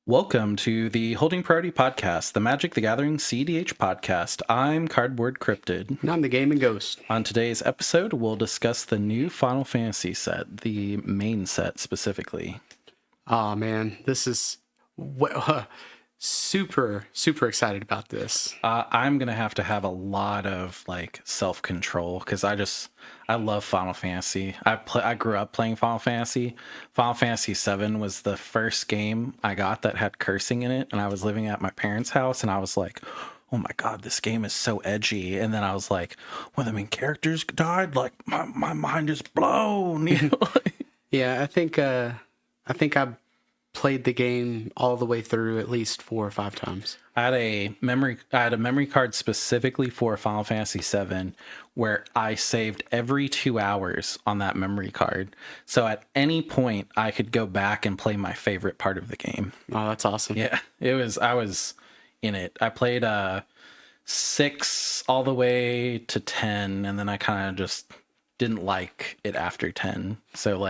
Welcome to the Holding Priority Podcast, the Magic the Gathering CDH podcast. I'm Cardboard Cryptid. And I'm the Gaming Ghost. On today's episode, we'll discuss the new Final Fantasy set, the main set specifically. Oh man, this is super excited about this. I'm going to have a lot of self-control because I love Final Fantasy. I grew up playing Final Fantasy. Final Fantasy 7 was the first game I got that had cursing in it, and I was living at my parents' house, and I was like, oh my god, this game is so edgy. And then I was like, when the main characters died, like my mind is blown. Yeah, I think I played the game all the way through at least 4 or 5 times. I had a memory card specifically for Final Fantasy VII where I saved every 2 hours on that memory card. So at any point I could go back and play my favorite part of the game. Oh, that's awesome. Yeah, I was in it. I played 6 all the way to 10, and then I kind of just didn't like it after 10. So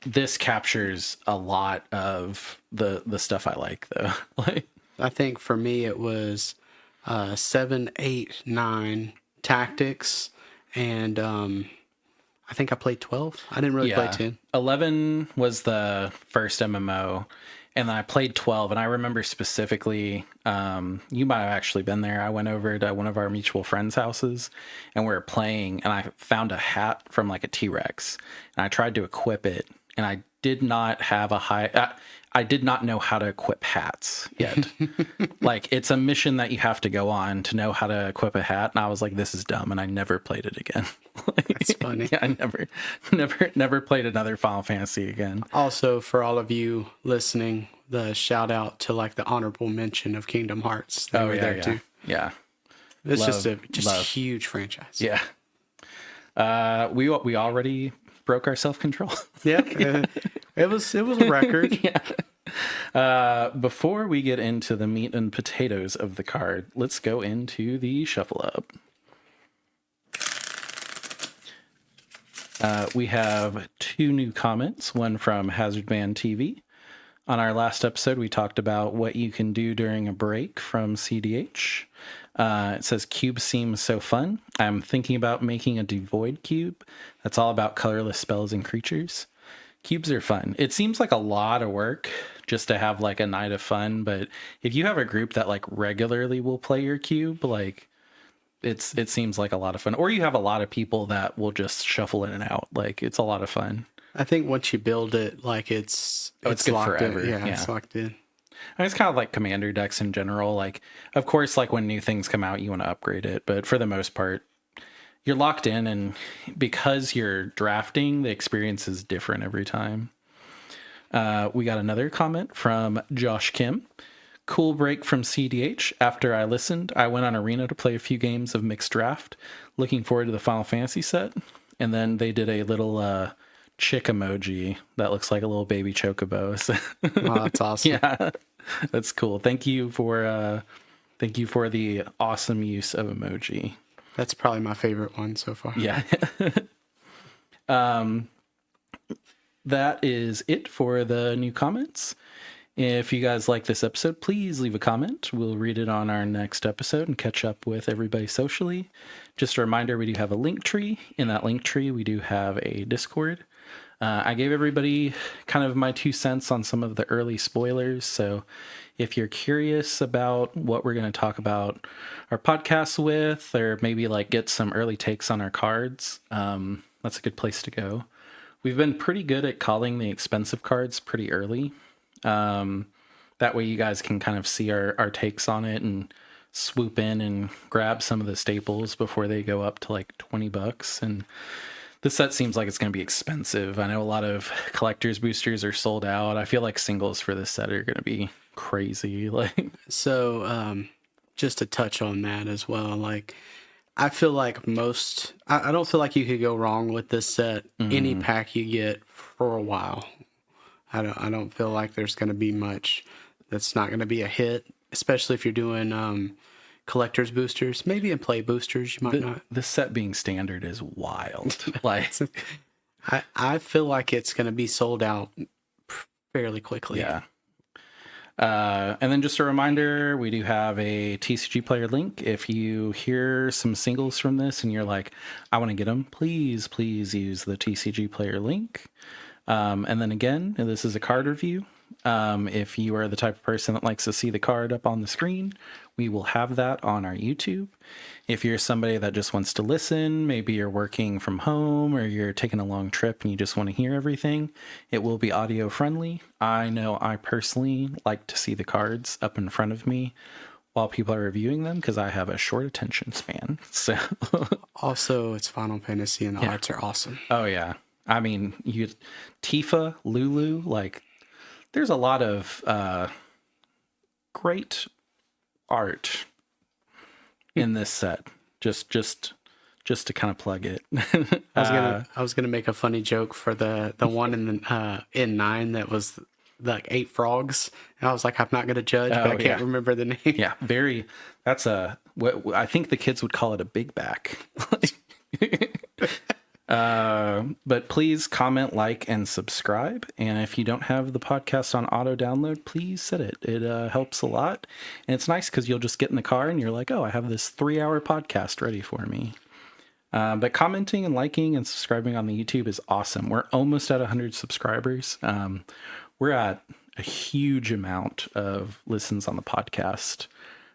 this captures a lot of the stuff I like though. I think for me it was 7, 8, 9 tactics, and I think I played 12. I didn't really play 10. 11 was the first MMO, and then I played 12, and I remember specifically, you might have actually been there. I went over to one of our mutual friends' houses, and we were playing, and I found a hat from a T-Rex, and I tried to equip it, and I did not have I did not know how to equip hats yet. It's a mission that you have to go on to know how to equip a hat. And I was like, this is dumb. And I never played it again. That's funny. Yeah, I never played another Final Fantasy again. Also, for all of you listening, the shout out to the honorable mention of Kingdom Hearts. They were there too. Yeah. It's just a huge franchise. Yeah. We already broke our self-control. Yeah. It was a record. Yeah. Before we get into the meat and potatoes of the card, let's go into the shuffle up. We have 2 new comments, one from Hazard Band TV. On our last episode, we talked about what you can do during a break from CDH. It says, cube seems so fun. I'm thinking about making a devoid cube that's all about colorless spells and creatures. Cubes are fun. It seems like a lot of work just to have a night of fun, but if you have a group that regularly will play your cube, it seems like a lot of fun. Or you have a lot of people that will just shuffle in and out. It's a lot of fun. I think once you build it, it's good locked forever. In. Yeah, it's locked in. It's kind of like commander decks in general. Of course, when new things come out, you want to upgrade it, but for the most part, you're locked in, and because you're drafting, the experience is different every time. We got another comment from Josh Kim. Cool break from CDH. After I listened, I went on Arena to play a few games of Mixed Draft. Looking forward to the Final Fantasy set. And then they did a little chick emoji that looks like a little baby chocobo. Oh, that's awesome. Yeah, that's cool. Thank you for the awesome use of emoji. That's probably my favorite one so far. Yeah. That is it for the new comments. If you guys like this episode, please leave a comment. We'll read it on our next episode and catch up with everybody socially. Just a reminder, we do have a link tree. In that link tree, we do have a Discord. I gave everybody kind of my 2 cents on some of the early spoilers. So if you're curious about what we're going to talk about our podcast with, or maybe get some early takes on our cards, that's a good place to go. We've been pretty good at calling the expensive cards pretty early. That way you guys can kind of see our takes on it and swoop in and grab some of the staples before they go up to $20. And this set seems like it's going to be expensive. I know a lot of collector's boosters are sold out. I feel like singles for this set are going to be crazy. So, just to touch on that as well, I feel like I don't feel like you could go wrong with this set. Mm-hmm. Any pack you get for a while. I don't feel like there's going to be much that's not going to be a hit, especially if you're doing collector's boosters. Maybe in play boosters, you might not. This set being standard is wild. I feel like it's going to be sold out fairly quickly. Yeah. And then just a reminder, we do have a TCG player link. If you hear some singles from this and you're like, I want to get them, please use the TCG player link. And then again, this is a card review. If you are the type of person that likes to see the card up on the screen, we will have that on our YouTube. If you're somebody that just wants to listen, maybe you're working from home or you're taking a long trip and you just want to hear everything, it will be audio friendly. I know I personally like to see the cards up in front of me while people are reviewing them because I have a short attention span. So Also, it's Final Fantasy and the arts are awesome. Oh yeah. I mean, Tifa, Lulu, like there's a lot of great art in this set. Just to kind of plug it. I was gonna make a funny joke for the one in 9 that was like 8 frogs. And I was like, I'm not gonna judge, but I can't remember the name. Yeah, that's what I think the kids would call it, a big back. But please comment, like, and subscribe. And if you don't have the podcast on auto download, please set it. It helps a lot. And it's nice because you'll just get in the car and you're like, oh, I have this 3-hour podcast ready for me. But commenting and liking and subscribing on the YouTube is awesome. We're almost at 100 subscribers. We're at a huge amount of listens on the podcast.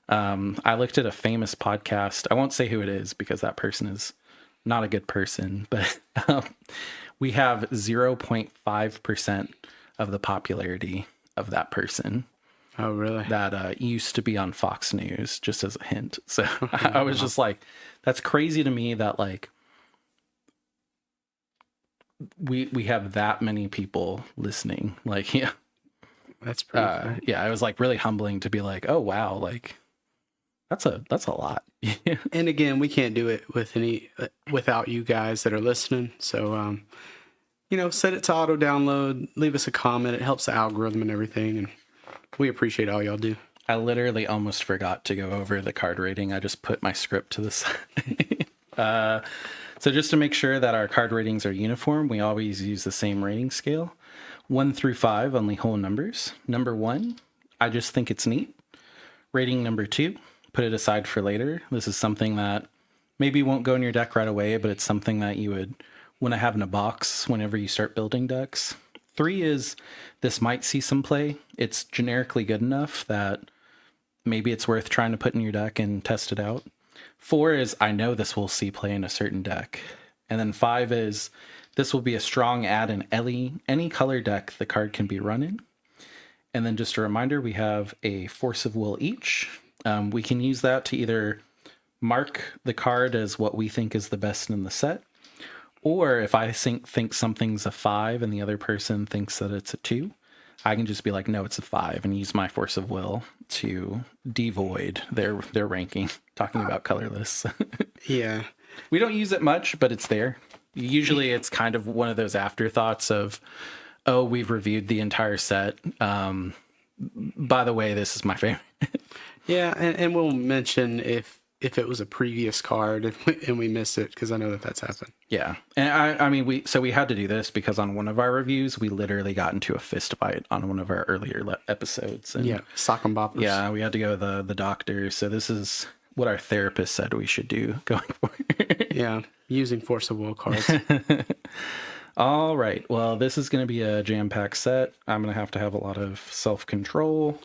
I looked at a famous podcast. I won't say who it is because that person is not a good person, but we have 0.5% of the popularity of that person. Oh, really? That used to be on Fox News, just as a hint. So I was just like, that's crazy to me that like we have that many people listening. Like, yeah, that's pretty cool. Yeah, it was like really humbling to be like, oh wow, like that's a lot. And again, we can't do it without you guys that are listening. So, set it to auto download, leave us a comment. It helps the algorithm and everything. And we appreciate all y'all do. I literally almost forgot to go over the card rating. I just put my script to the side. So just to make sure that our card ratings are uniform, we always use the same rating scale. 1 through 5, only whole numbers. Number 1, I just think it's neat. Rating number 2, put it aside for later. This is something that maybe won't go in your deck right away, but it's something that you would want to have in a box whenever you start building decks. 3 is, this might see some play. It's generically good enough that maybe it's worth trying to put in your deck and test it out. 4 is, I know this will see play in a certain deck. And then 5 is, this will be a strong add in any color deck the card can be run in. And then just a reminder, we have a Force of Will each. We can use that to either mark the card as what we think is the best in the set, or if I think something's a 5 and the other person thinks that it's a 2, I can just be like, no, it's a 5, and use my Force of Will to devoid their ranking, talking about colorless. Yeah. We don't use it much, but it's there. Usually it's kind of one of those afterthoughts of, oh, we've reviewed the entire set. By the way, this is my favorite. Yeah, and we'll mention if it was a previous card and we miss it, because I know that's happened. Yeah, and I mean, we had to do this because on one of our reviews, we literally got into a fist fight on one of our earlier episodes. And yeah, sock and boppers. Yeah, we had to go to the doctor. So this is what our therapist said we should do going forward. Yeah, using Force of Will cards. All right. Well, this is going to be a jam-packed set. I'm going to have a lot of self-control.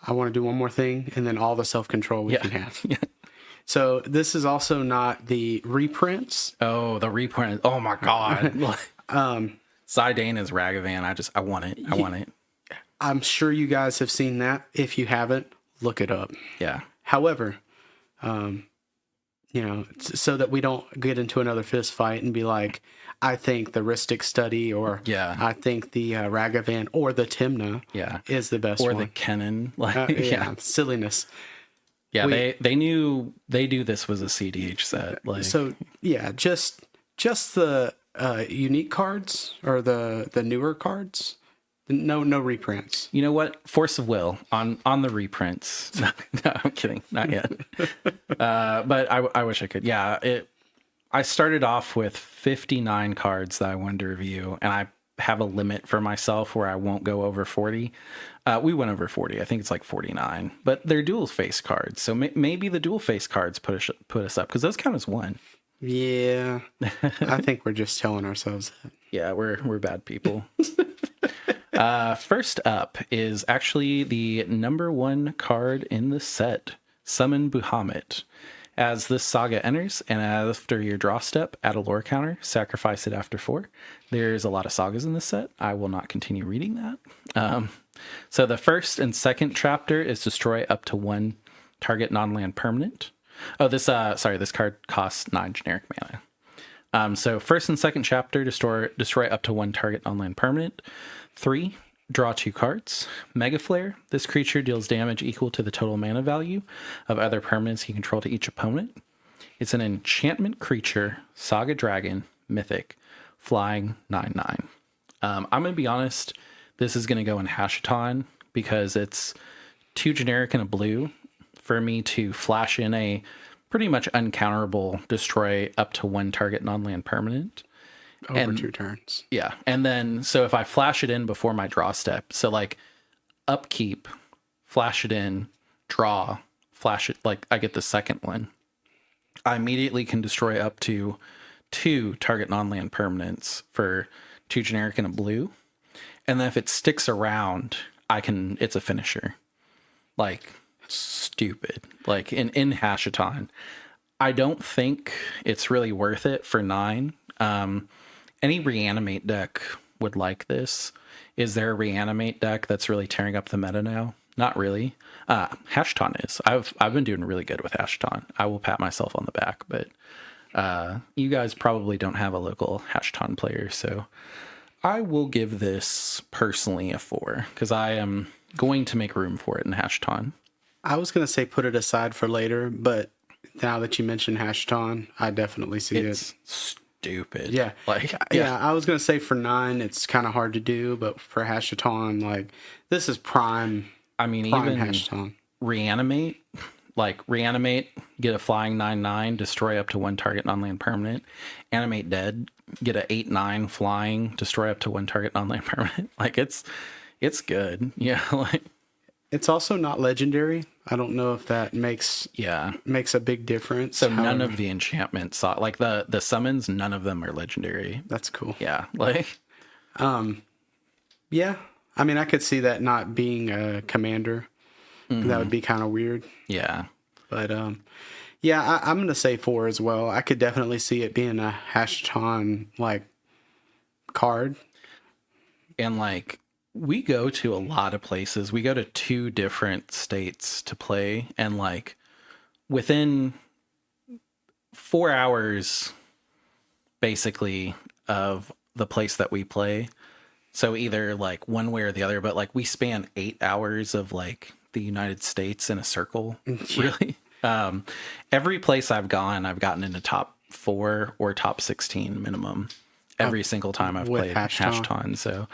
I want to do one more thing, and then all the self-control we can have. Yeah. So this is also not the reprints. Oh, the reprint. Oh, my God. Zidane is Ragavan. I want it. I want it. I'm sure you guys have seen that. If you haven't, look it up. Yeah. However, so that we don't get into another fist fight and be like, I think the Ristic Study, or I think the Ragavan or the Timna is the best or one. The Kennen. Silliness. Yeah, they knew they knew this was a CDH set. Like, so yeah, just the unique cards or the newer cards. No reprints. You know what? Force of Will on the reprints. No, I'm kidding. Not yet. But I wish I could. Yeah, I started off with 59 cards that I wanted to review, and have a limit for myself where I won't go over 40. We went over 40. I think it's like 49. But they're dual face cards, so maybe the dual face cards put us up because those count as one. Yeah, I think we're just telling ourselves that. Yeah, we're bad people. First up is actually the number 1 card in the set, Summon Bahamut. As this saga enters, and after your draw step, add a lore counter, sacrifice it after 4. There's a lot of sagas in this set. I will not continue reading that. So the first and second chapter is destroy up to 1 target non-land permanent. Oh, this card costs 9 generic mana. So first and second chapter, destroy up to 1 target non-land permanent. 3, draw 2 cards. Mega Flare. This creature deals damage equal to the total mana value of other permanents you control to each opponent. It's an enchantment creature, Saga Dragon, Mythic, flying 9/9. I'm going to be honest, this is going to go in Hashaton because it's 2 generic and a blue for me to flash in a pretty much uncounterable destroy up to 1 target non-land permanent. Over 2 turns. Yeah. And then, so if I flash it in before my draw step, so like upkeep, flash it in, draw, flash it, like I get the second one, I immediately can destroy up to 2 target non-land permanents for 2 generic and a blue. And then if it sticks around, it's a finisher. Like, stupid. Like in Hashaton. I don't think it's really worth it for 9. Any reanimate deck would like this. Is there a reanimate deck that's really tearing up the meta now? Not really. Hashaton is. I've been doing really good with Hashaton. I will pat myself on the back, but you guys probably don't have a local Hashaton player, so I will give this personally a 4 because I am going to make room for it in Hashaton. I was going to say put it aside for later, but now that you mentioned Hashaton, I definitely see it's stupid. Yeah. Like, yeah, I was going to say for 9, it's kind of hard to do, but for Hashaton, like, this is prime. I mean, prime even Hashaton. reanimate, get a flying 9/9, destroy up to 1 target non-land permanent. Animate dead, get a 8/9 flying, destroy up to 1 target non-land permanent. Like, it's good. Yeah, like. It's also not legendary. I don't know if that makes a big difference. So none of the enchantments, like the summons, none of them are legendary. That's cool. Yeah, like, yeah. I mean, I could see that not being a commander. Mm-hmm. That would be kind of weird. Yeah, but yeah, I'm gonna say 4 as well. I could definitely see it being a Hashaton like card, and like. We go to a lot of places. We go to 2 different states to play. And like within 4 hours, basically, of the place that we play. So either like one way or the other, but like we span 8 hours of like the United States in a circle, really. Every place I've gotten into top 4 or top 16 minimum every single time I've played Hashaton. So...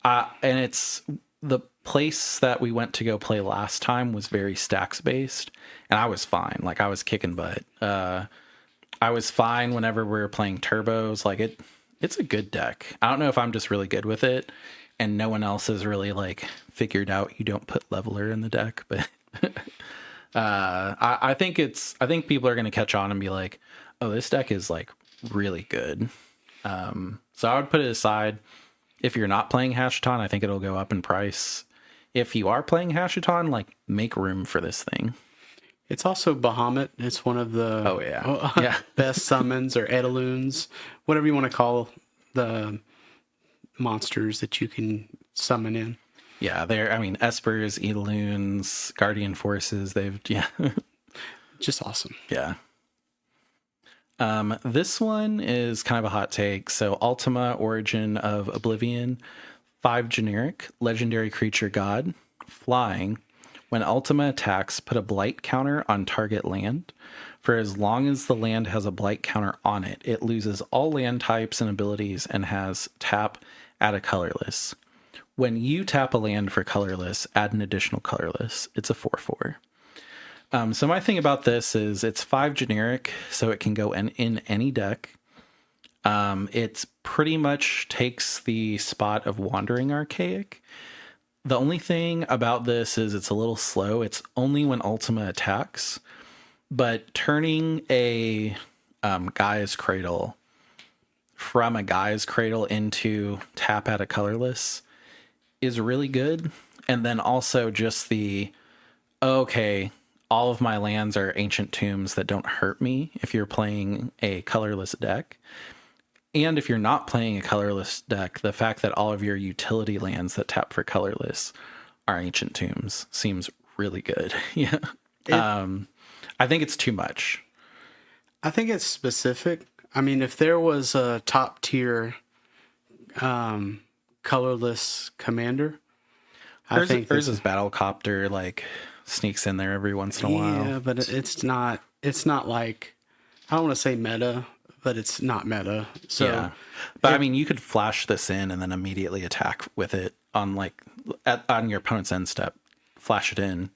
and it's the place that we went to go play last time was very stacks based, and I was fine. Like I was kicking butt. I was fine whenever we were playing turbos. Like it's a good deck. I don't know if I'm just really good with it, and no one else has really like figured out you don't put leveler in the deck. But I think people are gonna catch on and be like, oh, this deck is like really good. So I would put it aside. If you're not playing Hashaton, I think it'll go up in price. If you are playing Hashaton, like, make room for this thing. It's also Bahamut. It's one of the best summons or Edaloons, whatever you want to call the monsters that you can summon in. Yeah, Espers, Edaloons, Guardian Forces, just awesome. Yeah. This one is kind of a hot take. So Ultima, Origin of Oblivion, 5 generic, legendary creature god, flying. When Ultima attacks, put a blight counter on target land. For as long as the land has a blight counter on it, it loses all land types and abilities and has tap, add a colorless. When you tap a land for colorless, add an additional colorless. It's a 4/4. So my thing about this is it's 5 generic, so it can go in any deck. It pretty much takes the spot of Wandering Archaic. The only thing about this is it's a little slow. It's only when Ultima attacks, but turning a Gaia's Cradle from a Gaia's Cradle into tap at a colorless is really good. And then also just okay, all of my lands are ancient tombs that don't hurt me if you're playing a colorless deck. And if you're not playing a colorless deck, the fact that all of your utility lands that tap for colorless are ancient tombs seems really good. Yeah. I think it's too much. I think it's specific. I mean, if there was a top tier colorless commander, I think there's this Battlecopter like sneaks in there every once in a while. Yeah, but it's not like, I don't want to say meta, but it's not meta. So, yeah. But I mean, you could flash this in and then immediately attack with it on on your opponent's end step. Flash it in,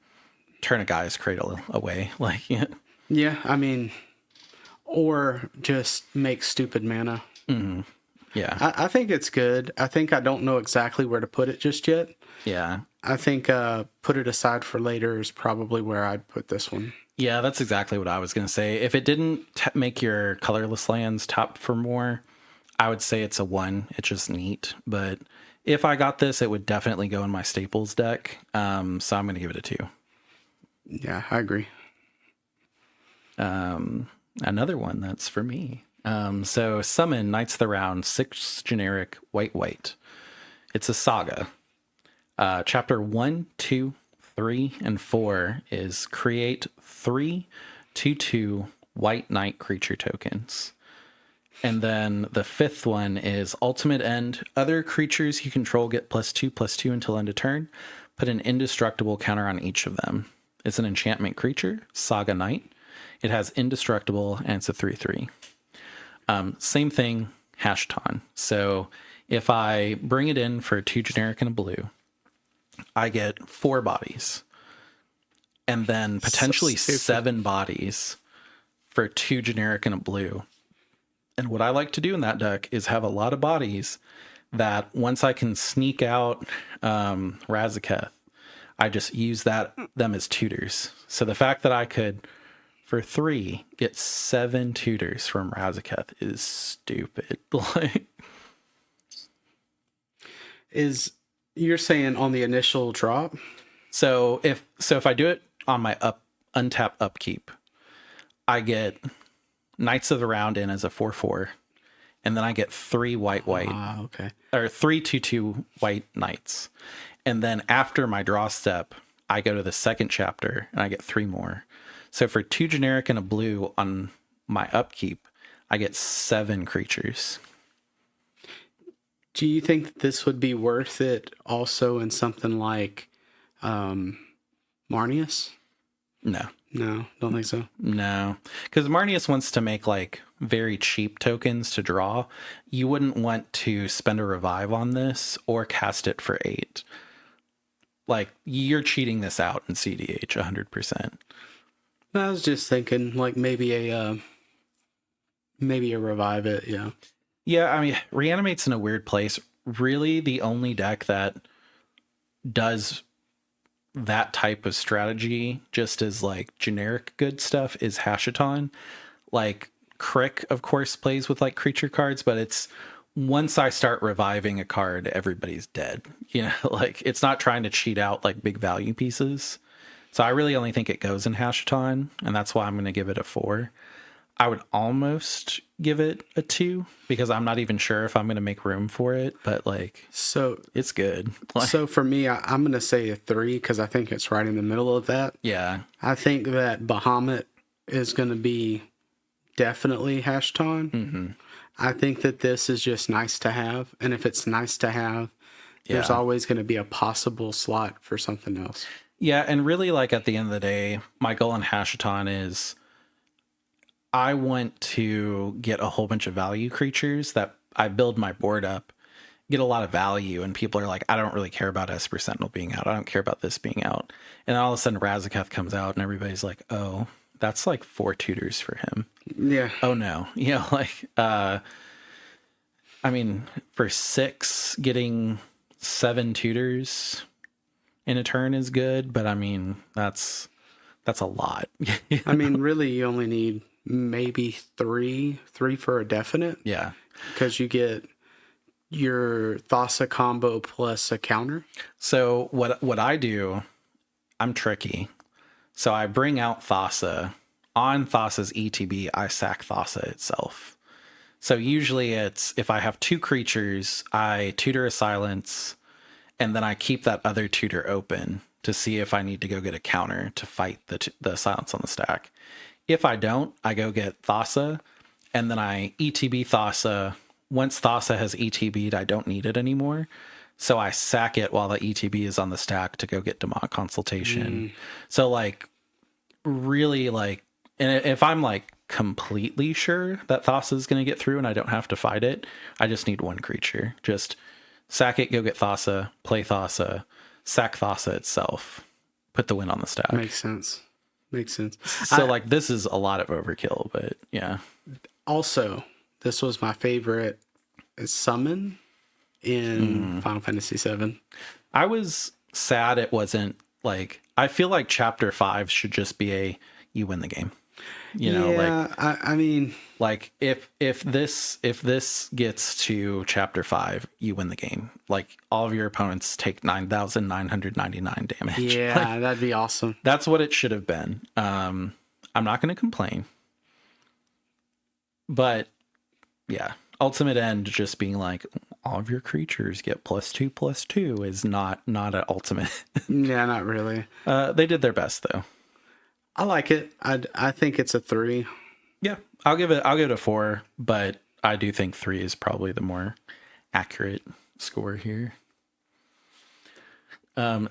turn a Gaia's Cradle away. Like, yeah. Yeah, I mean, or just make stupid mana. Mm-hmm. Yeah. I think it's good. I think I don't know exactly where to put it just yet. Yeah. I think put it aside for later is probably where I'd put this one. Yeah, that's exactly what I was going to say. If it didn't make your colorless lands top for more, I would say it's a 1. It's just neat. But if I got this, it would definitely go in my staples deck. So I'm going to give it a 2. Yeah, I agree. Another one that's for me. So summon Knights of the Round, 6 generic white. It's a saga. Chapter 1, 2, 3, and 4 is create 3 2/2 white knight creature tokens. And then the 5th one is ultimate end. Other creatures you control get +2/+2 until end of turn. Put an indestructible counter on each of them. It's an enchantment creature, Saga Knight. It has indestructible and it's a 3/3. Same thing, Hashton. So if I bring it in for 2 generic and a blue, I get 4 bodies. And then potentially 7 bodies for 2 generic and a blue. And what I like to do in that deck is have a lot of bodies that once I can sneak out Razaketh, I just use them as tutors. So the fact that I could, for 3, get 7 tutors from Razaketh is stupid. You're saying on the initial drop? So if I do it on my untap upkeep, I get Knights of the Round in as a 4/4, and then I get 3 white. Okay. Or 3 2/2 white knights. And then after my draw step, I go to the second chapter and I get 3 more. So for 2 generic and a blue on my upkeep, I get 7 creatures. Do you think that this would be worth it also in something like Marnius? No. No, don't think so. No. Because Marnius wants to make like very cheap tokens to draw. You wouldn't want to spend a revive on this or cast it for 8. Like, you're cheating this out in CDH 100%. I was just thinking like maybe a revive it, yeah. Yeah, I mean, Reanimate's in a weird place. Really, the only deck that does that type of strategy just as like generic good stuff is Hashaton. Like, Crick, of course, plays with like creature cards, but it's once I start reviving a card, everybody's dead. You know, like, it's not trying to cheat out like big value pieces. So I really only think it goes in Hashaton, and that's why I'm going to give it a 4. I would almost give it a 2 because I'm not even sure if I'm going to make room for it, but like, so it's good. Like, so for me, I'm going to say a 3 because I think it's right in the middle of that. yeah. I think that Bahamut is going to be definitely Hashton. Mm-hmm. I think that this is just nice to have, and if it's nice to have, there's always going to be a possible slot for something else. Yeah, and really, like, at the end of the day, my goal in Hashaton is I want to get a whole bunch of value creatures that I build my board up, get a lot of value, and people are like, I don't really care about Esper Sentinel being out. I don't care about this being out. And then all of a sudden, Razaketh comes out, and everybody's like, oh, that's like 4 tutors for him. Yeah. Oh, no. You know, like, I mean, for 6, getting 7 tutors in a turn is good, but I mean, that's a lot. I mean, really, you only need maybe three for a definite. Yeah. Because you get your Thassa combo plus a counter. So what I do, I'm tricky. So I bring out Thassa. On Thassa's ETB, I sack Thassa itself. So usually it's, if I have 2 creatures, I tutor a silence, and then I keep that other tutor open to see if I need to go get a counter to fight the silence on the stack. If I don't, I go get Thassa, and then I ETB Thassa. Once Thassa has ETB'd, I don't need it anymore. So I sack it while the ETB is on the stack to go get Demonic Consultation. So like, really like, and if I'm like completely sure that Thassa is going to get through and I don't have to fight it, I just need 1 creature. Just sack it, go get Thassa, play Thassa, sack Thassa itself, put the win on the stack. Makes sense. So like, this is a lot of overkill, but yeah. Also, this was my favorite summon in Final Fantasy VII. I was sad it wasn't like, I feel like chapter 5 should just be you win the game. You know, yeah, like I mean, like if this gets to chapter 5, you win the game. Like, all of your opponents take 9,999 damage. yeah, Like, that'd be awesome. that's what it should have been. I'm not going to complain, but yeah, ultimate end just being like all of your creatures get +2/+2 is not an ultimate. Yeah, not really. They did their best though. I like it. I think it's a 3. Yeah, I'll give it a 4, but I do think 3 is probably the more accurate score here.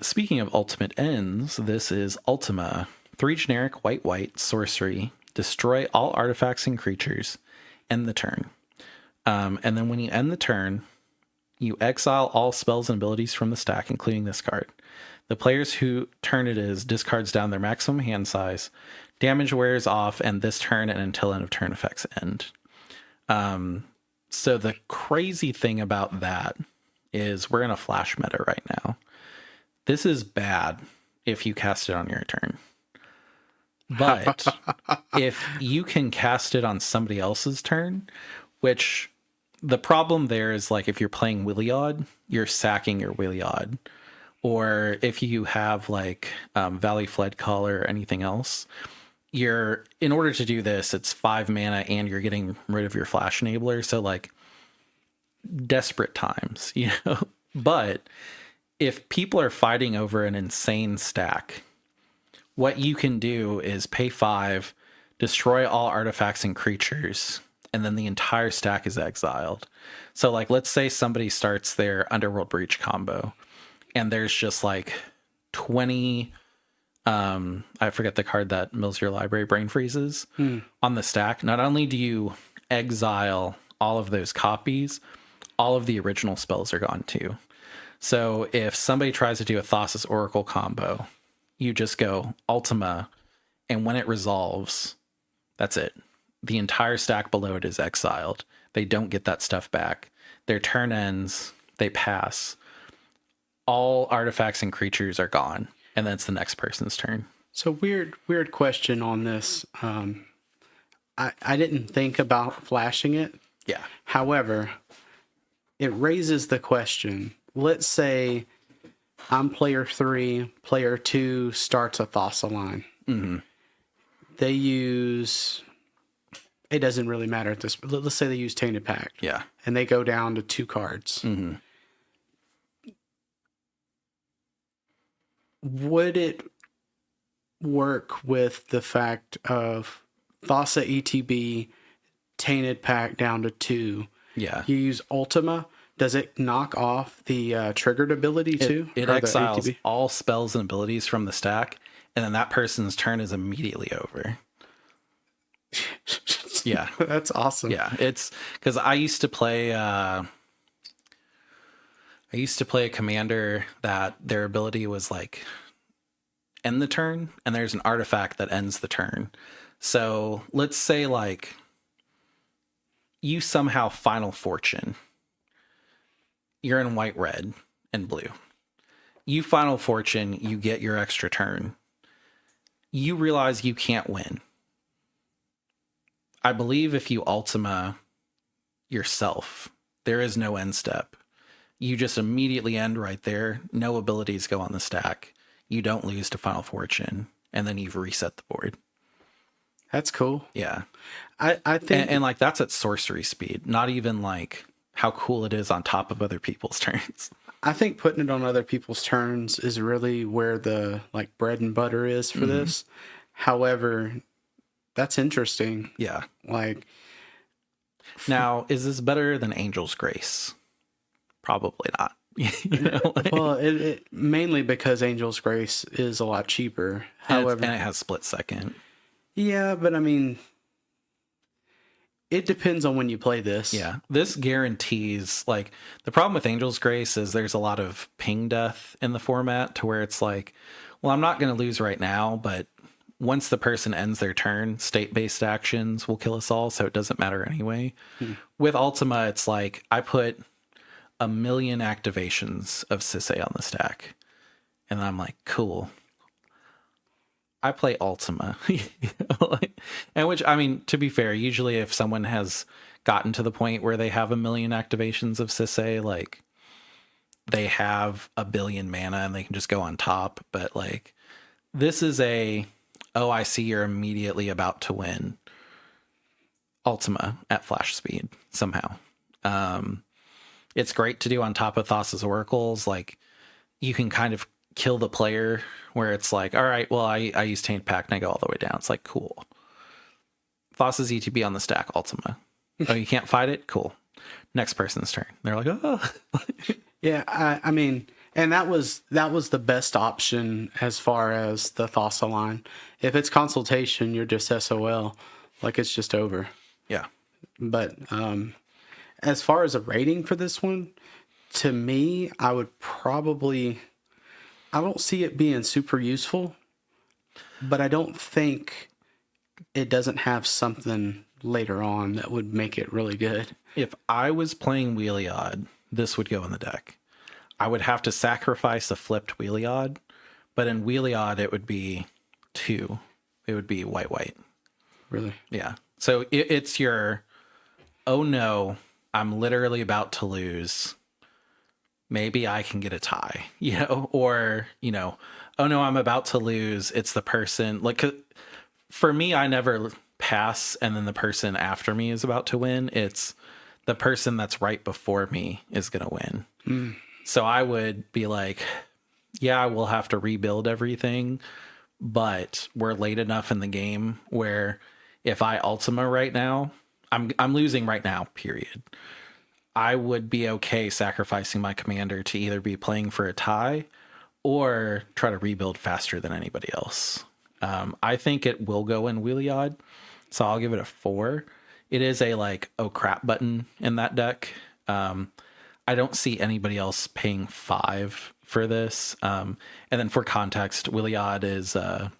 Speaking of ultimate ends, this is Ultima. 3 generic white sorcery. Destroy all artifacts and creatures. End the turn. And then when you end the turn, you exile all spells and abilities from the stack, including this card. The players who turn it is discards down their maximum hand size. Damage wears off, and this turn and until end of turn effects end. So the crazy thing about that is we're in a flash meta right now. This is bad if you cast it on your turn. But if you can cast it on somebody else's turn, which the problem there is, like, if you're playing Williod, you're sacking your Williod. Or if you have like Valley Flood Call or anything else, in order to do this, it's 5 mana and you're getting rid of your Flash Enabler. So like, desperate times, you know. But if people are fighting over an insane stack, what you can do is pay 5, destroy all artifacts and creatures, and then the entire stack is exiled. So like, let's say somebody starts their Underworld Breach combo, and there's just like 20, I forget the card that mills your library, Brain Freezes, on the stack. Not only do you exile all of those copies, all of the original spells are gone too. So if somebody tries to do a Thassa's Oracle combo, you just go Ultima, and when it resolves, that's it. The entire stack below it is exiled. They don't get that stuff back. Their turn ends, they pass. All artifacts and creatures are gone, and then it's the next person's turn. So weird question on this. I didn't think about flashing it. Yeah. However, it raises the question. Let's say I'm player 3, player 2 starts a Thassa line. Mm-hmm. They use, it doesn't really matter at this, let's say they use Tainted Pact. Yeah. And they go down to 2 cards. Mm-hmm. Would it work with the fact of Thassa ETB, Tainted Pact down to 2? Yeah. You use Ultima. Does it knock off the triggered ability too? It exiles all spells and abilities from the stack, and then that person's turn is immediately over. Yeah. That's awesome. Yeah. It's because I used to play a commander that their ability was like end the turn, and there's an artifact that ends the turn. So let's say like you somehow Final Fortune you're in white, red, and blue. You Final Fortune, you get your extra turn. You realize you can't win. I believe if you Ultima yourself, there is no end step. You just immediately end right there. No abilities go on the stack. You don't lose to Final Fortune, and then you've reset the board. That's cool. Yeah. I think... And like, that's at sorcery speed, not even like how cool it is on top of other people's turns. I think putting it on other people's turns is really where the like bread and butter is for this. However, that's interesting. Yeah. Like, now, is this better than Angel's Grace? Probably not. You know, like, well, it mainly because Angel's Grace is a lot cheaper. However, and it has split second. yeah, but I mean, it depends on when you play this. Yeah, this guarantees, like, the problem with Angel's Grace is there's a lot of ping death in the format to where it's like, well, I'm not going to lose right now, but once the person ends their turn, state-based actions will kill us all, so it doesn't matter anyway. With Ultima, it's like, I put 1 million activations of Sisay on the stack, and I'm like, cool. I play Ultima. You know, like, and which, I mean, to be fair, usually if someone has gotten to the point where they have 1 million activations of Sisay, like, they have 1 billion mana and they can just go on top. But like, this is oh, I see you're immediately about to win Ultima at flash speed somehow. It's great to do on top of Thassa's Oracles. Like, you can kind of kill the player where it's like, all right, well, I use Taint Pact and I go all the way down. It's like, cool. Thassa's ETB on the stack, Ultima. Oh, you can't fight it? Cool. Next person's turn. They're like, oh. Yeah, I mean, and that was the best option as far as the Thassa line. If it's consultation, you're just SOL. Like, it's just over. Yeah. But as far as a rating for this one, to me, I would probably... I don't see it being super useful, but I don't think it doesn't have something later on that would make it really good. If I was playing Wheeliod, this would go in the deck. I would have to sacrifice a flipped Wheeliod, but in Wheeliod, it would be 2. It would be white. Really? Yeah. So it's your, oh no, I'm literally about to lose. Maybe I can get a tie, you know, or, you know, oh no, I'm about to lose. It's the person, like, for me, I never pass and then the person after me is about to win. It's the person that's right before me is going to win. So I would be like, yeah, I will have to rebuild everything, but we're late enough in the game where if I Ultima right now, I'm losing right now, period. I would be okay sacrificing my commander to either be playing for a tie or try to rebuild faster than anybody else. I think it will go in Wheeliod, so I'll give it a 4. It is a like, oh crap button in that deck. I don't see anybody else paying 5 for this. And then for context, Wheeliod is, I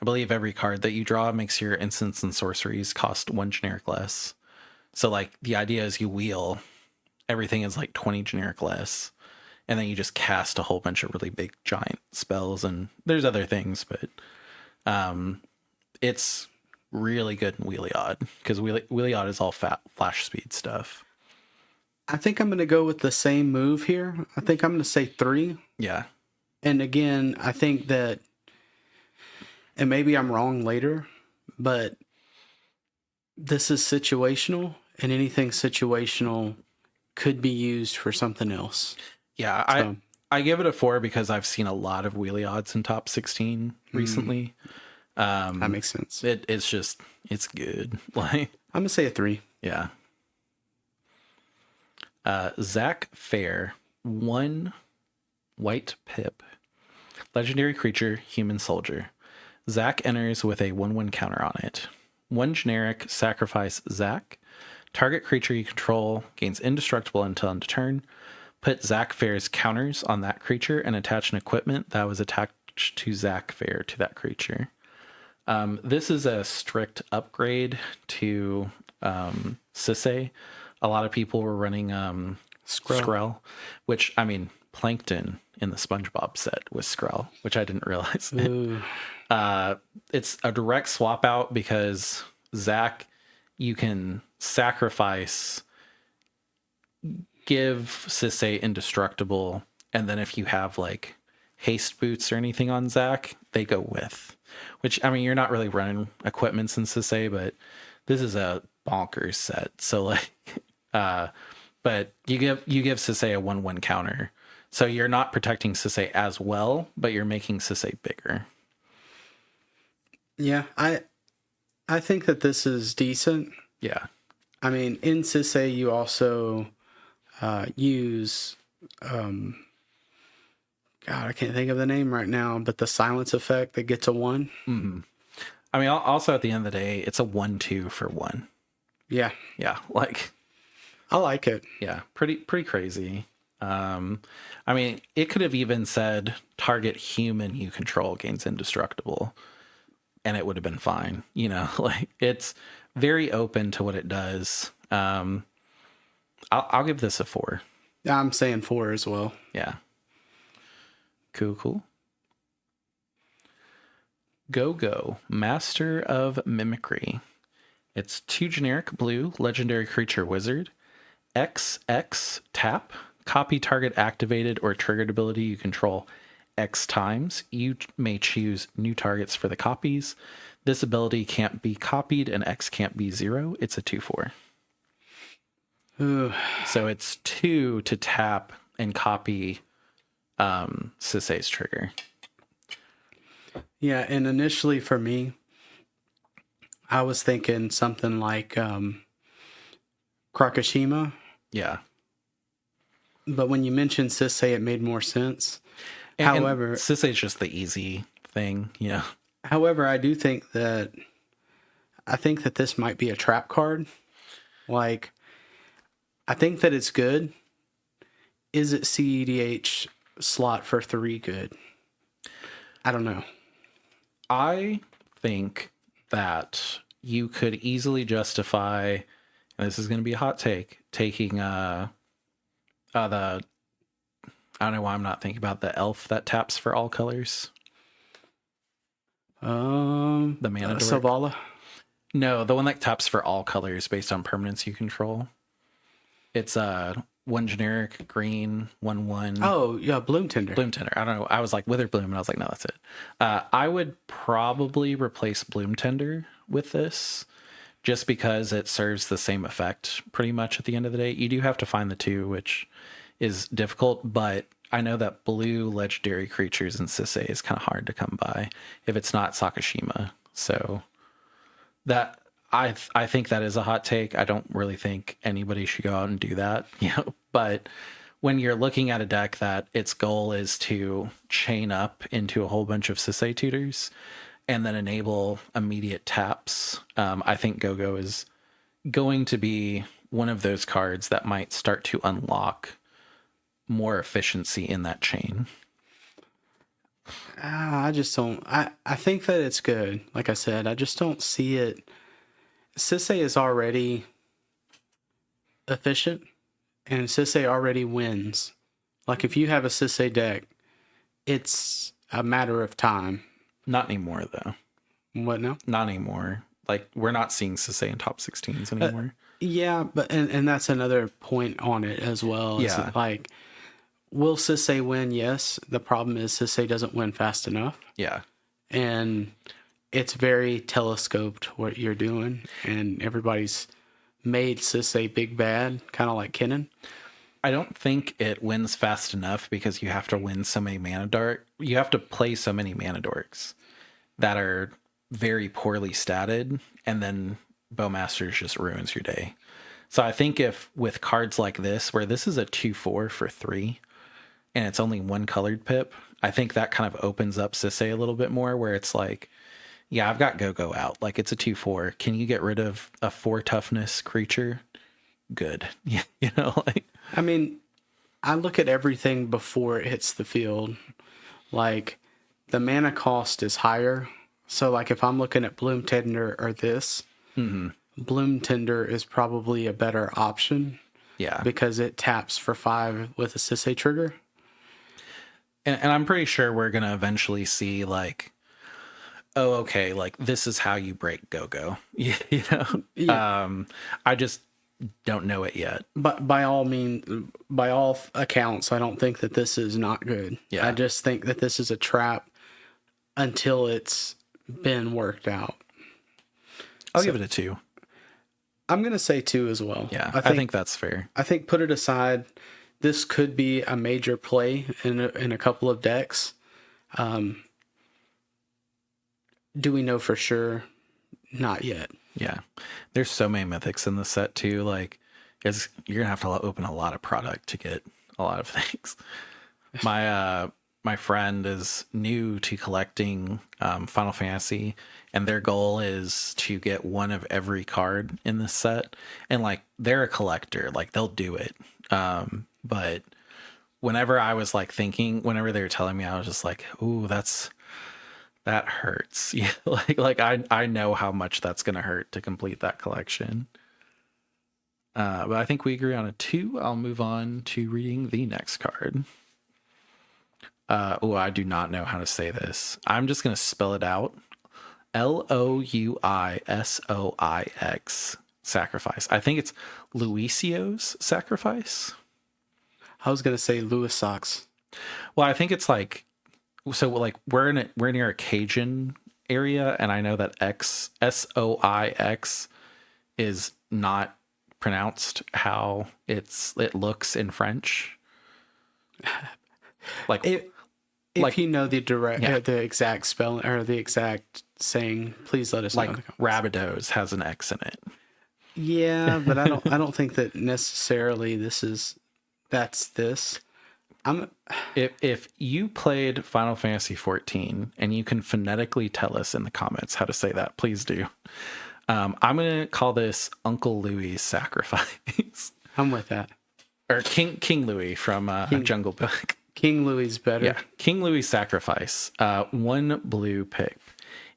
believe every card that you draw makes your instants and sorceries cost 1 generic less. So, like, the idea is you wheel, everything is like 20 generic less, and then you just cast a whole bunch of really big, giant spells, and there's other things, but it's really good in Wheeliod, because Wheeliod is all flash speed stuff. I think I'm going to go with the same move here. I think I'm going to say 3. Yeah. And again, I think that, and maybe I'm wrong later, but this is situational, and anything situational could be used for something else. Yeah, so, I give it a 4 because I've seen a lot of Wheeliods in top 16 recently. That makes sense. It's good. Like, I'm going to say a 3. Yeah. Zach Fair, 1 white pip. Legendary creature, human soldier. Zach enters with a 1/1 counter on it. 1 generic, sacrifice Zach. Target creature you control gains indestructible until end of turn. Put Zach Fair's counters on that creature and attach an equipment that was attached to Zach Fair to that creature. This is a strict upgrade to Sisay. A lot of people were running Skrill, which, I mean, Plankton in the SpongeBob set was Skrill, which I didn't realize. It's a direct swap out because Zach, you can sacrifice, give Sisay indestructible, and then if you have like haste boots or anything on Zach, they go with. Which, I mean, you're not really running equipments in Sisay, but this is a bonkers set. So like, but you give Sisay a 1/1 counter, so you're not protecting Sisay as well, but you're making Sisay bigger. Yeah, I think that this is decent. Yeah. I mean, in Sisay, you also use, God, I can't think of the name right now, but the silence effect that gets a 1. Mm-hmm. I mean, also at the end of the day, it's a 1/2 for 1. Yeah. Yeah, like, I like it. Yeah, pretty crazy. I mean, it could have even said target human you control gains indestructible, and it would have been fine. You know, like, it's very open to what it does. I'll give this a 4. I'm saying 4 as well. Yeah. Cool. Go, Master of Mimicry. It's 2 generic blue, legendary creature wizard. XX tap. Copy target activated or triggered ability you control X times. You may choose new targets for the copies. This ability can't be copied and X can't be 0. It's a 2/4. So it's 2 to tap and copy Sisay's trigger. Yeah, and initially for me, I was thinking something like Krakashima. Yeah. But when you mentioned Sisay, it made more sense. However, Sisay's just the easy thing, you know. However, I think that this might be a trap card. Like, I think that it's good. Is it CEDH slot for 3 good? I don't know. I think that you could easily justify, and this is going to be a hot take, taking the, I don't know why I'm not thinking about the elf that taps for all colors. The mana dork. Savala? No, the one that taps for all colors based on permanence you control. It's 1 generic, green, 1/1. Oh, yeah, Bloom Tender. I don't know. I was like Wither Bloom, and I was like, no, that's it. I would probably replace Bloom Tender with this, just because it serves the same effect pretty much at the end of the day. You do have to find the 2, which is difficult, but I know that blue legendary creatures in Sisay is kind of hard to come by if it's not Sakashima. So that I think that is a hot take. I don't really think anybody should go out and do that, you know. But when you're looking at a deck that its goal is to chain up into a whole bunch of Sisay tutors and then enable immediate taps, I think Go is going to be one of those cards that might start to unlock more efficiency in that chain. I just don't. I think that it's good. Like I said, I just don't see it. Sisay is already efficient, and Sisay already wins. Like, if you have a Sisay deck, it's a matter of time. Not anymore, though. What now? Not anymore. Like, we're not seeing Sisay in top 16s anymore. Yeah, but and that's another point on it as well. Yeah. Like, will Sisay win? Yes. The problem is Sisay doesn't win fast enough. Yeah. And it's very telescoped what you're doing, and everybody's made Sisay big bad, kind of like Kennen. I don't think it wins fast enough because you have to win so many mana dork. You have to play so many mana dorks that are very poorly statted, and then Bowmasters just ruins your day. So I think if with cards like this, where this is a 2/4 for 3, and it's only 1 colored pip, I think that kind of opens up Sisay a little bit more, where it's like, yeah, I've got Go out. Like, it's a 2/4. Can you get rid of a 4 toughness creature? Good. Yeah, you know, like, I mean, I look at everything before it hits the field. Like, the mana cost is higher. So, like, if I'm looking at Bloom Tender or this, Bloom Tender is probably a better option. Yeah. because it taps for 5 with a Sisei trigger. And I'm pretty sure we're going to eventually see like, oh, okay, like this is how you break go-go. You know? Yeah. I just don't know it yet. But by all means, by all accounts, I don't think that this is not good. Yeah. I just think that this is a trap until it's been worked out. I'll give it a 2. I'm going to say 2 as well. Yeah, I think that's fair. I think put it aside. This could be a major play in a couple of decks. Do we know for sure? Not yet. Yeah. There's so many mythics in the set too. Like, you're gonna have to open a lot of product to get a lot of things. My friend is new to collecting Final Fantasy, and their goal is to get one of every card in this set. And like, they're a collector, like they'll do it. But whenever I was like thinking, whenever they were telling me, I was just like, ooh, that hurts. Yeah, like I know how much that's gonna hurt to complete that collection. But I think we agree on a 2. I'll move on to reading the next card. I do not know how to say this. I'm just gonna spell it out. Louisoix. Sacrifice. I think it's Luisio's Sacrifice. I was going to say Lewis Sox. Well, I think it's like, so like we're near a Cajun area, and I know that Soix is not pronounced how it looks in French. Like if you know the exact spelling or the exact saying, please let us know. Like Rabidos has an X in it. Yeah, but I don't think that necessarily that's this. If you played Final Fantasy 14 and you can phonetically tell us in the comments how to say that, please do. I'm gonna call this Uncle Louis Sacrifice. I'm with that. Or King Louis from Jungle Book. King Louis is better. Yeah, King Louis Sacrifice. 1 blue pick.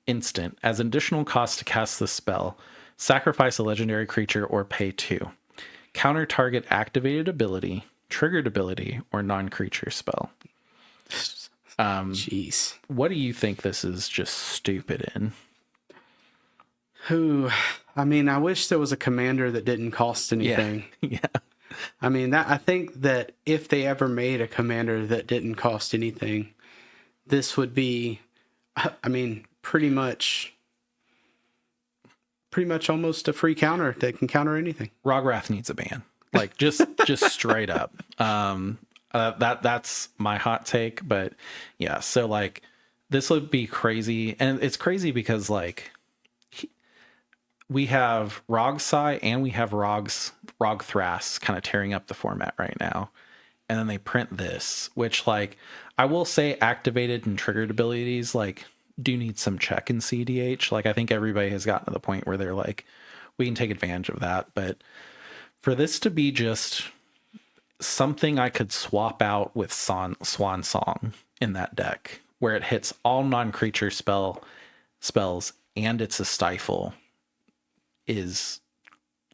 Instant. As an additional cost to cast this spell, sacrifice a legendary creature or pay 2. Counter target activated ability, triggered ability, or non-creature spell. Jeez. What do you think this is just stupid in? I mean, I wish there was a commander that didn't cost anything. Yeah. I mean, I think that if they ever made a commander that didn't cost anything, this would be, I mean, pretty much almost a free counter that can counter anything. Rograth needs a ban. Like just straight up. That's my hot take, but yeah, so like this would be crazy. And it's crazy because like we have Rogsai and we have Rogthras kind of tearing up the format right now. And then they print this, which like I will say activated and triggered abilities like do need some check in CDH. Like I think everybody has gotten to the point where they're like, we can take advantage of that. But for this to be just something I could swap out with Swan Song in that deck, where it hits all non-creature spells and it's a stifle, is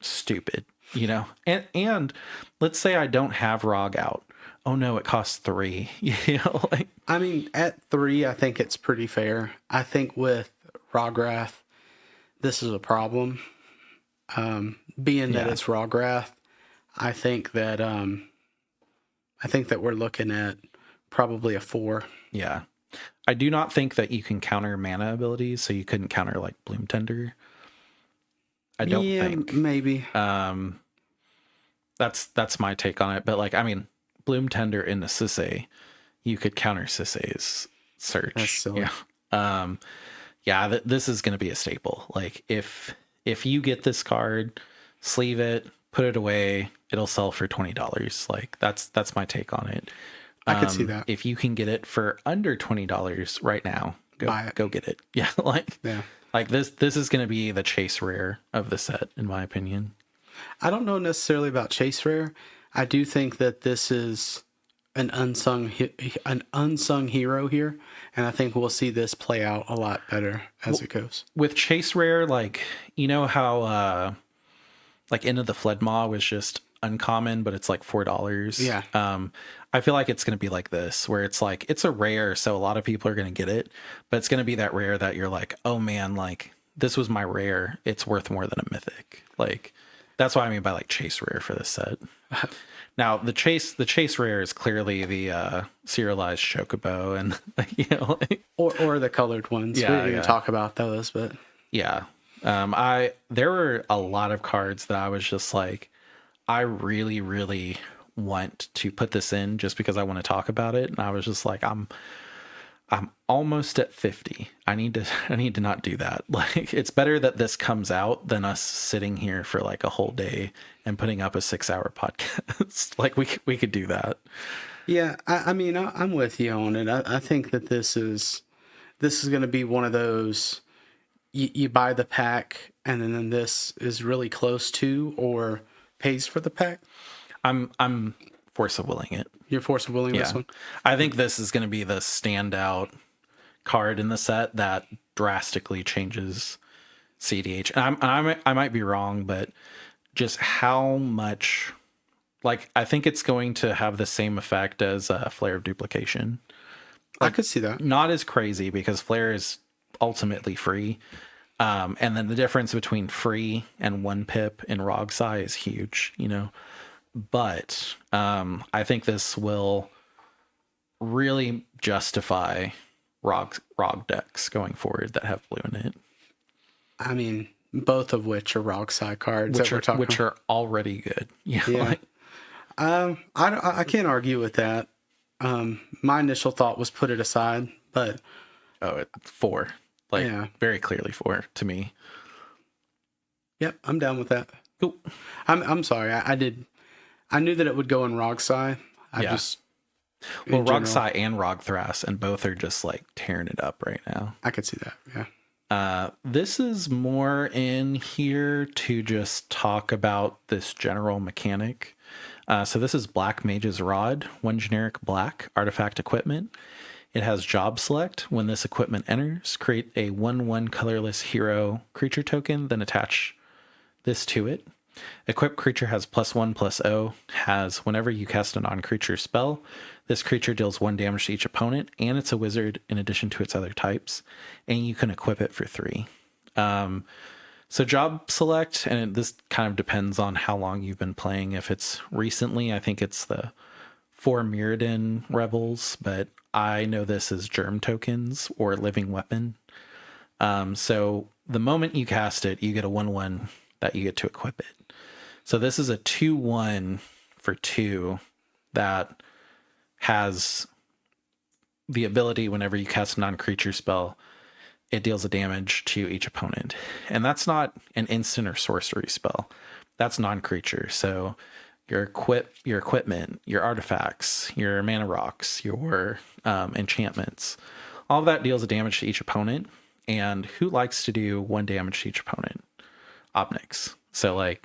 stupid, you know? And let's say I don't have Rog out. Oh no, it costs 3. You know, like I mean, at 3, I think it's pretty fair. I think with Rograth, this is a problem. Being that it's Rograth, I think that we're looking at probably a 4. Yeah. I do not think that you can counter mana abilities, so you couldn't counter like Bloom Tender. I don't think. Maybe. That's my take on it. But like, I mean, Bloom Tender in the Sisei, you could counter Sisei's search. That's silly. Yeah. This is going to be a staple. Like if you get this card, sleeve it, put it away, it'll sell for $20. Like that's my take on it. I could see that. If you can get it for under $20 right now, go get it. Yeah. Like this is going to be the chase rare of the set, in my opinion. I don't know necessarily about chase rare. I do think that this is an unsung hero here, and I think we'll see this play out a lot better as it goes. With chase rare, like you know how like Into the Fledmaw was just uncommon, but it's like $4. Yeah. I feel like it's going to be like this, where it's like, it's a rare, so a lot of people are going to get it, but it's going to be that rare that you're like, oh man, like this was my rare. It's worth more than a mythic. Like, that's what I mean by like chase rare for this set. Now the chase rare is clearly the serialized chocobo, and you know, like, or the colored ones. Yeah, We yeah. can talk about those, but yeah. There were a lot of cards that I was just like, I really, really want to put this in just because I want to talk about it. And I was just like, I'm almost at 50. I need to not do that. Like, it's better that this comes out than us sitting here for like a whole day and putting up a 6-hour podcast. Like we could do that. yeah, I mean, I'm with you on it. I think that this is going to be one of those, you buy the pack and then this is really close to or pays for the pack. I'm force of willing it. You're force of willing this one? I think this is going to be the standout card in the set that drastically changes CDH. And I might be wrong, but just how much, like, I think it's going to have the same effect as Flare of Duplication. I could see that. Not as crazy because Flare is ultimately free. And then the difference between free and 1 pip in Rogsai is huge, you know. But I think this will really justify Rog decks going forward that have blue in it. I mean, both of which are Rogsai cards which are already good. Yeah. Yeah. I can't argue with that. My initial thought was put it aside, but it's 4. Like, yeah. Very clearly 4 to me. Yep, I'm down with that. Cool. I'm sorry. I knew that it would go in Rogsai. Rogsai and Rogthras, and both are just like tearing it up right now. I could see that. Yeah. This is more in here to just talk about this general mechanic. So this is Black Mage's Rod, 1 generic black artifact equipment. It has job select. When this equipment enters, create a 1/1 colorless hero creature token, then attach this to it. Equipped creature has +1/+0, has whenever you cast a non-creature spell, this creature deals 1 damage to each opponent, and it's a wizard in addition to its other types, and you can equip it for 3. So job select, and this kind of depends on how long you've been playing. If it's recently, I think it's the 4 Mirrodin Rebels, but I know this as Germ tokens or Living Weapon. So the moment you cast it, you get a 1/1 that you get to equip it. So this is a 2/1 for 2 that has the ability, whenever you cast a non-creature spell, it deals a damage to each opponent. And that's not an instant or sorcery spell. That's non-creature. So your equipment, your artifacts, your mana rocks, your enchantments, all of that deals a damage to each opponent. And who likes to do 1 damage to each opponent? Obnix. So like,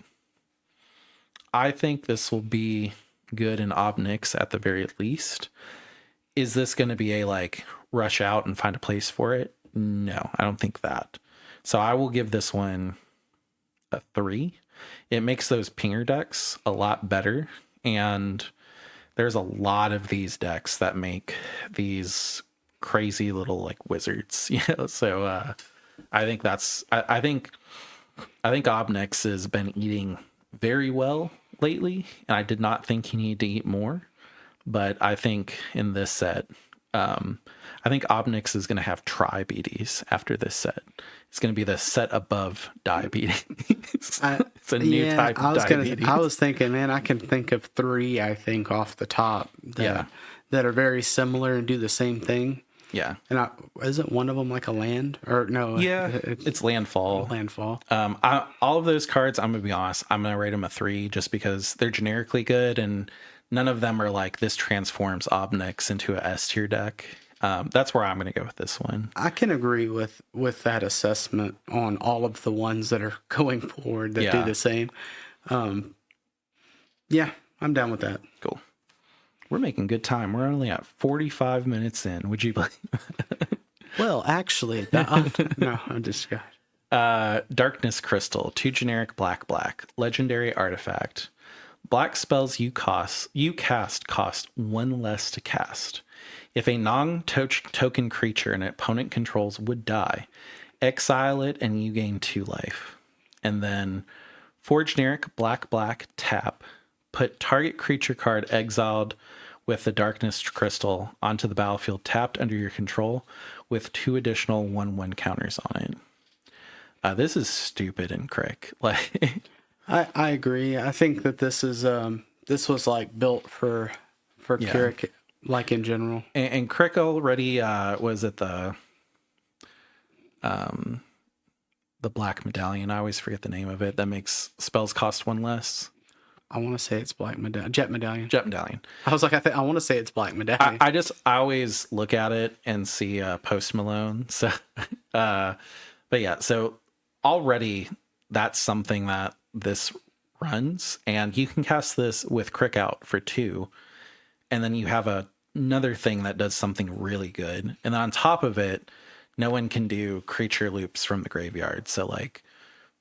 I think this will be good in Obnix at the very least. Is this going to be a like rush out and find a place for it? No, I don't think that. So I will give this one a 3. It makes those pinger decks a lot better, and there's a lot of these decks that make these crazy little like wizards, you know. So I think I think Obnix has been eating very well lately, and I did not think he needed to eat more, but I think in this set, I think Obnix is going to have tri-BDs after this set. It's going to be the set above diabetes. It's a new type of diabetes. I was thinking, man, I can think of 3, I think, off the top that are very similar and do the same thing. Yeah. And isn't one of them like a land? Or no? Yeah, it's landfall. Landfall. All of those cards, I'm going to be honest, I'm going to rate them a 3 just because they're generically good, and none of them are like, this transforms Obnix into a S tier deck. That's where I'm going to go with this one. I can agree with that assessment on all of the ones that are going forward that do the same. Yeah, I'm down with that. Cool. We're making good time. We're only at 45 minutes in. Would you believe? Well, actually, no, I'm just... Darkness Crystal, 2 generic black, legendary artifact. Black spells you cast cost 1 less to cast. If a non-token creature an opponent controls would die, exile it and you gain 2 life. And then 4 generic black tap. Put target creature card exiled with the Darkness Crystal onto the battlefield tapped under your control with 2 additional 1/1 counters on it. This is stupid and Crick. Like, I agree. I think that this was like built for Keurig, like in general. and Crick already was at the Black Medallion. I always forget the name of it. That makes spells cost 1 less. I want to say it's Jet Medallion. Jet Medallion. I was like, I want to say it's Black Medallion. I always look at it and see Post Malone. So, but yeah, so already that's something that this runs, and you can cast this with Crick out for 2, and then you have another thing that does something really good, and then on top of it, no one can do creature loops from the graveyard. So, like,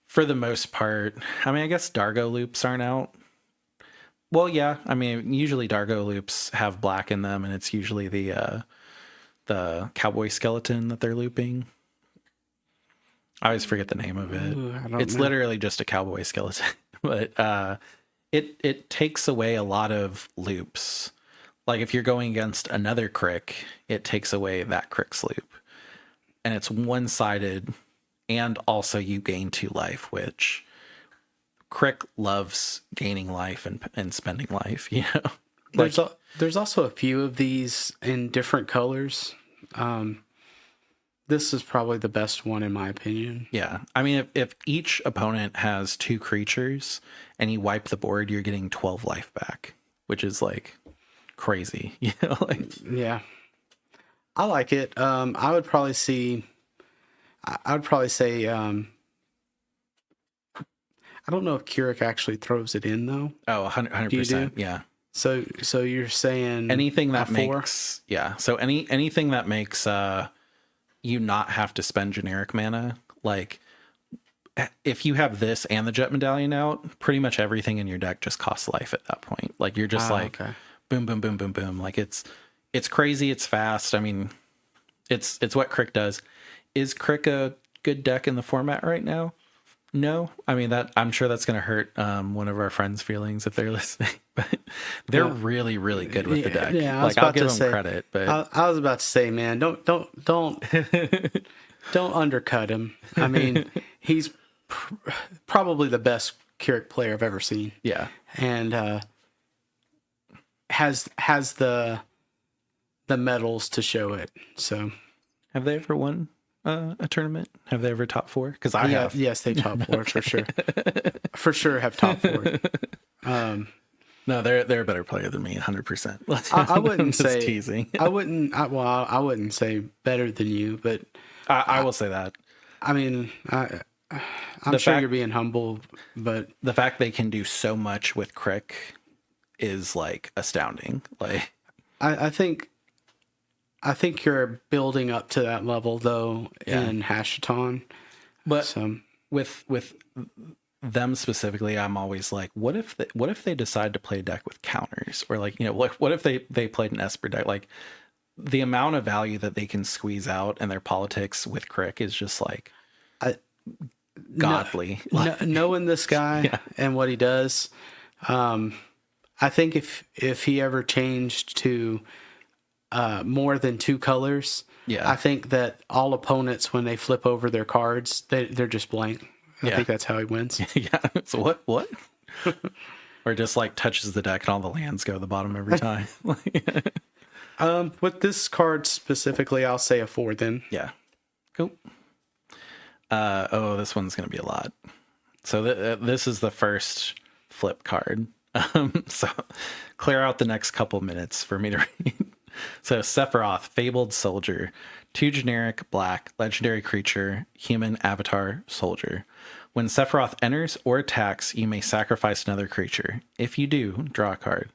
for the most part, I mean, I guess Dargo loops aren't out. Well, yeah, I mean, usually Dargo loops have black in them, and it's usually the cowboy skeleton that they're looping. I always forget the name of it. Ooh, It's know. literally just a cowboy skeleton, but it takes away a lot of loops. Like if you're going against another Crick, it takes away that Crick's loop, and it's one-sided, and also you gain 2 life, which Crick loves gaining life and spending life. You know, There's also a few of these in different colors. This is probably the best one in my opinion. yeah. I mean, if each opponent has 2 creatures and you wipe the board, you're getting 12 life back, which is like crazy. You know, like, Yeah, I like it. I would probably say. I don't know if Keurig actually throws it in though. oh, 100%. Yeah. So you're saying Anything that a 4? makes, yeah. So anything that makes you not have to spend generic mana, like if you have this and the Jet Medallion out, pretty much everything in your deck just costs life at that point. Like you're just okay. boom, boom, boom, boom, boom. Like it's crazy. It's fast. I mean, it's what Crick does. Is Crick a good deck in the format right now? No. I mean, that I'm sure that's going to hurt one of our friends' feelings if they're listening. But they're really, really good with the deck. Yeah, like I'll give them credit. But I was about to say, man, don't undercut him. I mean, he's probably the best Keurig player I've ever seen. yeah, And has the medals to show it. So have they ever won a tournament? Have they ever top 4? Because I have. Yes, they top 4 for sure. For sure, have top 4. No, they're a better player than me, 100%. I wouldn't I'm just say teasing. I wouldn't say better than you, but I will say that. I mean, I'm The sure fact- you're being humble, but The fact they can do so much with Crick is like astounding. Like, I think you're building up to that level though in Hashaton. but So with them specifically, I'm always like, what if they decide to play a deck with counters, or like, you know, what if they played an Esper deck? Like the amount of value that they can squeeze out and their politics with Crick is just like godly. knowing this guy and what he does, I think if he ever changed to more than 2 colors, I think that all opponents, when they flip over their cards, they're just blank. I think that's how he wins. Yeah. So what? Or just like touches the deck and all the lands go to the bottom every time. With this card specifically, I'll say a 4 then. Yeah. Cool. This one's going to be a lot. So this is the first flip card. So clear out the next couple minutes for me to read. So Sephiroth, Fabled Soldier, 2 generic black, legendary creature, human avatar, soldier. When Sephiroth enters or attacks, you may sacrifice another creature. If you do, draw a card.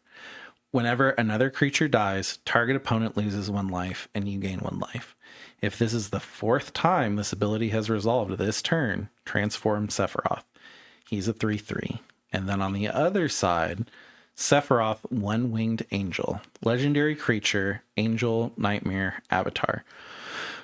Whenever another creature dies, target opponent loses 1 life and you gain 1 life. If this is the 4th time this ability has resolved this turn, transform Sephiroth. He's a 3/3. And then on the other side, Sephiroth, one-winged angel, legendary creature, angel, nightmare, avatar.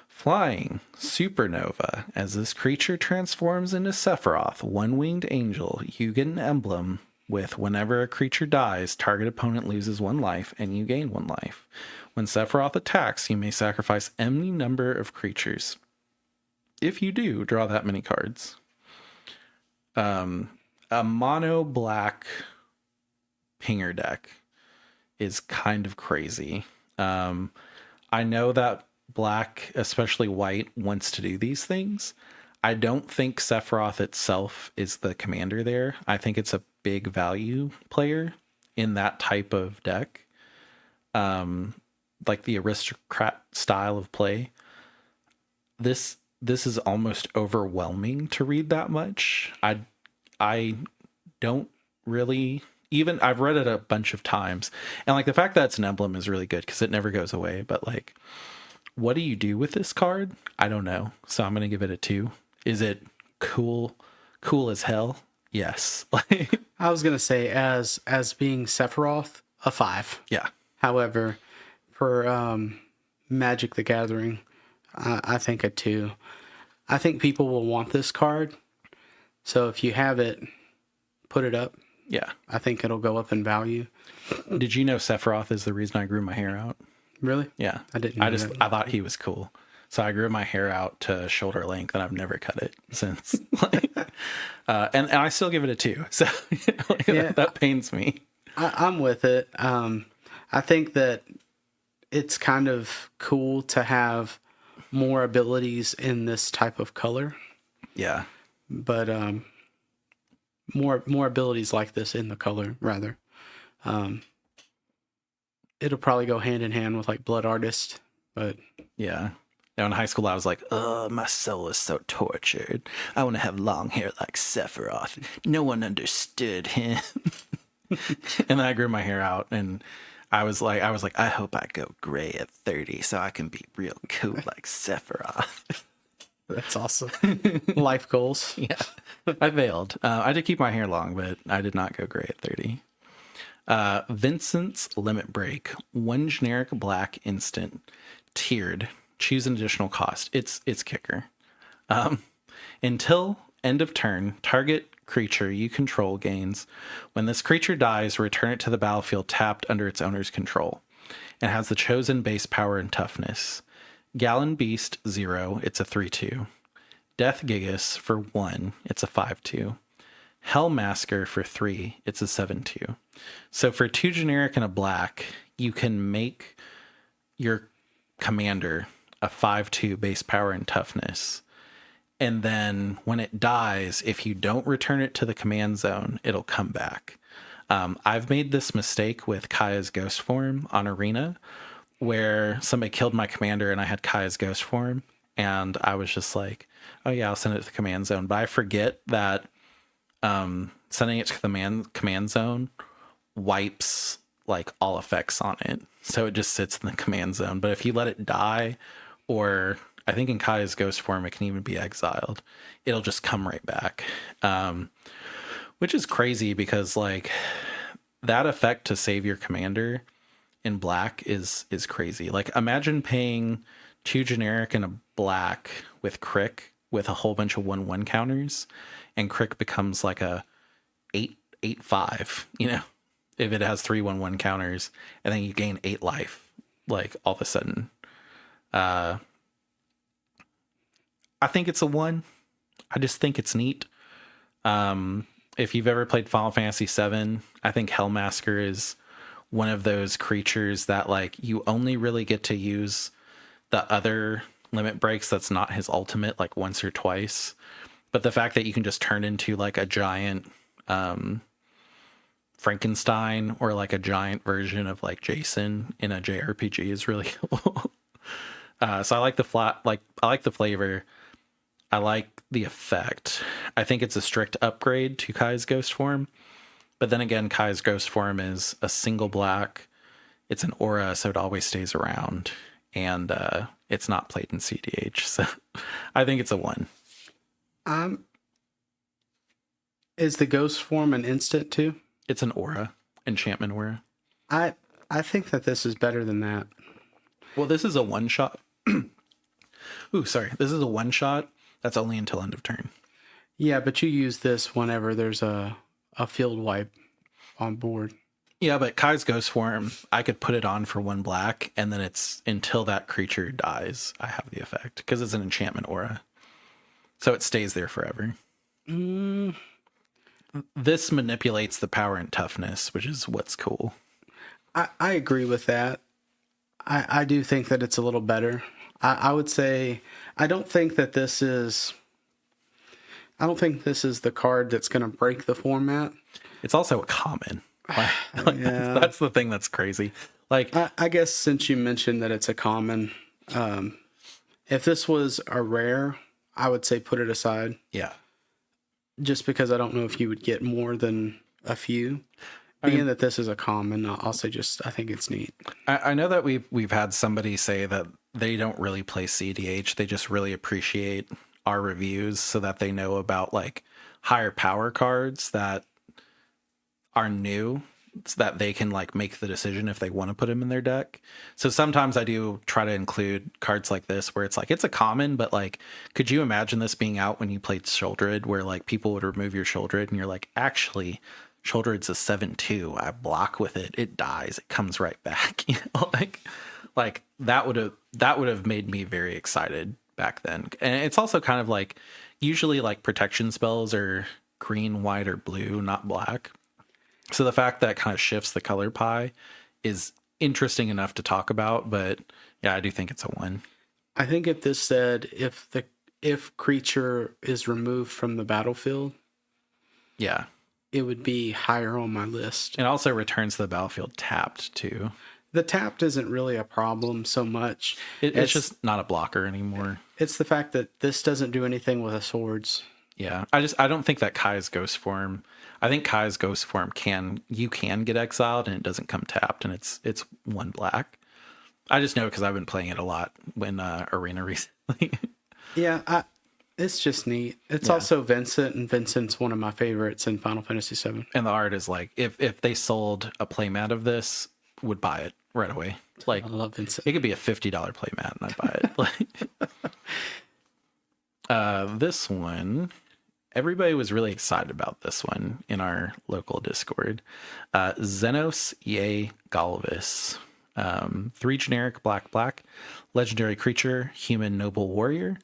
Flying, supernova. As this creature transforms into Sephiroth, one-winged angel, you get an emblem with whenever a creature dies, target opponent loses 1 life and you gain 1 life. When Sephiroth attacks, you may sacrifice any number of creatures. If you do, draw that many cards. A mono black pinger deck is kind of crazy. I know that black, especially white, wants to do these things. I don't think Sephiroth itself is the commander there. I think it's a big value player in that type of deck. Like the aristocrat style of play. This is almost overwhelming to read that much. I don't really, even I've read it a bunch of times, and like the fact that it's an emblem is really good because it never goes away. But like, what do you do with this card? I don't know. So I'm gonna give it a 2. Is it cool? Cool as hell? Yes. I was gonna say as being Sephiroth, a 5. Yeah. However, for Magic the Gathering, I think a 2. I think people will want this card. So if you have it, put it up. Yeah. I think it'll go up in value. Did you know Sephiroth is the reason I grew my hair out? Really? Yeah. I didn't know that. I thought he was cool. So I grew my hair out to shoulder length and I've never cut it since. And I still give it a 2. So Yeah. that pains me. I'm with it. I think that it's kind of cool to have more abilities in this type of color. Yeah. But more abilities like this in the color, rather. It'll probably go hand in hand with like Blood Artist, but yeah. Now in high school, I was like, "Oh, my soul is so tortured. I want to have long hair like Sephiroth. No one understood him." And then I grew my hair out, and I was like, I hope I go gray at 30 so I can be real cool like Sephiroth. that's awesome. Life goals. Yeah, I failed. I did keep my hair long, but I did not go gray at 30. Vincent's Limit Break. 1 generic black instant. Tiered. Choose an additional cost. It's kicker. Until end of turn, target creature you control gains. When this creature dies, return it to the battlefield tapped under its owner's control. It has the chosen base power and toughness. Gallon Beast 0, it's a 3/2. Death Gigas for 1, it's a 5/2. Hellmasker for 3, it's a 7/2. So for 2 generic and a black, you can make your commander a 5/2 base power and toughness. And then when it dies, if you don't return it to the command zone, it'll come back. I've made this mistake with Kaya's Ghost Form on Arena, where somebody killed my commander and I had Kaya's Ghost Form, and I was just like, oh yeah, I'll send it to the command zone. But I forget that sending it to the command zone wipes like all effects on it. So it just sits in the command zone. But if you let it die, or I think in Kaya's Ghost Form, it can even be exiled, it'll just come right back. Which is crazy because like that effect to save your commander in black is crazy. Like imagine paying 2 generic and a black with Crick with a whole bunch of 1/1 counters, and Crick becomes like a 8/5, you know, if it has 3 1/1 counters, and then you gain 8 life, like all of a sudden. I think it's a 1. I just think it's neat. If you've ever played Final Fantasy VII, I think Hellmasker is one of those creatures that like you only really get to use the other limit breaks that's not his ultimate like once or twice. But the fact that you can just turn into like a giant Frankenstein or like a giant version of like Jason in a JRPG is really cool. So I like I like the flavor. I like the effect. I think it's a strict upgrade to Kai's Ghost Form. But then again, Kai's Ghost Form is a single black. It's an aura, so it always stays around. And it's not played in CDH. So I think it's a 1. Is the ghost form an instant too? It's an aura, enchantment aura. I I think that this is better than that. Well, this is a one shot. Ooh, sorry. This is a one shot. That's only until end of turn. Yeah, but you use this whenever there's a field wipe on board. Yeah, but Kai's Ghost Form, I could put it on for 1 black, and then it's until that creature dies, I have the effect, because it's an enchantment aura. So it stays there forever. This manipulates the power and toughness, which is what's cool. I agree with that. I do think that it's a little better. I would say I don't think this is the card that's going to break the format. It's also a common. Yeah. That's the thing that's crazy. Like, I guess since you mentioned that it's a common, if this was a rare, I would say put it aside. yeah. Just because I don't know if you would get more than a few. Being that this is a common, I'll say I think it's neat. I know that we've had somebody say that they don't really play CDH. They just really appreciate our reviews so that they know about like higher power cards that are new, so that they can like make the decision if they want to put them in their deck. So sometimes I do try to include cards like this where it's like, it's a common, but like, could you imagine this being out when you played Sheoldred, where like people would remove your Sheoldred and you're like, actually, Sheoldred's a 7/2. I block with it. It dies. It comes right back. You know, like that would have made me very excited back then. And it's also kind of like, usually like protection spells are green, white, or blue, not black. So the fact that it kind of shifts the color pie is interesting enough to talk about, but yeah, I do think it's a 1. I think if this said if creature is removed from the battlefield, Yeah. it would be higher on my list. It also returns to the battlefield tapped too. The tapped isn't really a problem so much. It's just not a blocker anymore. It's the fact that this doesn't do anything with the swords. Yeah. I don't think that Kai's Ghost Form, I think Kai's Ghost Form you can get exiled and it doesn't come tapped, and it's 1 black. I just know because I've been playing it a lot when Arena recently. Yeah, it's just neat. It's also Vincent, and Vincent's one of my favorites in Final Fantasy VII. And the art is like, if they sold a playmat of this, would buy it right away. Like, I love Vincent. it could be a $50 playmat and I'd buy it. Like, this one, everybody was really excited about this one in our local Discord. Xenos Ye Galvis. 3 generic black, legendary creature, human noble warrior.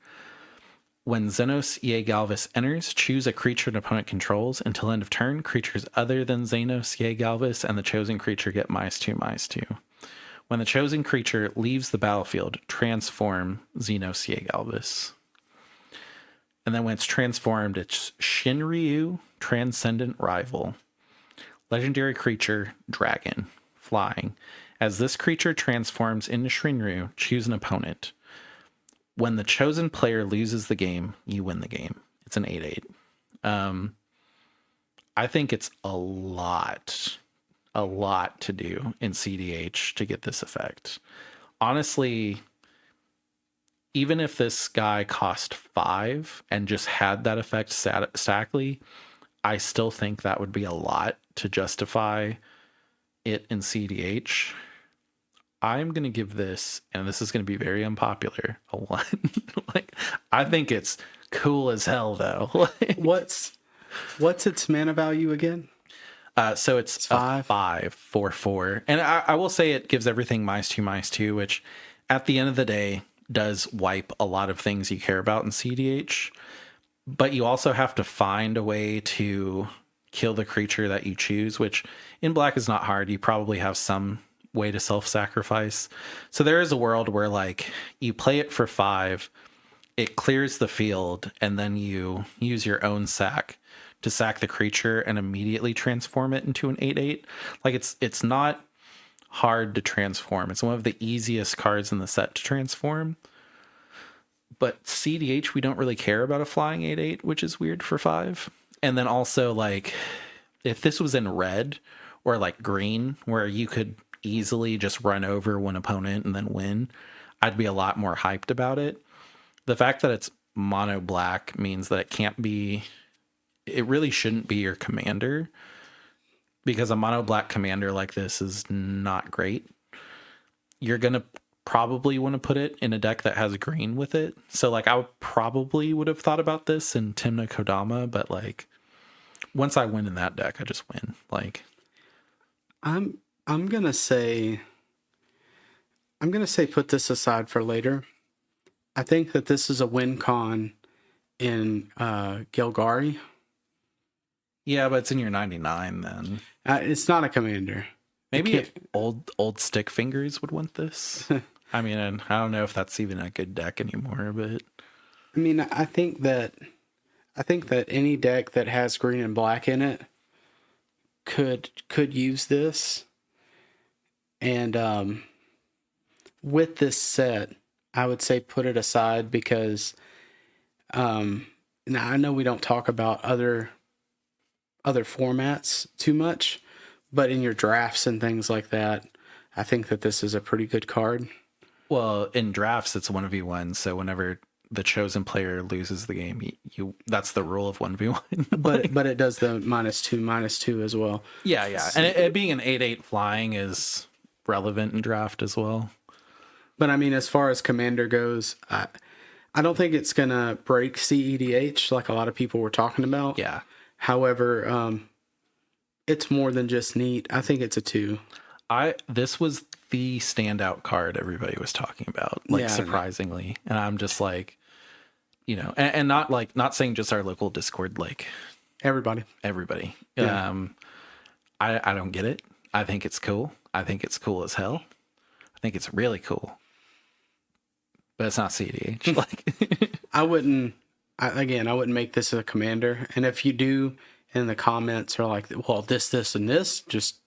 When Xenos Ye Galvis enters, choose a creature an opponent controls. Until end of turn, creatures other than Xenos Ye Galvis and the chosen creature get -2/-2. When the chosen creature leaves the battlefield, transform Xenos Ye Galvis. And then when it's transformed, it's Shinryu Transcendent Rival. Legendary creature, dragon, flying. As this creature transforms into Shinryu, choose an opponent. When the chosen player loses the game, you win the game. It's an 8/8. I think it's a lot to do in CDH to get this effect. Honestly, even if this guy cost 5 and just had that effect stackly, I still think that would be a lot to justify it in CDH. I'm going to give this, and this is going to be very unpopular, a 1. Like, I think it's cool as hell, though. Like, What's its mana value again? So it's 5? a 5/4/4. And I will say it gives everything -2/-2, which at the end of the day does wipe a lot of things you care about in CDH. But you also have to find a way to kill the creature that you choose, which in black is not hard. You probably have some way to self-sacrifice. So there is a world where like you play it for 5, it clears the field, and then you use your own sack to sack the creature and immediately transform it into an 8/8. Like it's not hard to transform. It's one of the easiest cards in the set to transform. But CDH, we don't really care about a flying 8/8, which is weird for 5. And then also, like, if this was in red or like green, where you could easily just run over one opponent and then win, I'd be a lot more hyped about it. The fact that it's mono black means that it can't be it really shouldn't be your commander, because a mono black commander like this is not great. You're going to probably want to put it in a deck that has green with it. So like I probably would have thought about this in Timna Kodama, but like once I win in that deck, I just win. Like I'm gonna say put this aside for later. I think that this is a win con in Gilgari. yeah, but it's in your 99 then. It's not a commander. Maybe if old stick fingers would want this. I mean, I don't know if that's even a good deck anymore, but I mean, I think that any deck that has green and black in it could use this. And with this set, I would say put it aside because now I know we don't talk about other formats too much, but in your drafts and things like that, I think that this is a pretty good card. well, in drafts it's 1v1, so whenever the chosen player loses the game, you that's the rule of 1v1. But it does the -2/-2 as well. Yeah. And it being an 8/8 flying is relevant in draft as well. But I mean, as far as commander goes, I don't think it's gonna break CEDH like a lot of people were talking about. Yeah. However, it's more than just neat. I think it's a 2. This was the standout card everybody was talking about, like, surprisingly. And I'm just like, and not saying just our local Discord, like everybody. Yeah. I don't get it. I think it's cool. I think it's cool as hell. I think it's really cool. But it's not CDH. Like I wouldn't make this a commander. And if you do in the comments are like, well, this, and this, just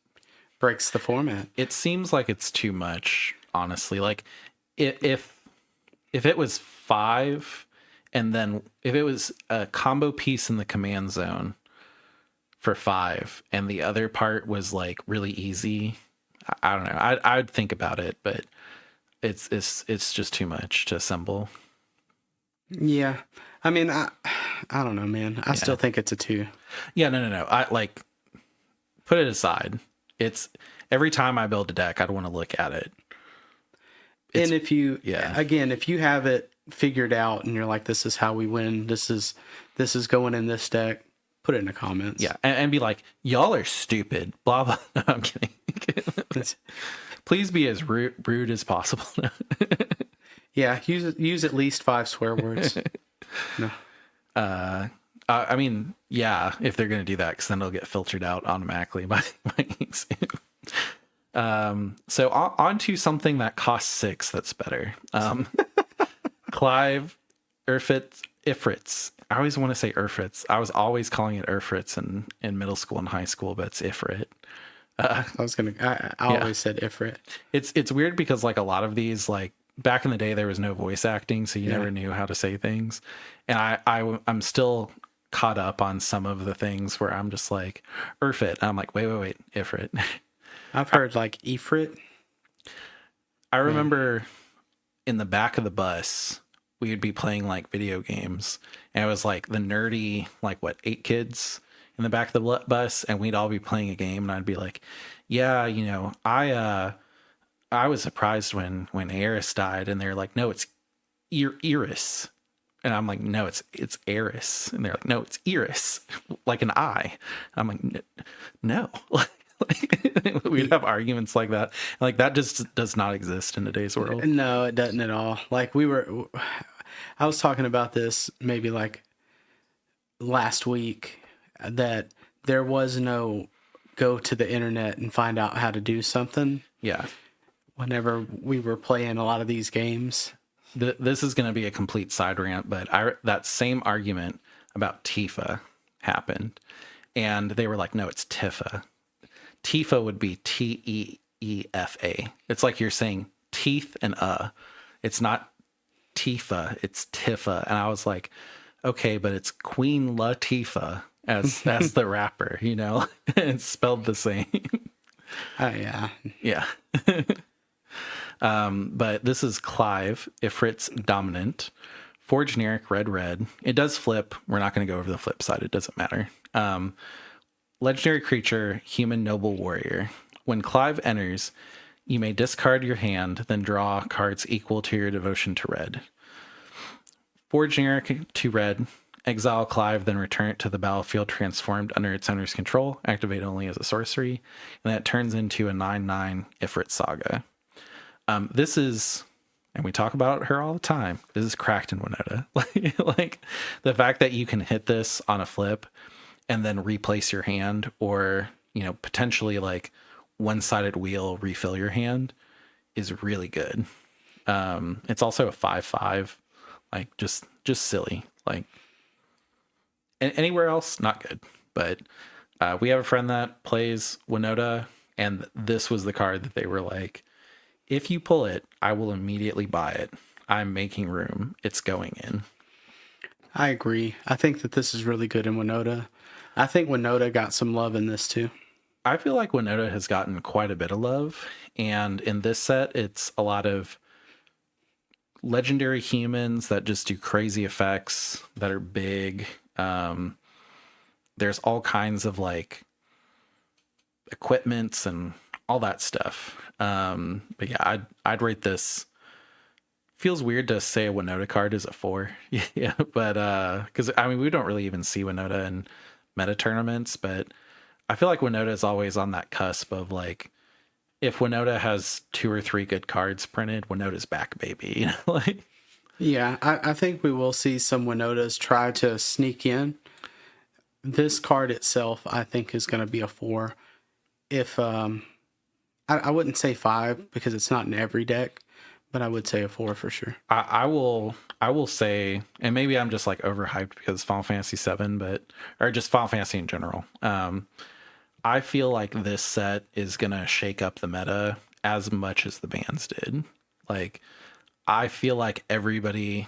breaks the format. It seems like it's too much, honestly. Like if it was 5, and then if it was a combo piece in the command zone for 5, and the other part was like really easy, I don't know. I'd think about it, but it's just too much to assemble. Yeah. I mean, I don't know, man. I still think it's a 2. Yeah, no. I like put it aside. It's every time I build a deck, I'd want to look at it. And if you have it figured out and you're like, this is how we win, this is going in this deck, put it in the comments. Yeah, and be like, y'all are stupid, blah, blah. No, I'm kidding. Please be as rude as possible. Yeah, use at least 5 swear words. No. I mean, yeah, if they're going to do that, because then it'll get filtered out automatically by YouTube. So on to something that costs 6 that's better. Clive Ifrits. I always want to say Urfrits. I was always calling it Urfrits in middle school and high school, but it's Ifrit. I always said Ifrit. It's weird because like a lot of these, like back in the day, there was no voice acting, so you never knew how to say things. And I'm still caught up on some of the things where I'm just like Urfit. I'm like, wait, Ifrit. I've heard like Ifrit. I remember in the back of the bus, we would be playing like video games, and it was like the nerdy, like 8 kids in the back of the bus, and we'd all be playing a game, and I'd be like, yeah, I was surprised when Eris died, and they're like, no, it's Iris. And I'm like, no, it's Eris. And they're like, no, it's Iris, like an I. I'm like, no. We'd have arguments like that. Like that just does not exist in today's world. No, it doesn't at all. Like I was talking about this maybe like last week, that there was no go to the internet and find out how to do something. Yeah. Whenever we were playing a lot of these games. This is going to be a complete side rant, but that same argument about Tifa happened, and they were like, no, it's Tifa. Tifa would be Teefa. It's like you're saying teeth and It's not Tifa, it's Tifa. And I was like, okay, but it's Queen Latifah as the rapper, It's spelled the same. Oh, yeah. Yeah. But this is Clive, Ifrit's Dominant, 4 generic red. It does flip. We're not going to go over the flip side. It doesn't matter. Legendary creature, human noble warrior. When Clive enters, you may discard your hand, then draw cards equal to your devotion to red. 4 generic, 2 red. Exile Clive, then return it to the battlefield transformed under its owner's control. Activate only as a sorcery. And that turns into a 9/9 Ifrit Saga. This is, and we talk about her all the time, this is cracked in Winota. Like the fact that you can hit this on a flip and then replace your hand, or, potentially like one-sided wheel refill your hand, is really good. It's also a 5/5, like just silly. Like anywhere else, not good. But we have a friend that plays Winota, and this was the card that they were like, if you pull it, I will immediately buy it. I'm making room. It's going in. I agree. I think that this is really good in Winota. I think Winota got some love in this too. I feel like Winota has gotten quite a bit of love. And in this set, it's a lot of legendary humans that just do crazy effects that are big. There's all kinds of like equipments and all that stuff. But yeah, I'd rate this. Feels weird to say a Winota card is a 4. Yeah, but because we don't really even see Winota in meta tournaments, but I feel like Winota is always on that cusp of like, if Winota has 2 or 3 good cards printed, Winota's back, baby. Like. Yeah, I think we will see some Winotas try to sneak in. This card itself, I think, is going to be a 4. If I wouldn't say 5 because it's not in every deck, but I would say a 4 for sure. I will say, and maybe I'm just like overhyped because Final Fantasy 7, or just Final Fantasy in general. I feel like this set is gonna shake up the meta as much as the bans did. Like, I feel like everybody,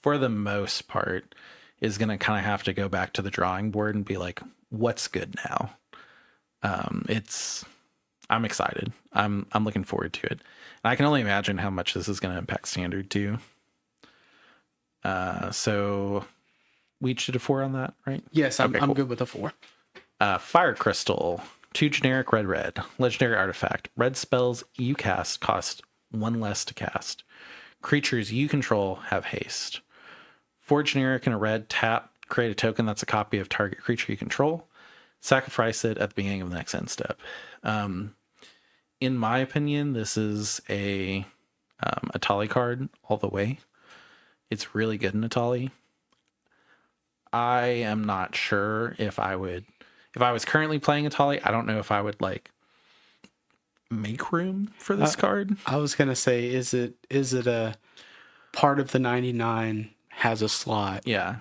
for the most part, is gonna kind of have to go back to the drawing board and be like, what's good now? I'm excited. I'm looking forward to it. And I can only imagine how much this is going to impact standard too. So we each did a 4 on that, right? Yes, I'm cool. good with a 4. Fire Crystal, 2 generic red. Legendary artifact. Red spells you cast cost 1 less to cast. Creatures you control have haste. 4 generic and a red, tap, create a token that's a copy of target creature you control. Sacrifice it at the beginning of the next end step. In my opinion, this is a Atali card all the way. It's really good in Atali. I am not sure if I was currently playing Atali, I don't know if I would like make room for this card. I was gonna say, is it a part of the 99 has a slot? Yeah.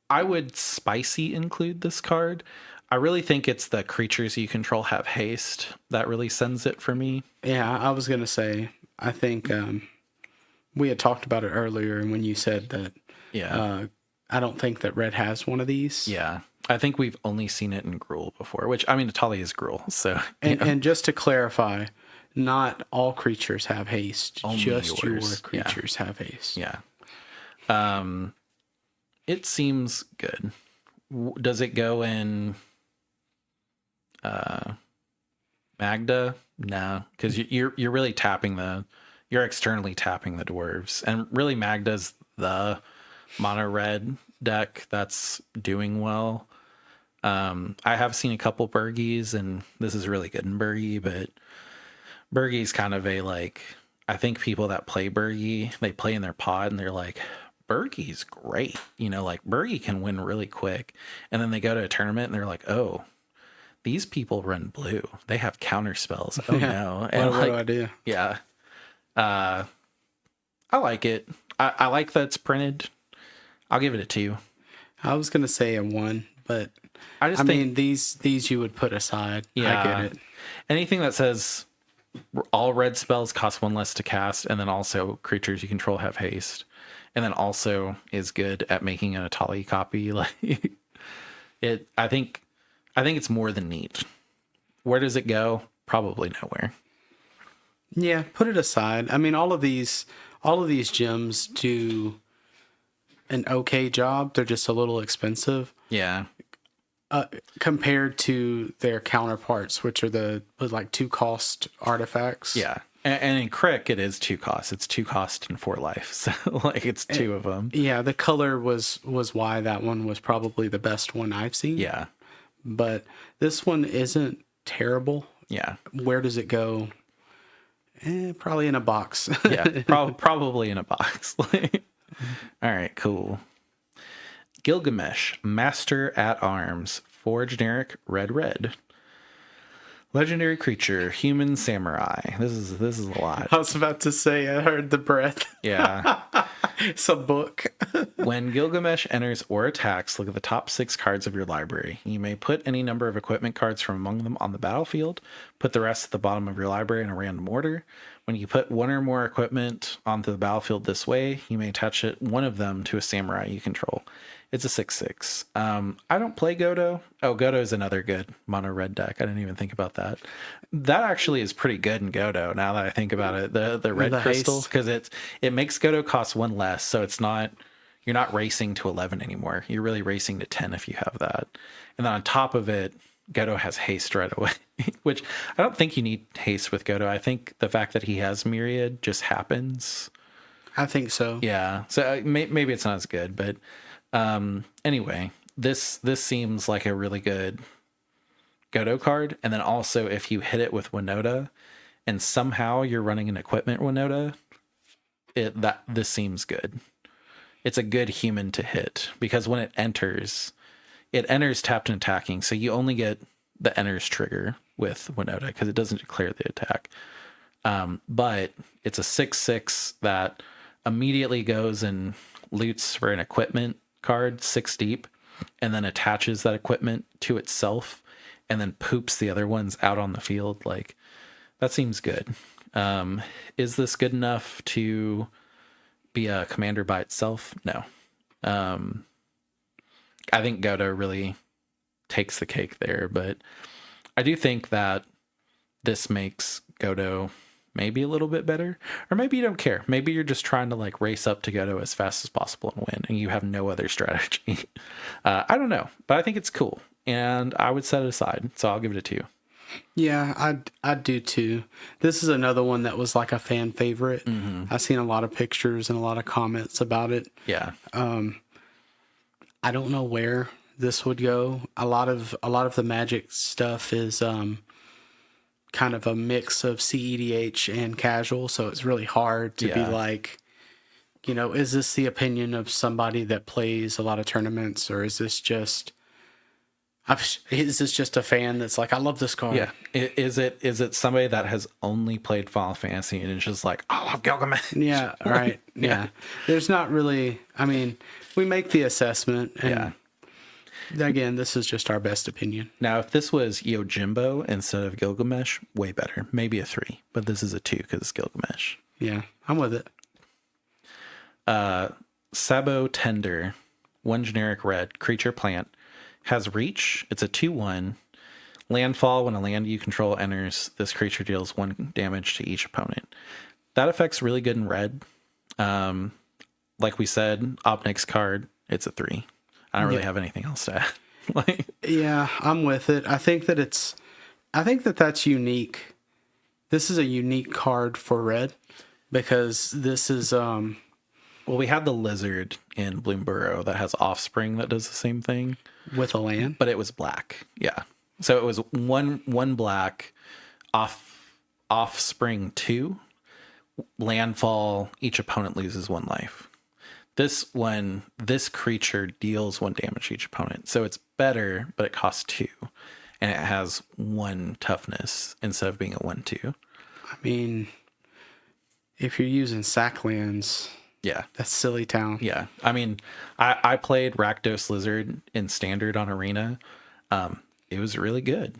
I would spicy include this card. I really think it's the creatures you control have haste that really sends it for me. Yeah, I was gonna say, I think we had talked about it earlier, and when you said that, I don't think that red has one of these. Yeah, I think we've only seen it in Gruul before, which, Atali is Gruul, so. And just to clarify, not all creatures have haste. Only just yours. your creatures have haste. Yeah. It seems good. Does it go in Magda? No, because you're really you're externally tapping the dwarves, and really Magda's the mono red deck that's doing well. I have seen a couple Burgies, and this is really good in Burgie, but Burgie's kind of a like, I think people that play Burgie, they play in their pod and they're like, Burgie's great, like Burgie can win really quick, and then they go to a tournament and they're like, oh, these people run blue, they have counter spells, oh no. And what do I do? Yeah, I like it. I like that it's printed. I'll give it a 2. I was gonna say a 1, but I mean these you would put aside. Yeah, I get it. Anything that says all red spells cost 1 less to cast, and then also creatures you control have haste, and then also is good at making an Atali copy. Like it, I think it's more than neat. Where does it go? Probably nowhere. Yeah, put it aside. I mean, all of these all of these gems do an okay job. They're just a little expensive. Yeah. Compared to their counterparts, which are the like 2 cost artifacts. Yeah. And in Crick, it is 2 costs. It's 2 cost and 4 life. So, like, it's 2 of them. Yeah, the color was why that one was probably the best one I've seen. Yeah. But this one isn't terrible. Yeah. Where does it go? Probably in a box. Yeah. Probably in a box. All right, cool. Gilgamesh, Master at Arms, 4 generic, red. Legendary creature, human samurai. This is a lot. I was about to say, I heard the breath. Yeah. It's a book. When Gilgamesh enters or attacks, look at the top 6 cards of your library. You may put any number of equipment cards from among them on the battlefield. Put the rest at the bottom of your library in a random order. When you put 1 or more equipment onto the battlefield this way, you may attach one of them to a samurai you control. It's a 6/6. I don't play Godo. Oh, Godo is another good mono red deck. I didn't even think about that. That actually is pretty good in Godo. Now that I think about it, the red crystal, because it makes Godo cost 1 less, so it's not, you're not racing to 11 anymore. You're really racing to 10 if you have that. And then on top of it, Godo has haste right away, which I don't think you need haste with Godo. I think the fact that he has Myriad just happens. I think so. Yeah. So maybe it's not as good, but anyway, this seems like a really good Godo card. And then also if you hit it with Winota and somehow you're running an equipment Winota, this seems good. It's a good human to hit because when it enters tapped and attacking. So you only get the enters trigger with Winota because it doesn't declare the attack. But it's a 6/6 that immediately goes and loots for an equipment card 6 deep and then attaches that equipment to itself and then poops the other ones out on the field. Like, that seems good. Is this good enough to be a commander by itself? No. I think Godo really takes the cake there, but I do think that this makes Godo maybe a little bit better, or maybe you don't care. Maybe you're just trying to like race up to Godo as fast as possible and win, and you have no other strategy. I don't know, but I think it's cool, and I would set it aside, so I'll give it a 2. Yeah, I do too. This is another one that was like a fan favorite. Mm-hmm. I've seen a lot of pictures and a lot of comments about it. Yeah. I don't know where this would go. A lot of the Magic stuff is kind of a mix of CEDH and casual, so it's really hard to be like, is this the opinion of somebody that plays a lot of tournaments, or is this just a fan that's like, I love this card? Yeah. Is it somebody that has only played Final Fantasy and is just like, I love Gilgamesh? Yeah, right. Yeah. There's not really, I mean, we make the assessment, and again, this is just our best opinion. Now, if this was Yojimbo instead of Gilgamesh, way better. Maybe a 3, but this is a 2 because it's Gilgamesh. Yeah, I'm with it. Sabo Tender, 1 generic red, creature plant, has reach. It's a 2/1. Landfall, when a land you control enters, this creature deals 1 damage to each opponent. That effect's really good in red. Like we said, Opnik's card, it's a 3. I don't really have anything else to add. Yeah, I'm with it. I think that that's unique. This is a unique card for red because this is well, we had the lizard in Bloomburrow that has offspring that does the same thing with a land, but it was black. Yeah, so it was one black, offspring 2, landfall. Each opponent loses 1 life. This creature deals 1 damage to each opponent, so it's better, but it costs 2, and it has 1 toughness instead of being a 1/2. I mean, if you're using sack lands, yeah, that's silly town. Yeah, I mean, I played Rakdos Lizard in Standard on Arena. It was really good.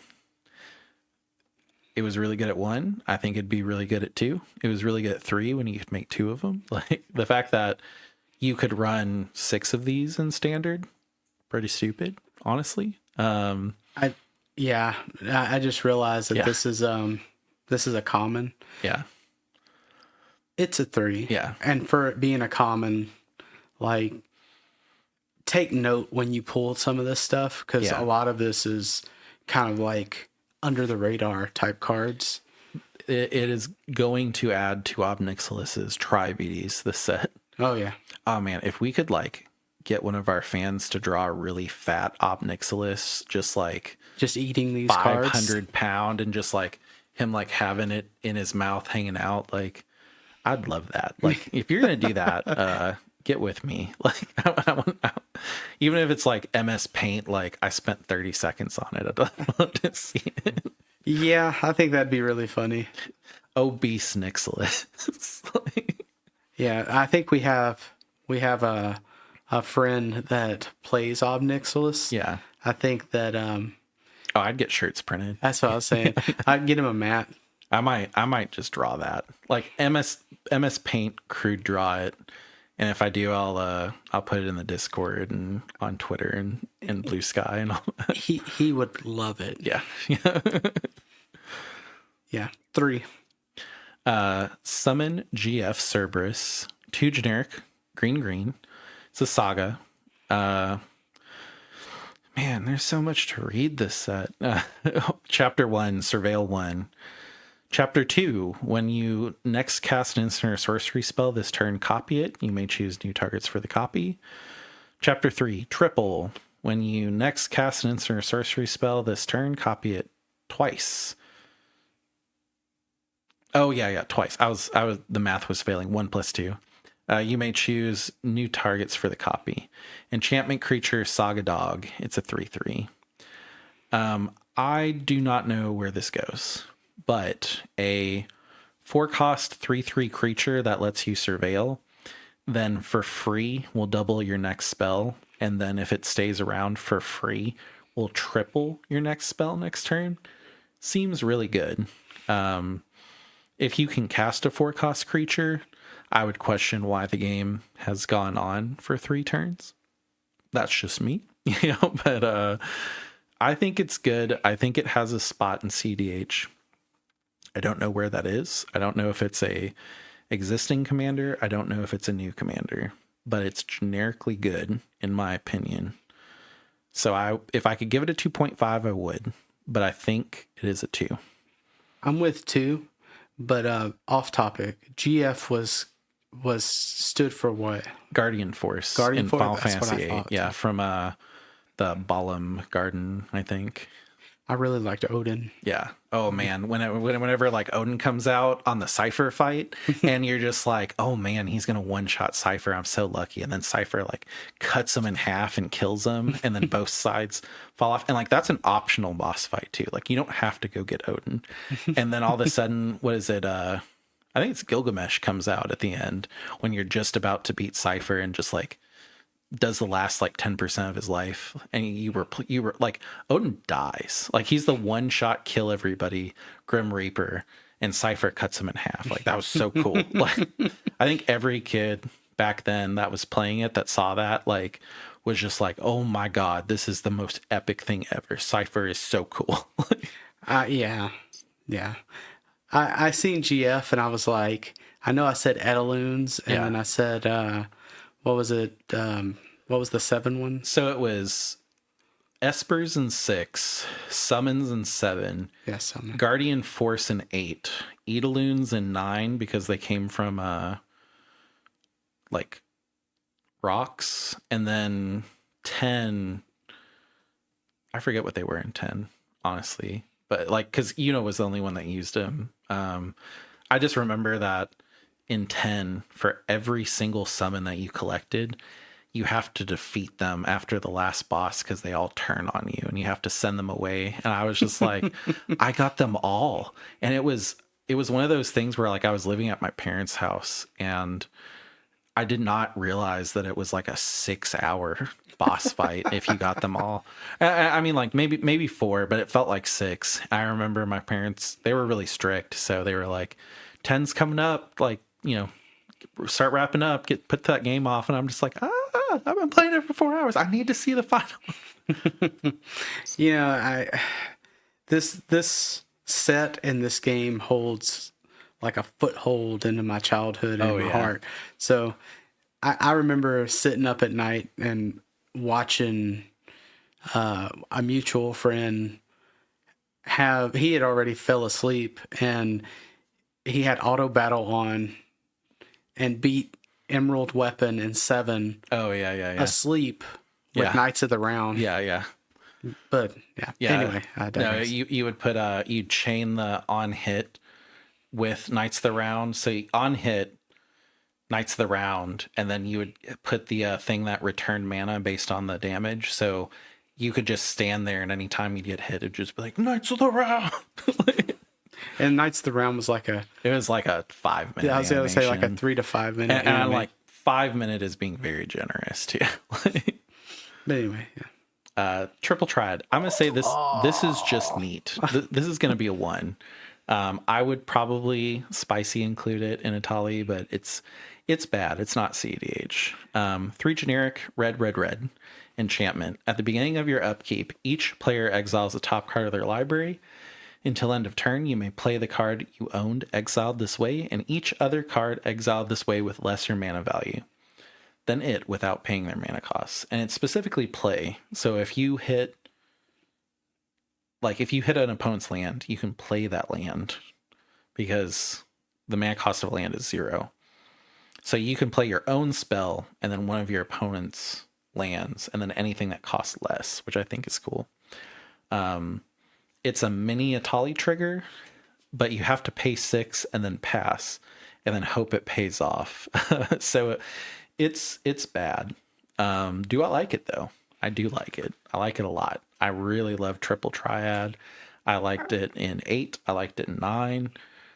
It was really good at 1. I think it'd be really good at 2. It was really good at 3 when you could make 2 of them. Like, the fact that you could run 6 of these in Standard, pretty stupid, honestly. I just realized that this is a common. Yeah. It's a 3. Yeah. And for it being a common, like, take note when you pull some of this stuff, because Yeah. a lot of this is kind of like under the radar type cards. It is going to add to Obnixilus's Tribetes, this set. Oh, yeah. Oh, man, if we could, like, get one of our fans to draw a really fat Obnixilus, just eating these 500 cards. pound, and just, like, him, like, having it in his mouth hanging out, like, I'd love that. Like, if you're going to do that, get with me. Like, even if it's, like, MS Paint, like, I spent 30 seconds on it. I'd love to see it. Yeah, I think that'd be really funny. Obese Nixilus. Yeah, I think we have a friend that plays Obnixilis. Yeah. I think that Oh, I'd get shirts printed. that's what I was saying. I'd get him a mat. I might just draw that. Like MS Paint crude draw it. And if I do, I'll put it in the Discord and on Twitter and Blue Sky and all that. He would love it. Yeah. Yeah. 3. Summon GF Cerberus, 2 generic, green. It's a saga. Man, there's so much to read this set. Chapter 1, Surveil 1. Chapter 2, when you next cast an instant or sorcery spell this turn, copy it. You may choose new targets for the copy. Chapter 3, Triple. When you next cast an instant or sorcery spell this turn, copy it twice. Oh, yeah, twice. I was the math was failing. 1 + 2. You may choose new targets for the copy. Enchantment creature, Saga Dog. It's a 3/3. I do not know where this goes, but a 4-cost 3/3 creature that lets you surveil, then for free will double your next spell, and then if it stays around for free, will triple your next spell next turn. Seems really good. If you can cast a 4-cost creature, I would question why the game has gone on for 3 turns. That's just me, but I think it's good. I think it has a spot in CDH. I don't know where that is. I don't know if it's a existing commander. I don't know if it's a new commander, but it's generically good in my opinion. So if I could give it a 2.5, I would, but I think it is a 2. I'm with 2, but off topic. GF was stood for what? Guardian Force Guardian in Force? Final That's what I Fantasy 8. thought. Yeah, from the Balam Garden, I think. I really liked Odin. Yeah. Oh man, whenever like Odin comes out on the Cypher fight, and you're just like, oh man, he's gonna one-shot Cypher. I'm so lucky. And then Cypher like cuts him in half and kills him, and then both sides fall off. And like that's an optional boss fight too. Like you don't have to go get Odin. And then all of a sudden, what is it? I think it's Gilgamesh comes out at the end when you're just about to beat Cypher and just like does the last like 10% of his life, and you were like, Odin dies. Like he's the one shot kill everybody Grim Reaper, and Cypher cuts him in half. Like that was so cool. Like I think every kid back then that was playing it that saw that like was just like, oh my god, this is the most epic thing ever. Cypher is so cool. Yeah. I seen GF and I was like, I know I said Etaloons, and then I said what was it? What was the 7 one? So it was Espers in 6, Summons in 7, Yeah, Summon. Guardian Force in 8, Edaloons in 9 because they came from like rocks, and then 10. I forget what they were in 10, honestly, but like because was the only one that used them. I just remember that in 10, for every single summon that you collected, you have to defeat them after the last boss because they all turn on you and you have to send them away. And I was just like, I got them all. And it was one of those things where like I was living at my parents' house and I did not realize that it was like a 6-hour boss fight if you got them all. I mean, like maybe 4, but it felt like 6. I remember my parents, they were really strict. So they were like, 10's coming up, like, start wrapping up, put that game off. And I'm just like, I've been playing it for 4 hours. I need to see the final. This set and this game holds like a foothold into my childhood and Oh, my yeah. heart. So I remember sitting up at night and watching a mutual friend he had already fell asleep and he had auto battle on and beat Emerald Weapon in 7 Oh, yeah. asleep with Yeah. Knights of the Round. Yeah. But yeah. Anyway, I No, digress. you would put you'd chain the on hit with Knights of the Round. So on hit, Knights of the Round, and then you would put the thing that returned mana based on the damage. So you could just stand there, and anytime you get hit, it'd just be like Knights of the Round. And Knights of the Round was like a It was like a 5 minute. I was going to say like a animation. 3 to 5 minute and anime. like 5 minute is being very generous too. But anyway, yeah. Triple Triad. I'm gonna say this. This is just neat. This is gonna be a 1. I would probably spicy include it in Atali, but it's bad. It's not CEDH. 3 generic red enchantment. At the beginning of your upkeep, each player exiles the top card of their library. Until end of turn, you may play the card you owned exiled this way, and each other card exiled this way with lesser mana value than it without paying their mana costs. And it's specifically play. So if you hit an opponent's land, you can play that land because the mana cost of land is 0. So you can play your own spell and then one of your opponent's lands and then anything that costs less, which I think is cool. It's a mini Atali trigger, but you have to pay 6 and then pass and then hope it pays off. So it's bad. Do I like it though? I do like it. I like it a lot. I really love Triple Triad. I liked it in 8. I liked it in 9.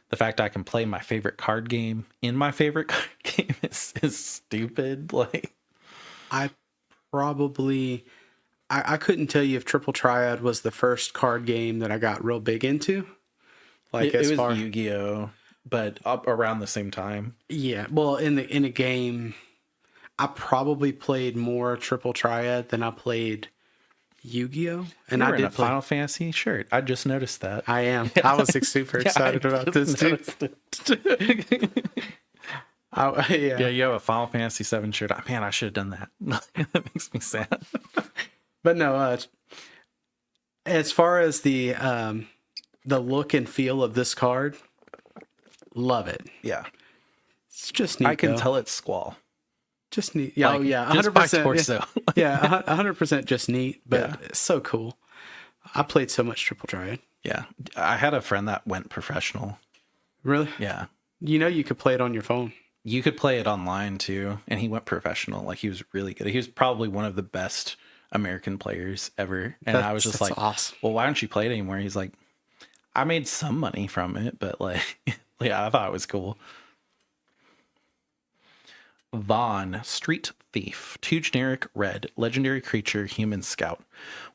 The fact I can play my favorite card game in my favorite card game is stupid. Like, I couldn't tell you if Triple Triad was the first card game that I got real big into. Like it was Yu-Gi-Oh, but up around the same time. Yeah, well, in a game, I probably played more Triple Triad than I played Yu-Gi-Oh, and You I were in did a play. Final Fantasy shirt. I just noticed that. I am. I was super excited about this too. Yeah, you have a Final Fantasy 7 shirt. Man, I should have done that. That makes me sad. But no, as far as the look and feel of this card, love it. Yeah. It's just neat. I can though. tell it's Squall. Just neat. Yeah, Like, oh yeah, just by 100%. torso. Yeah, 100% just neat, but Yeah. it's so cool. I played so much Triple Triad. Yeah. I had a friend that went professional. Really? Yeah. You know you could play it on your phone. You could play it online too, and he went professional. Like, he was really good. He was probably one of the best American players ever. And I was just That's like, awesome. well, why don't you play it anymore? He's like, I made some money from it, but like, yeah, I thought it was cool. Vaughn, Street Thief, 2 generic red, legendary creature, human scout.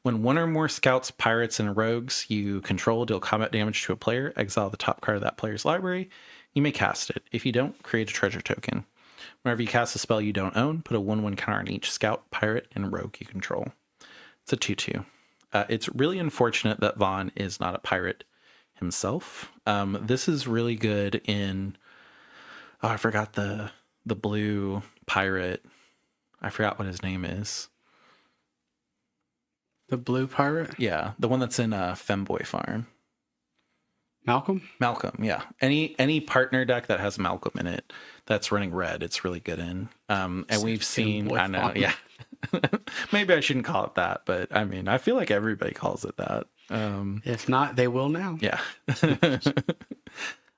When one or more scouts, pirates, and rogues you control deal combat damage to a player, exile the top card of that player's library. You may cast it. If you don't, create a treasure token. Whenever you cast a spell you don't own, put a 1/1 counter on each scout, pirate, and rogue you control. It's a 2/2. It's really unfortunate that Vaughn is not a pirate himself. This is really good in... Oh, I forgot the blue pirate. I forgot what his name is. The blue pirate? Yeah, the one that's in Femboy Farm. Malcolm? Malcolm, yeah. Any partner deck that has Malcolm in it that's running red, it's really good in. And we've seen, I know, yeah. Maybe I shouldn't call it that, but I mean, I feel like everybody calls it that. If not, they will now. Yeah.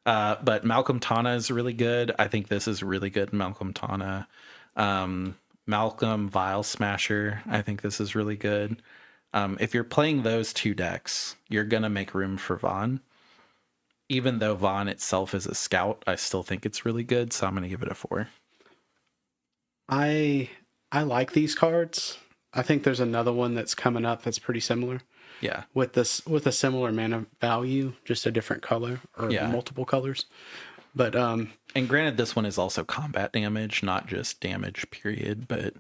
But Malcolm Tana is really good. I think this is really good, Malcolm Tana. Malcolm Vile Smasher, I think this is really good. If you're playing those 2 decks, you're going to make room for Vaughn. Even though Vaughn itself is a scout, I still think it's really good, so I'm going to give it a 4. I like these cards. I think there's another one that's coming up that's pretty similar. Yeah. With a similar mana value, just a different color or multiple colors. But and granted, this one is also combat damage, not just damage period, but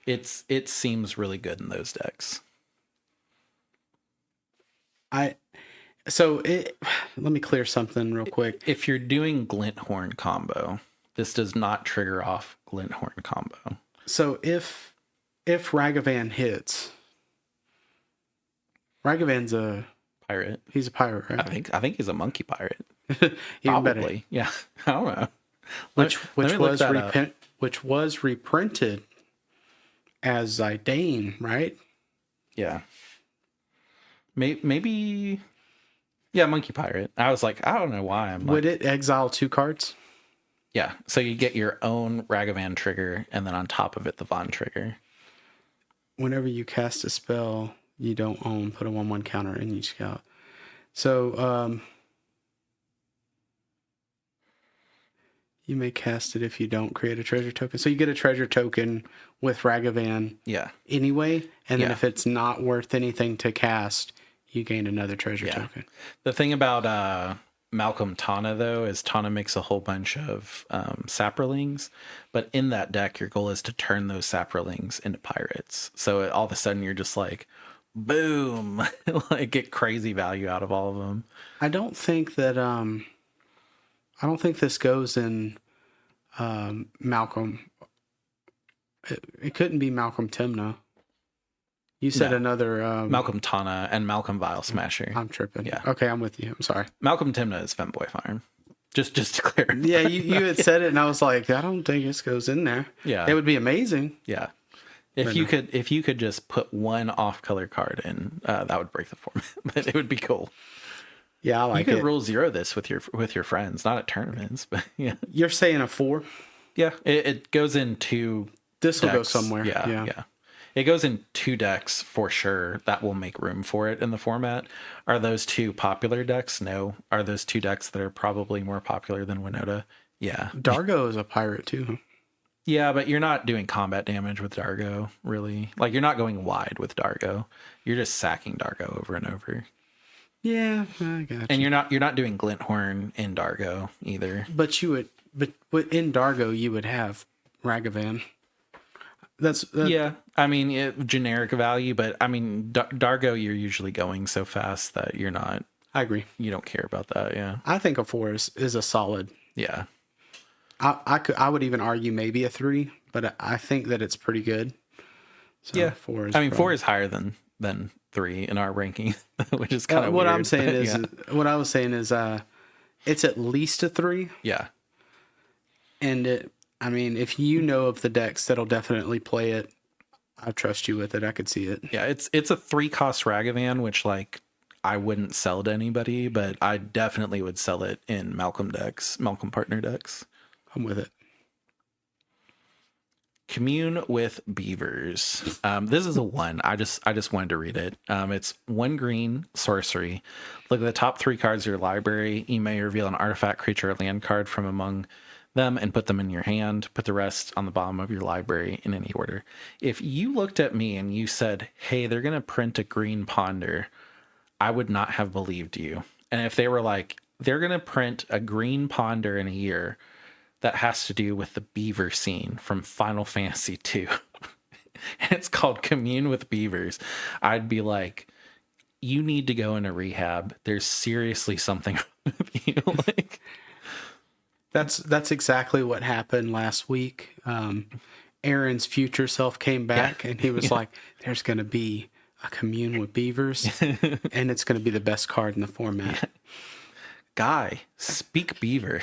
it seems really good in those decks. So let me clear something real quick. If you're doing glint horn combo, this does not trigger off glint horn combo. So if Ragavan hits, Ragavan's Pirate. he's a pirate, right? I think he's a monkey pirate. Even Probably. better. Yeah. I don't know. Which Let me look that up. which was reprinted as Zidane, right? Yeah. Maybe. Yeah, monkey pirate. I was like, I don't know why. Would it exile 2 cards? Yeah. So you get your own Ragavan trigger, and then on top of it, the Von trigger. Whenever you cast a spell you don't own, put a 1/1 counter in each scout. So you may cast it if you don't create a treasure token. So you get a treasure token with Ragavan anyway, and then if it's not worth anything to cast, you gain another treasure token. The thing about Malcolm Tana, though, is Tana makes a whole bunch of saprolings, but in that deck, your goal is to turn those saprolings into pirates. So all of a sudden, you're just like, boom, like get crazy value out of all of them. I don't think this goes in Malcolm. It couldn't be Malcolm Timna. You said another Malcolm Tana and Malcolm Vile Smasher. I'm tripping. Yeah. Okay, I'm with you. I'm sorry. Malcolm Timna is Femboy Farm. Just to clarify. Yeah, you had said it, and I was like, I don't think this goes in there. Yeah, it would be amazing. Yeah, if you could just put one off-color card in, that would break the format. But it would be cool. Yeah, I like it. You could rule 0 this with your friends, not at tournaments, but yeah. You're saying a 4? Yeah, it goes in 2. This will go somewhere. Yeah. It goes in 2 decks for sure. That will make room for it in the format. Are those 2 popular decks? No. Are those 2 decks that are probably more popular than Winota? Yeah. Dargo is a pirate too. Yeah, but you're not doing combat damage with Dargo, really. Like, you're not going wide with Dargo. You're just sacking Dargo over and over. Yeah, I got you. And you're not doing Glinthorn in Dargo either. But in Dargo you would have Ragavan. That's yeah. I mean, generic value, but I mean, Dargo, you're usually going so fast that you're not. I agree. You don't care about that. Yeah. I think a 4 is a solid. Yeah. I would even argue maybe a 3, but I think that it's pretty good. So yeah. 4 is. 4 is higher than 3 in our ranking, which is kind of what weird, I'm saying is what I was saying is it's at least a 3. Yeah. And I mean, if you know of the decks that'll definitely play it, I trust you with it. I could see it. Yeah, it's a 3-cost Ragavan, which like I wouldn't sell to anybody, but I definitely would sell it in Malcolm partner decks. I'm with it. Commune with Beavers. This is a 1. I just wanted to read it. It's 1 green sorcery. Look at the top 3 cards of your library. You may reveal an artifact, creature, or land card from among them and put them in your hand. Put the rest on the bottom of your library in any order. If you looked at me and you said, hey, they're going to print a green ponder, I would not have believed you. And if they were like, they're going to print a green ponder in a year that has to do with the beaver scene from Final Fantasy II, and it's called Commune with Beavers, I'd be like, you need to go into rehab. There's seriously something wrong with you. Like, That's exactly what happened last week. Aaron's future self came back and he was like, there's going to be a Commune with Beavers and it's going to be the best card in the format. Guy, speak beaver.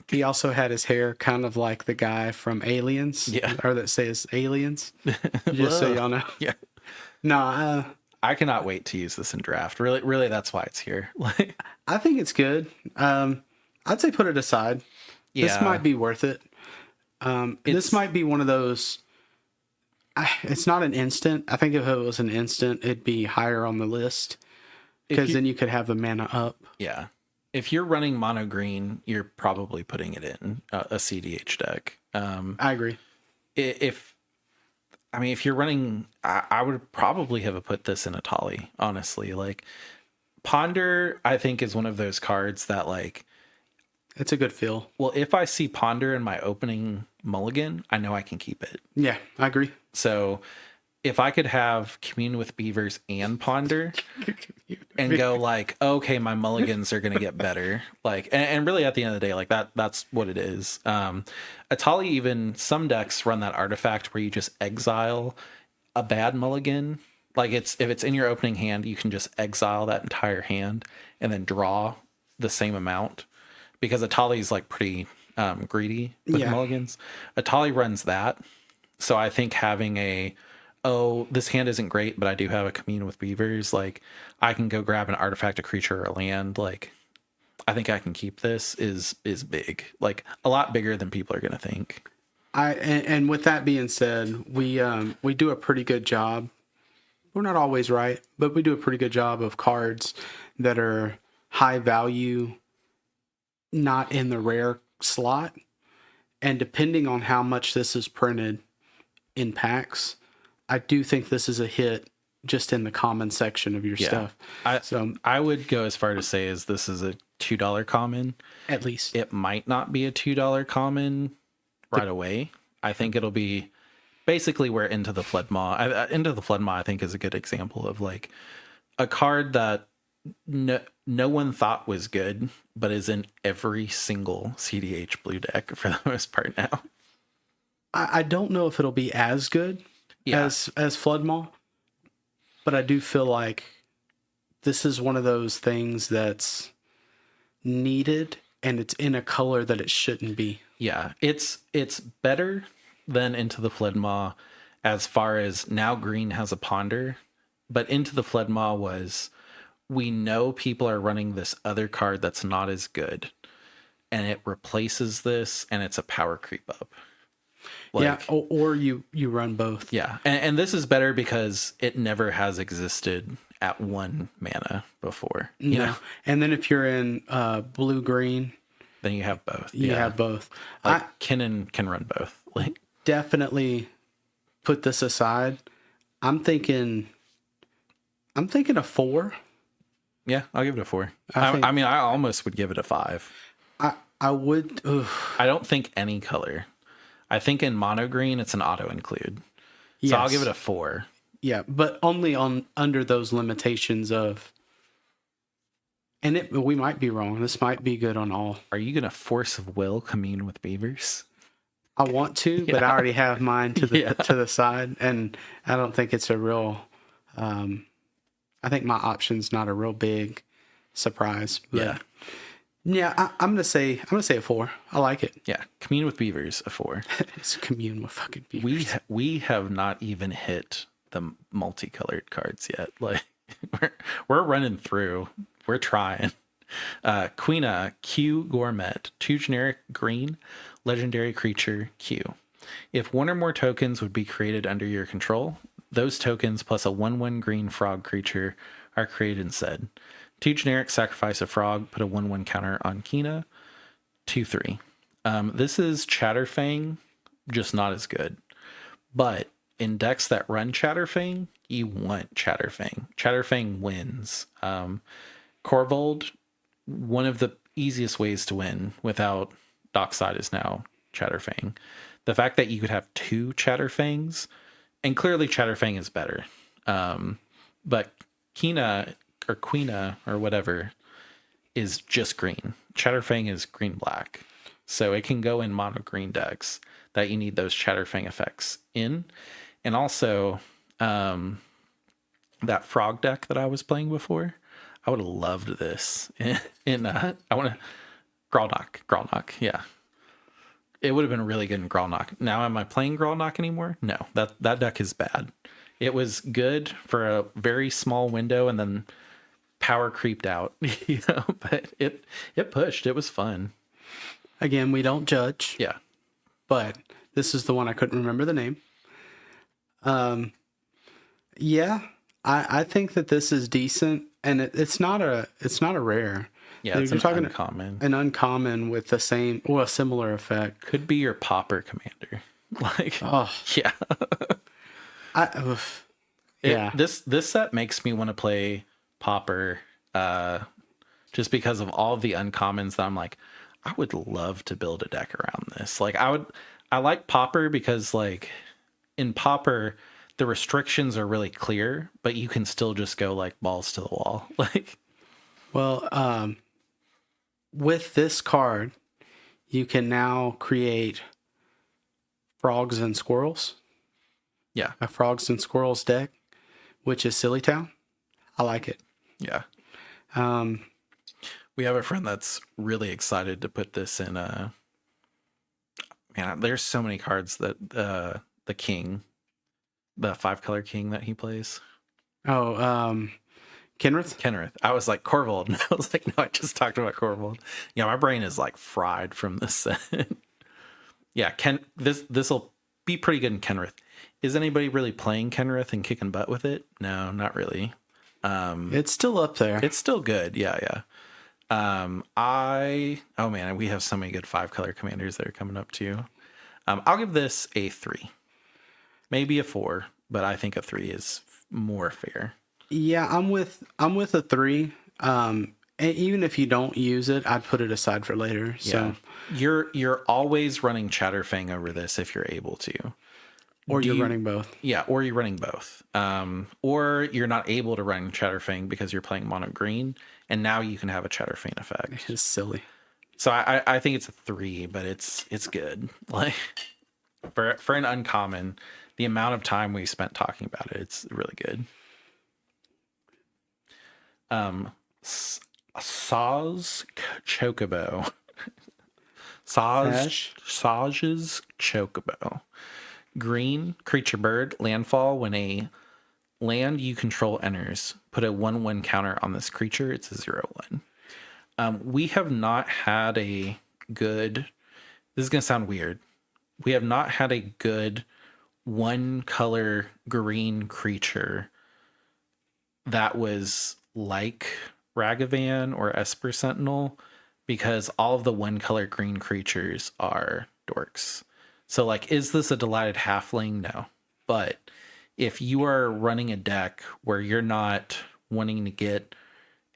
He also had his hair kind of like the guy from Aliens. Yeah. Or that says Aliens. Just so y'all know. Yeah. No, I cannot wait to use this in draft. Really, that's why it's here. Like, I think it's good. I'd say put it aside. Yeah. This might be worth it. This might be one of those. It's not an instant. I think if it was an instant, it'd be higher on the list because then you could have the mana up. Yeah. If you're running mono green, you're probably putting it in a CDH deck. I agree. If you're running, I would probably have put this in a Tali, honestly. Like, Ponder, I think, is one of those cards that, like, it's a good feel. Well, if I see Ponder in my opening mulligan, I know I can keep it. Yeah, I agree. So if I could have Commune with Beavers and Ponder and go like, okay, my mulligans are gonna get better. Like, and really at the end of the day, like that's what it is. Atali, even some decks run that artifact where you just exile a bad mulligan. Like if it's in your opening hand, you can just exile that entire hand and then draw the same amount, because Atali's like pretty greedy with mulligans. Atali runs that. So I think having this hand isn't great, but I do have a Commune with Beavers, like I can go grab an artifact, a creature, or a land. Like I think I can keep this is big, like a lot bigger than people are gonna think. And with that being said, we do a pretty good job. We're not always right, but we do a pretty good job of cards that are high value, not in the rare slot. And depending on how much this is printed in packs, I do think this is a hit just in the common section of your stuff. I would go as far to say as this is a $2 common. At least. It might not be a $2 common right away. I think it'll be basically where Into the Floodmaw. Into the Floodmaw, I think, is a good example of like a card that no one thought was good, but is in every single CDH blue deck for the most part now. I don't know if it'll be as good as Floodmaw, but I do feel like this is one of those things that's needed, and it's in a color that it shouldn't be. Yeah, it's better than Into the Floodmaw as far as now green has a Ponder, but Into the Floodmaw was, we know people are running this other card that's not as good, and it replaces this, and it's a power creep up. Like, yeah, or you run both. Yeah, and this is better because it never has existed at 1 mana before. You know? And then if you're in blue-green, then you have both. You have both. Like Kinnan can run both. Like, definitely put this aside. I'm thinking a 4. Yeah, I'll give it a 4. I mean, I almost would give it a 5. I would. I don't think any color. I think in mono green it's an auto include. So I'll give it a 4. Yeah, but only under those limitations of. And we might be wrong. This might be good on all. Are you gonna force of will Commune with Beavers? I want to, but I already have mine to the side, and I don't think it's a real. I think my option's not a real big surprise. But yeah. I'm gonna say a 4. I like it. Yeah, Commune with Beavers, a 4. It's Commune with fucking Beavers. We have not even hit the multicolored cards yet. Like we're running through. We're trying. Quina, Q Gourmet, 2 generic green, legendary creature, Q. If 1 or more tokens would be created under your control, those tokens plus a 1/1 green frog creature are created instead. 2 generic, sacrifice a frog, put a 1/1 counter on Quina, 2/3. This is Chatterfang, just not as good. But in decks that run Chatterfang, you want Chatterfang. Chatterfang wins. Corvold, one of the easiest ways to win without Dockside is now Chatterfang. The fact that you could have 2 Chatterfangs, and clearly Chatterfang is better. But Quina or whatever is just green. Chatterfang is green-black. So it can go in mono green decks that you need those Chatterfang effects in. And also, that frog deck that I was playing before, I would have loved this I want to Gralnock, yeah. It would have been really good in Gralnock. Now, am I playing Gralnock anymore? No, that deck is bad. It was good for a very small window and then power creeped out, but it pushed. It was fun. Again, we don't judge. Yeah. But this is the one I couldn't remember the name. Yeah, I think that this is decent, and it's not a rare. Yeah, it's an uncommon. An uncommon with the same, a similar effect. Could be your Pauper commander. Like, yeah. This set makes me want to play Pauper, just because of all the uncommons that I'm like, I would love to build a deck around this. Like I like Pauper because like in Pauper, the restrictions are really clear, but you can still just go like balls to the wall. Like, Well, with this card, you can now create frogs and squirrels. yeah, A frogs and squirrels deck, which is Silly Town. I like it. yeah. Um, We have a friend that's really excited to put this in man, there's so many cards that the king, the 5-color king that he plays. Kenrith? Kenrith. I was like Corvold. I was like, no, I just talked about Corvold. Yeah, my brain is like fried from this set. Yeah, this'll be pretty good in Kenrith. Is anybody really playing Kenrith and kicking butt with it? No, not really. It's still up there. It's still good. Yeah, yeah. Oh man, we have so many good 5-color commanders that are coming up too. I'll give this a 3, maybe a 4, but I think a 3 is more fair. Yeah, I'm with a 3. And even if you don't use it, I'd put it aside for later. So you're always running Chatterfang over this if you're able to. Or you're running both. Yeah, or you're running both. Or you're not able to run Chatterfang because you're playing mono green, and now you can have a Chatterfang effect. It's silly. So I think it's a 3, but it's good. Like for an uncommon, the amount of time we spent talking about it, it's really good. Saw's Chocobo. Saw's Chocobo. Green creature bird, landfall. When a land you control enters, put a 1/1 counter on this creature. It's a 0/1. We have not had a good, this is going to sound weird. We have not had a good 1-color green creature that was like Ragavan or Esper Sentinel, because all of the 1-color green creatures are dorks. So, like, is this a delighted halfling? No. But if you are running a deck where you're not wanting to get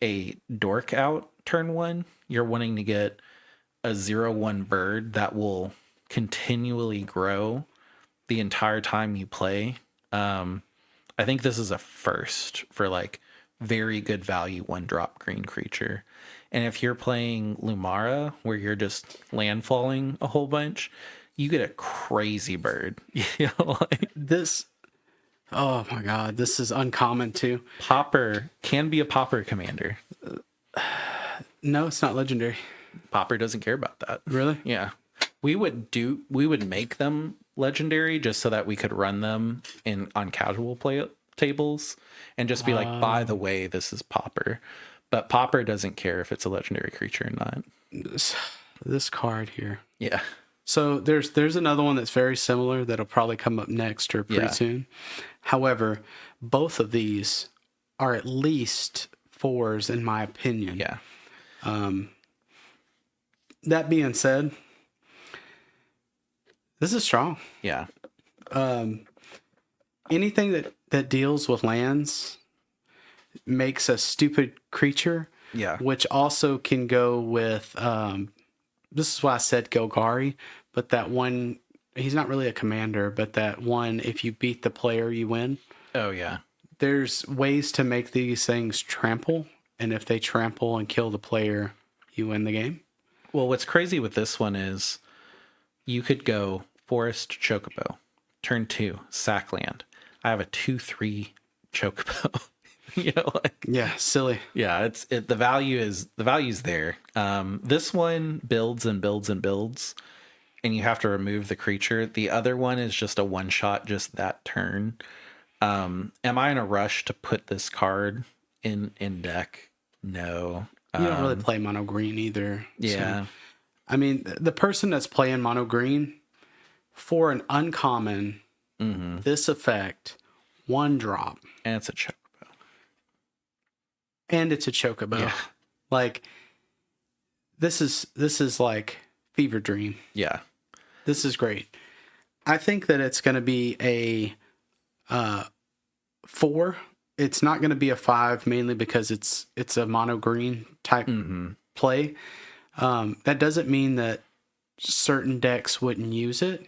a dork out turn 1, you're wanting to get a 0/1 bird that will continually grow the entire time you play. I think this is a first for like very good value 1-drop green creature. And if you're playing Lumara, where you're just landfalling a whole bunch, you get a crazy bird. You know, like, This, oh my god, this is uncommon too. Popper can be a Popper commander. No, it's not legendary. Popper doesn't care about that. Really? Yeah. We would make them legendary just so that we could run them on casual play tables and just be like, by the way, this is Popper. But Popper doesn't care if it's a legendary creature or not. This card here. Yeah. So there's another one that's very similar that'll probably come up next or pretty soon. However, both of these are at least 4s in my opinion. Yeah. That being said, this is strong. Yeah. Anything that deals with lands makes a stupid creature. Yeah. Which also can go with this is why I said Golgari, but that one, he's not really a commander, but that one, if you beat the player, you win. Oh, yeah. There's ways to make these things trample, and if they trample and kill the player, you win the game. Well, what's crazy with this one is you could go Forest Chocobo, turn 2, sack land. I have a 2/3 Chocobo. You know, like, yeah, silly. Yeah, the value's there. This one builds and builds and builds, and you have to remove the creature. The other one is just a 1-shot, just that turn. Am I in a rush to put this card in deck? No. You don't really play mono green either. Yeah. So, I mean, the person that's playing mono green for an uncommon, this effect, 1-drop, And it's a Chocobo. and it's a Chocobo. Yeah. Like this is like fever dream. Yeah. This is great. I think that it's going to be a 4. It's not going to be a 5, mainly because it's a mono green type play. That doesn't mean that certain decks wouldn't use it.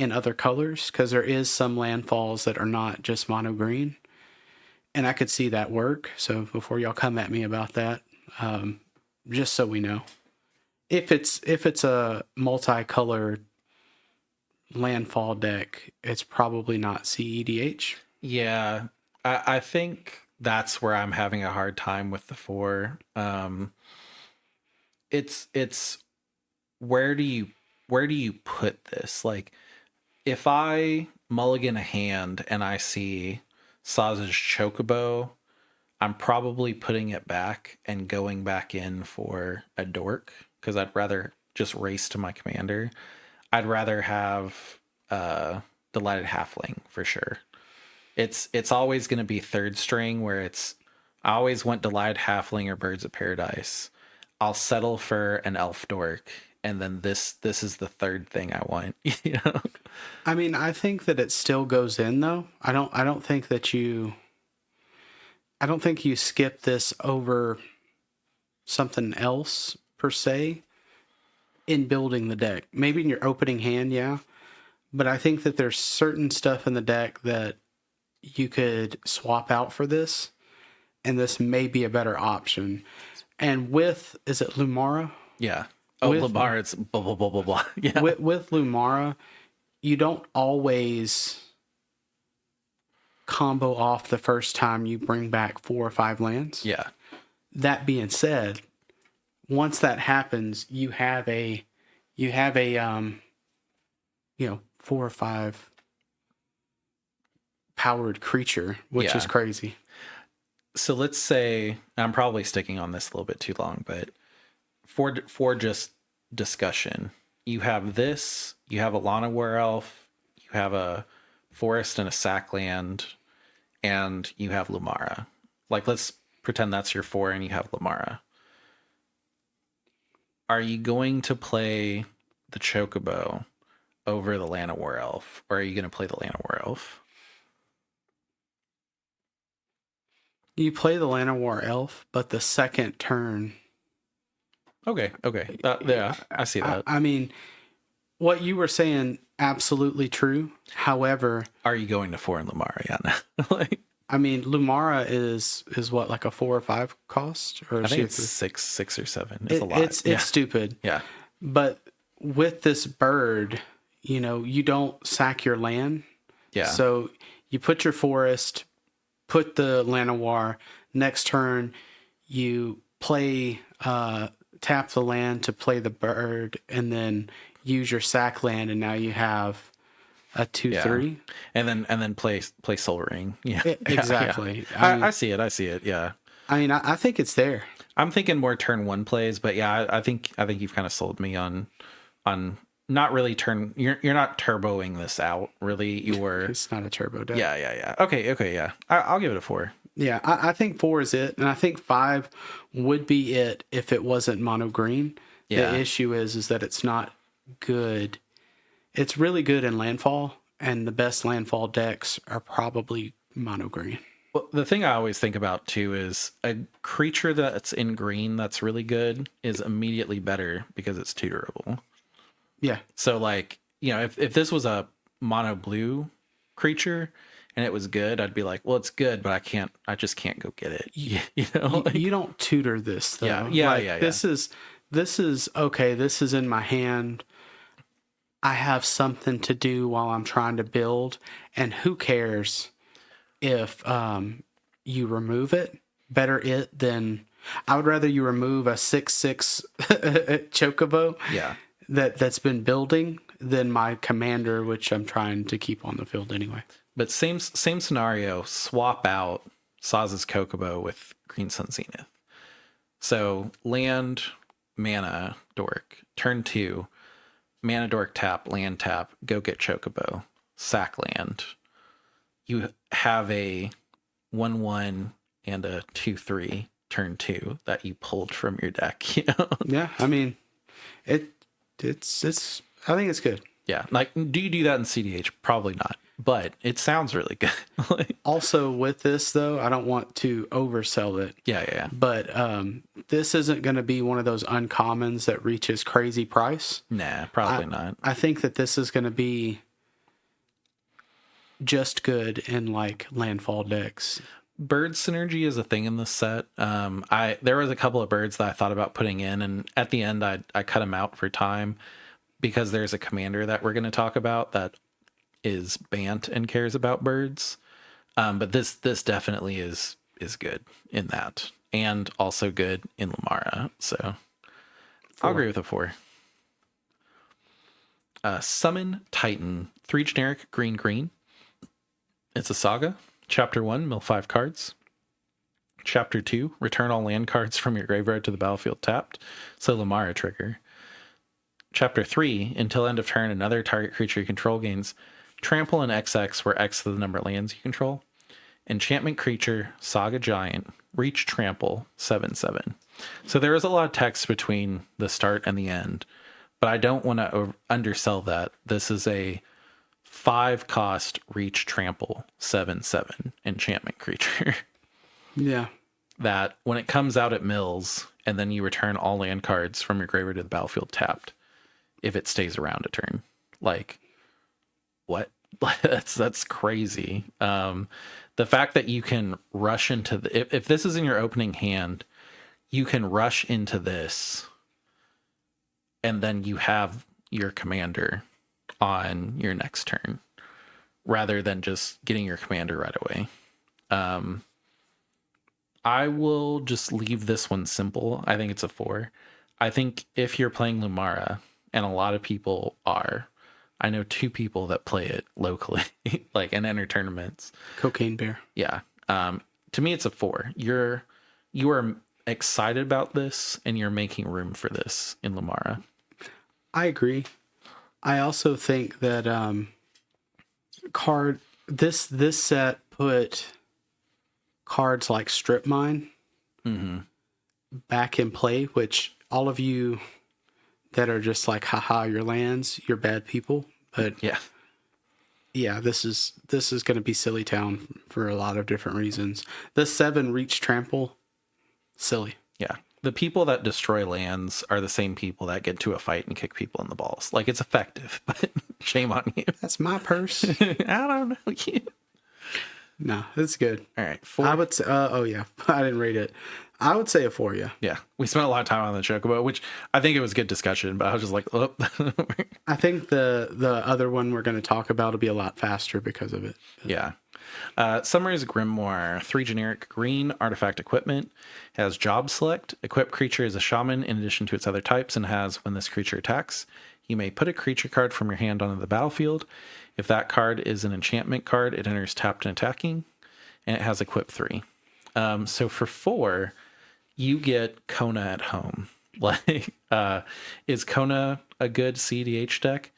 in other colors, because there is some landfalls that are not just mono green, and I could see that work. So before y'all come at me about that, just so we know, if it's a multicolored landfall deck, it's probably not CEDH. Yeah, I think that's where I'm having a hard time with the 4. It's where do you put this? Like, if I mulligan a hand and I see Saz's Chocobo, I'm probably putting it back and going back in for a dork, because I'd rather just race to my commander. I'd rather have Delighted Halfling for sure. It's always going to be third string, where I always want Delighted Halfling or Birds of Paradise. I'll settle for an Elf Dork, and then this is the third thing I want. You know? I mean, I think that it still goes in though. I don't think you skip this over something else per se in building the deck. Maybe in your opening hand, yeah. But I think that there's certain stuff in the deck that you could swap out for this, and this may be a better option. And with, is it Lumara? Yeah. Oh, Lumara, it's blah, blah, blah, blah, blah. Yeah. With Lumara, you don't always combo off the first time you bring back 4 or 5 lands. Yeah. That being said, once that happens, you have a 4 or 5 powered creature, which is crazy. So let's say, I'm probably sticking on this a little bit too long, but for just discussion, you have this, you have a Lana Werewolf, you have a forest and a sackland, and you have Lumara. Like, let's pretend that's your 4 and you have Lumara. Are you going to play the Chocobo over the Lana Werewolf, or are you going to play the Lana Werewolf? You play the Llanowar Elf, but the second turn. Okay. Yeah, I see that. I mean, what you were saying, absolutely true. However, are you going to 4 in Lumara? Yeah. Like, I mean, Lumara is what, like a 4 or 5 cost, or I think it's 6 or 7. It's a lot. It's stupid. Yeah. But with this bird, you don't sack your land. Yeah. So you put your forest, put the Llanowar. Next turn, you play tap the land to play the bird, and then use your sack land, and now you have a 2/3. And then play Soul Ring. Yeah. Exactly. Yeah. I see it. Yeah. I mean, I think it's there. I'm thinking more turn 1 plays, but yeah, I think you've kind of sold me on not really you're not turboing this out, really. It's not a turbo deck. Yeah. Okay, yeah. I'll give it a 4. Yeah, I think 4 is it, and I think 5 would be it if it wasn't mono green. Yeah. The issue is that it's not good. It's really good in landfall, and the best landfall decks are probably mono green. Well, the thing I always think about too is a creature that's in green that's really good is immediately better because it's tutorable. Yeah. So, like, if this was a mono blue creature and it was good, I'd be like, well, it's good, but I just can't go get it. You don't tutor this though. Yeah. This is okay. This is in my hand. I have something to do while I'm trying to build, and who cares if you remove it? Better it than I would rather you remove a 6/6 Chocobo. Yeah. That's been building than my commander, which I'm trying to keep on the field anyway. But same scenario, swap out Saz's Chocobo with Green Sun Zenith. So land, mana, dork. Turn 2, mana, dork, tap, land, tap, go get Chocobo. Sack land. You have a 1/1 and a 2/3 turn 2 that you pulled from your deck. Yeah, I mean, it's I think it's good. Yeah, like, do you do that in CDH? Probably not, but it sounds really good. Also, with this though, I don't want to oversell it. Yeah. But this isn't going to be one of those uncommons that reaches crazy price. Nah, probably not. I think that this is going to be just good in like landfall decks. Bird synergy is a thing in this set. There was a couple of birds that I thought about putting in, and at the end I cut them out for time because there's a commander that we're going to talk about that is Bant and cares about birds. But this definitely is good in that, and also good in Lamara. So I'll agree with a 4. Summon Titan, 3 generic green. It's a saga. Chapter 1, mill 5 cards. Chapter 2, return all land cards from your graveyard to the battlefield tapped. So Lamara trigger. Chapter 3, until end of turn, another target creature you control gains trample and XX, where X is the number of lands you control. Enchantment creature, Saga Giant, reach trample, 7/7. So there is a lot of text between the start and the end, but I don't want to undersell that. This is a 5 cost reach trample 7/7 enchantment creature. Yeah. That when it comes out at mills and then you return all land cards from your graveyard to the battlefield tapped, if it stays around a turn. Like, what? That's crazy. The fact that you can rush into if this is in your opening hand, you can rush into this and then you have your commander on your next turn rather than just getting your commander right away. I will just leave this one simple. I think it's a 4. I think if you're playing Lumara, and a lot of people are, I know 2 people that play it locally, like and enter tournaments. Cocaine Bear. Yeah. To me, it's a 4. You are excited about this, and you're making room for this in Lumara. I agree. I also think that this set put cards like Strip Mine back in play, which all of you that are just like, haha, your lands, you're bad people. But yeah, this is going to be silly town for a lot of different reasons. The 7 reach trample, silly. Yeah. The people that destroy lands are the same people that get to a fight and kick people in the balls. Like, it's effective, but shame on you. That's my purse. I don't know you. No, it's good. All right, 4. I would say, oh yeah, I didn't rate it. I would say a 4, yeah. Yeah, we spent a lot of time on the Chocobo, which I think it was good discussion, but I was just like, oh. I think the other one we're going to talk about will be a lot faster because of it. Yeah. Summaries Grimoire, 3 generic green artifact equipment, has job select. Equipped creature is a shaman in addition to its other types, and has, when this creature attacks, you may put a creature card from your hand onto the battlefield. If that card is an enchantment card, it enters tapped and attacking, and it has equip 3. So for 4, you get Kona at home. Like, is Kona a good CDH deck?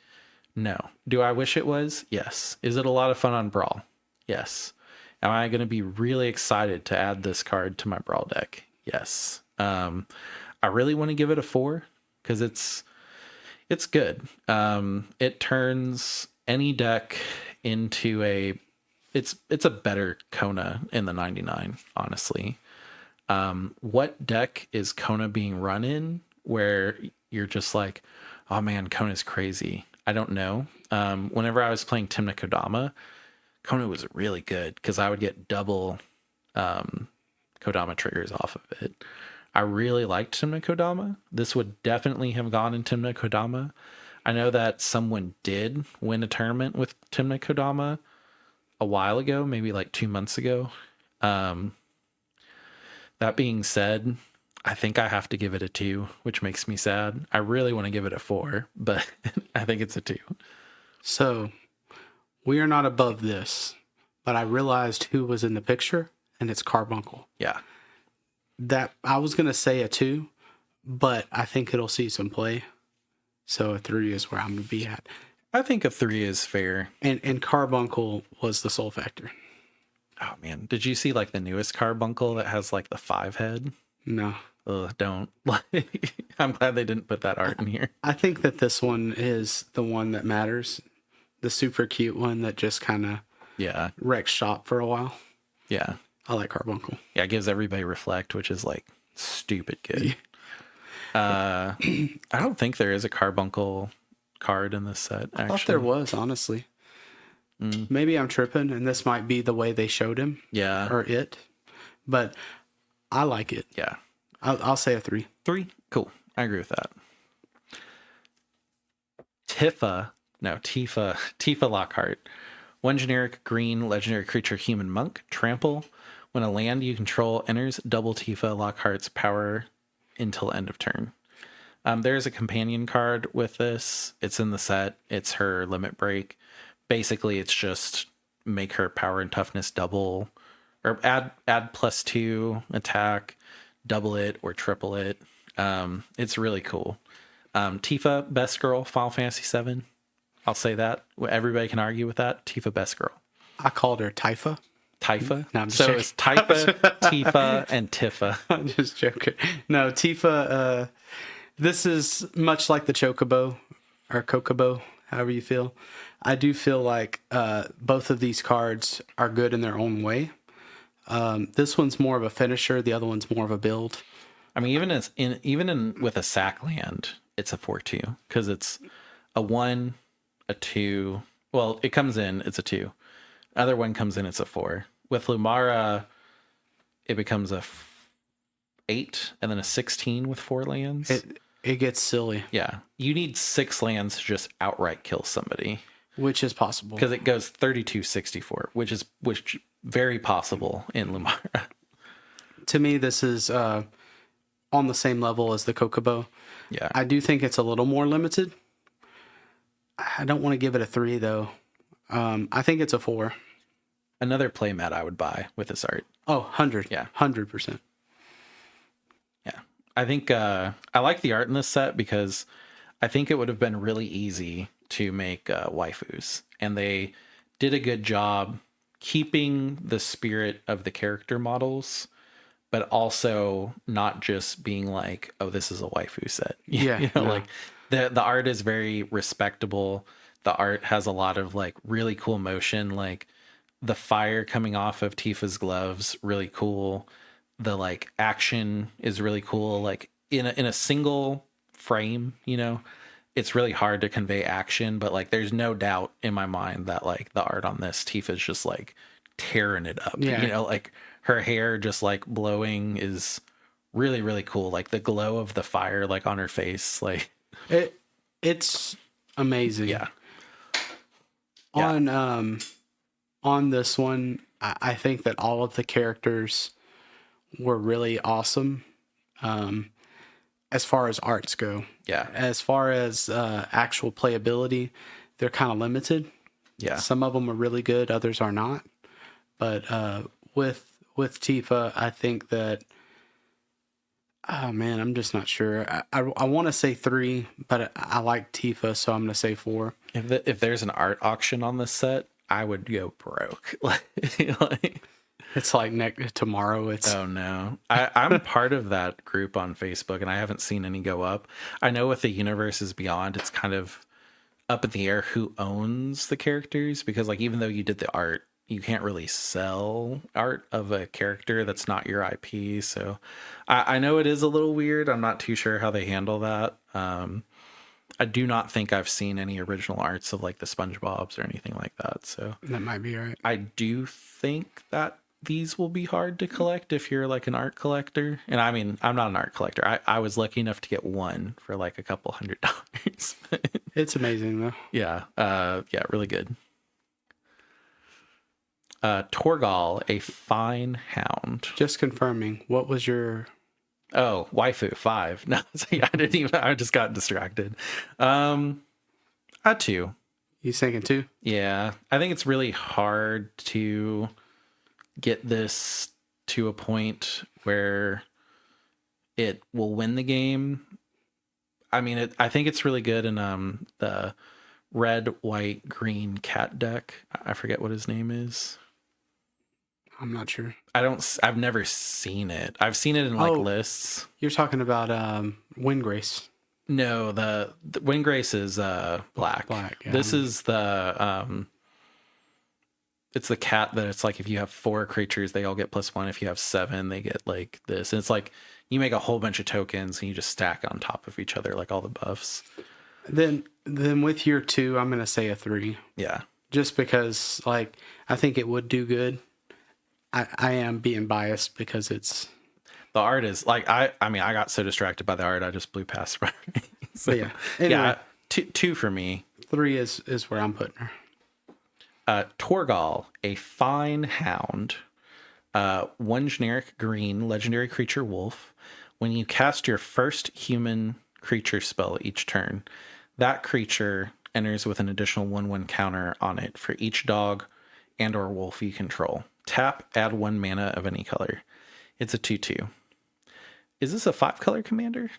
No. Do I wish it was? Yes. Is it a lot of fun on Brawl? Yes. Am I going to be really excited to add this card to my Brawl deck? Yes. I really want to give it a 4 because it's good. It turns any deck into it's a better Kona in the 99, honestly. What deck is Kona being run in where you're just like, oh man, Kona's crazy? I don't know. Whenever I was playing Timna Kodama, Kona was really good because I would get double Kodama triggers off of it. I really liked Timna Kodama. This would definitely have gone in Timna Kodama. I know that someone did win a tournament with Timna Kodama a while ago, maybe like 2 months ago. That being said, I think I have to give it a 2, which makes me sad. I really want to give it a 4, but I think it's a 2. So we are not above this, but I realized who was in the picture, and it's Carbuncle. Yeah. That I was going to say a 2, but I think it'll see some play. So a 3 is where I'm going to be at. I think a 3 is fair. And Carbuncle was the soul factor. Oh man, did you see like the newest Carbuncle that has like the 5 head? No. Don't. I'm glad they didn't put that art in here. I think that this one is the one that matters. The super cute one that just kind of wrecks shop for a while. Yeah. I like Carbuncle. Yeah, it gives everybody Reflect, which is like stupid good. I don't think there is a Carbuncle card in this set, actually. I thought there was, honestly. Maybe I'm tripping, and this might be the way they showed him. Yeah. Or it. But I like it. Yeah. I'll say a 3. 3? Cool. I agree with that. Tifa Lockhart. 1 generic green legendary creature human monk. Trample. When a land you control enters, double Tifa Lockhart's power until end of turn. There's a companion card with this. It's in the set. It's her limit break. Basically, it's just make her power and toughness double, or add +2 attack, double it or triple it. It's really cool. Tifa, best girl, Final Fantasy VII. I'll say that. Everybody can argue with that. Tifa, best girl. I called her Typha. Typha? No, I'm just so joking. it's Typha, Tifa, and Tifa. I'm just joking. No, Tifa, this is much like the Chocobo, or Kokobo, however you feel. I do feel like both of these cards are good in their own way. This one's more of a finisher. The other one's more of a build. I mean, even with a sack land, it's a 4/2 because it's a 1, a 2. Well, it comes in, it's a 2. Other one comes in, it's a 4. With Lumara, it becomes a 8 and then a 16 with 4 lands. It gets silly. Yeah, you need 6 lands to just outright kill somebody, which is possible because it goes 32-64, which very possible in Lumara. To me, this is on the same level as the Kokobo. Yeah, I do think it's a little more limited. I don't want to give it a 3 though. I think it's a 4. Another playmat I would buy with this art. Oh, 100. Yeah. 100%. Yeah. I think I like the art in this set because I think it would have been really easy to make waifus. And they did a good job keeping the spirit of the character models, but also not just being like, oh, this is a waifu set. Yeah. Like the art is very respectable. The art has a lot of like really cool motion, like the fire coming off of Tifa's gloves, really cool. The like action is really cool. Like in a single frame, it's really hard to convey action, but like there's no doubt in my mind that like the art on this, Tifa's just like tearing it up. Yeah. Like her hair just like blowing is really, really cool. Like the glow of the fire like on her face, like it's amazing. Yeah. On this one, I think that all of the characters were really awesome. As far as arts go. Yeah. As far as actual playability, they're kind of limited. Yeah. Some of them are really good, others are not. But with Tifa, I think that, oh man, I'm just not sure. I want to say 3, but I like Tifa, so I'm going to say 4. If there's an art auction on this set, I would go broke. It's like tomorrow. Oh no, I'm part of that group on Facebook, and I haven't seen any go up. I know with the Universes Beyond, it's kind of up in the air who owns the characters, because like even though you did the art, you can't really sell art of a character that's not your IP. So I know it is a little weird. I'm not too sure how they handle that. I do not think I've seen any original arts of like the SpongeBob's or anything like that. So that might be right. I do think that these will be hard to collect if you're like an art collector. And I mean, I'm not an art collector. I was lucky enough to get one for like a couple $100. It's amazing though. Yeah. Yeah, really good. Torgal, a fine hound. Just confirming, what was your... Oh, waifu 5. No, I just got distracted. A 2. You thinking 2? Yeah. I think it's really hard to get this to a point where it will win the game. I mean, I think it's really good in the red, white, green cat deck. I forget what his name is. I'm not sure. I've never seen it. I've seen it in like lists. You're talking about Windgrace. No, the Windgrace is black. Black. Yeah. This is the it's the cat that it's like if you have 4 creatures, they all get +1. If you have 7, they get like this. And it's like you make a whole bunch of tokens and you just stack on top of each other like all the buffs. Then with your 2, I'm gonna say a 3. Yeah. just because, like, I think it would do good. I am being biased because it's... The art is like I mean I got so distracted by the art I just blew past it. So, But yeah. Anyway, yeah, two for me. 3 is where I'm putting her. Torgal, a fine hound. 1 generic green legendary creature wolf. When you cast your first human creature spell each turn, that creature enters with an additional 1/1 counter on it for each dog and or wolf you control. Tap, add 1 mana of any color. It's a 2/2. Is this a 5-color commander?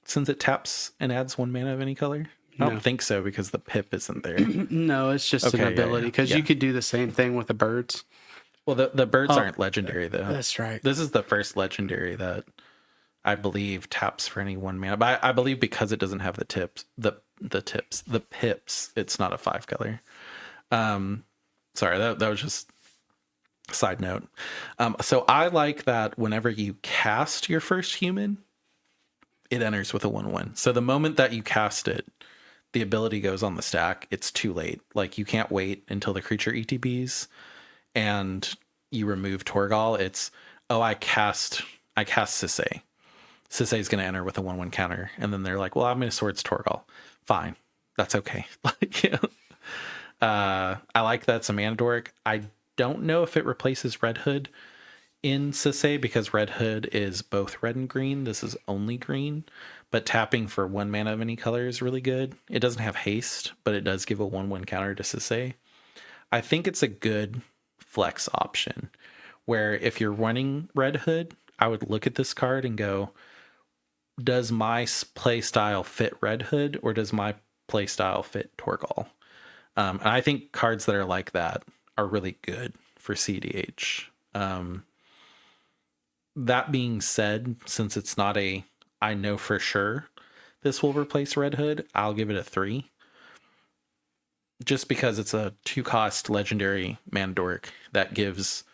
Since it taps and adds 1 mana of any color? I don't think so because the pip isn't there. No, it's just an ability because you could do the same thing with the birds. Well, the birds aren't legendary though. That's right. This is the first legendary that I believe taps for any 1 mana. But I believe because it doesn't have the pips, it's not a 5-color. Sorry, that was just a side note. So I like that whenever you cast your first human, it enters with a 1/1. So the moment that you cast it, the ability goes on the stack. It's too late. Like you can't wait until the creature ETBs and you remove Torgal. It's I cast Sisay. Sisay is going to enter with a 1/1 counter, and then they're like, well, I'm going to Swords Torgal. Fine, that's okay. I like that's a Mandoric. I don't know if it replaces Red Hood in Sisay because Red Hood is both red and green. This is only green, but tapping for 1 mana of any color is really good. It doesn't have haste, but it does give a 1/1 counter to Sisay. I think it's a good flex option where if you're running Red Hood, I would look at this card and go, does my play style fit Red Hood or does my play style fit Torgal? And I think cards that are like that are really good for CDH. That being said, since it's not I know for sure this will replace Red Hood, I'll give it a 3. Just because it's a 2-cost legendary Mandoric that gives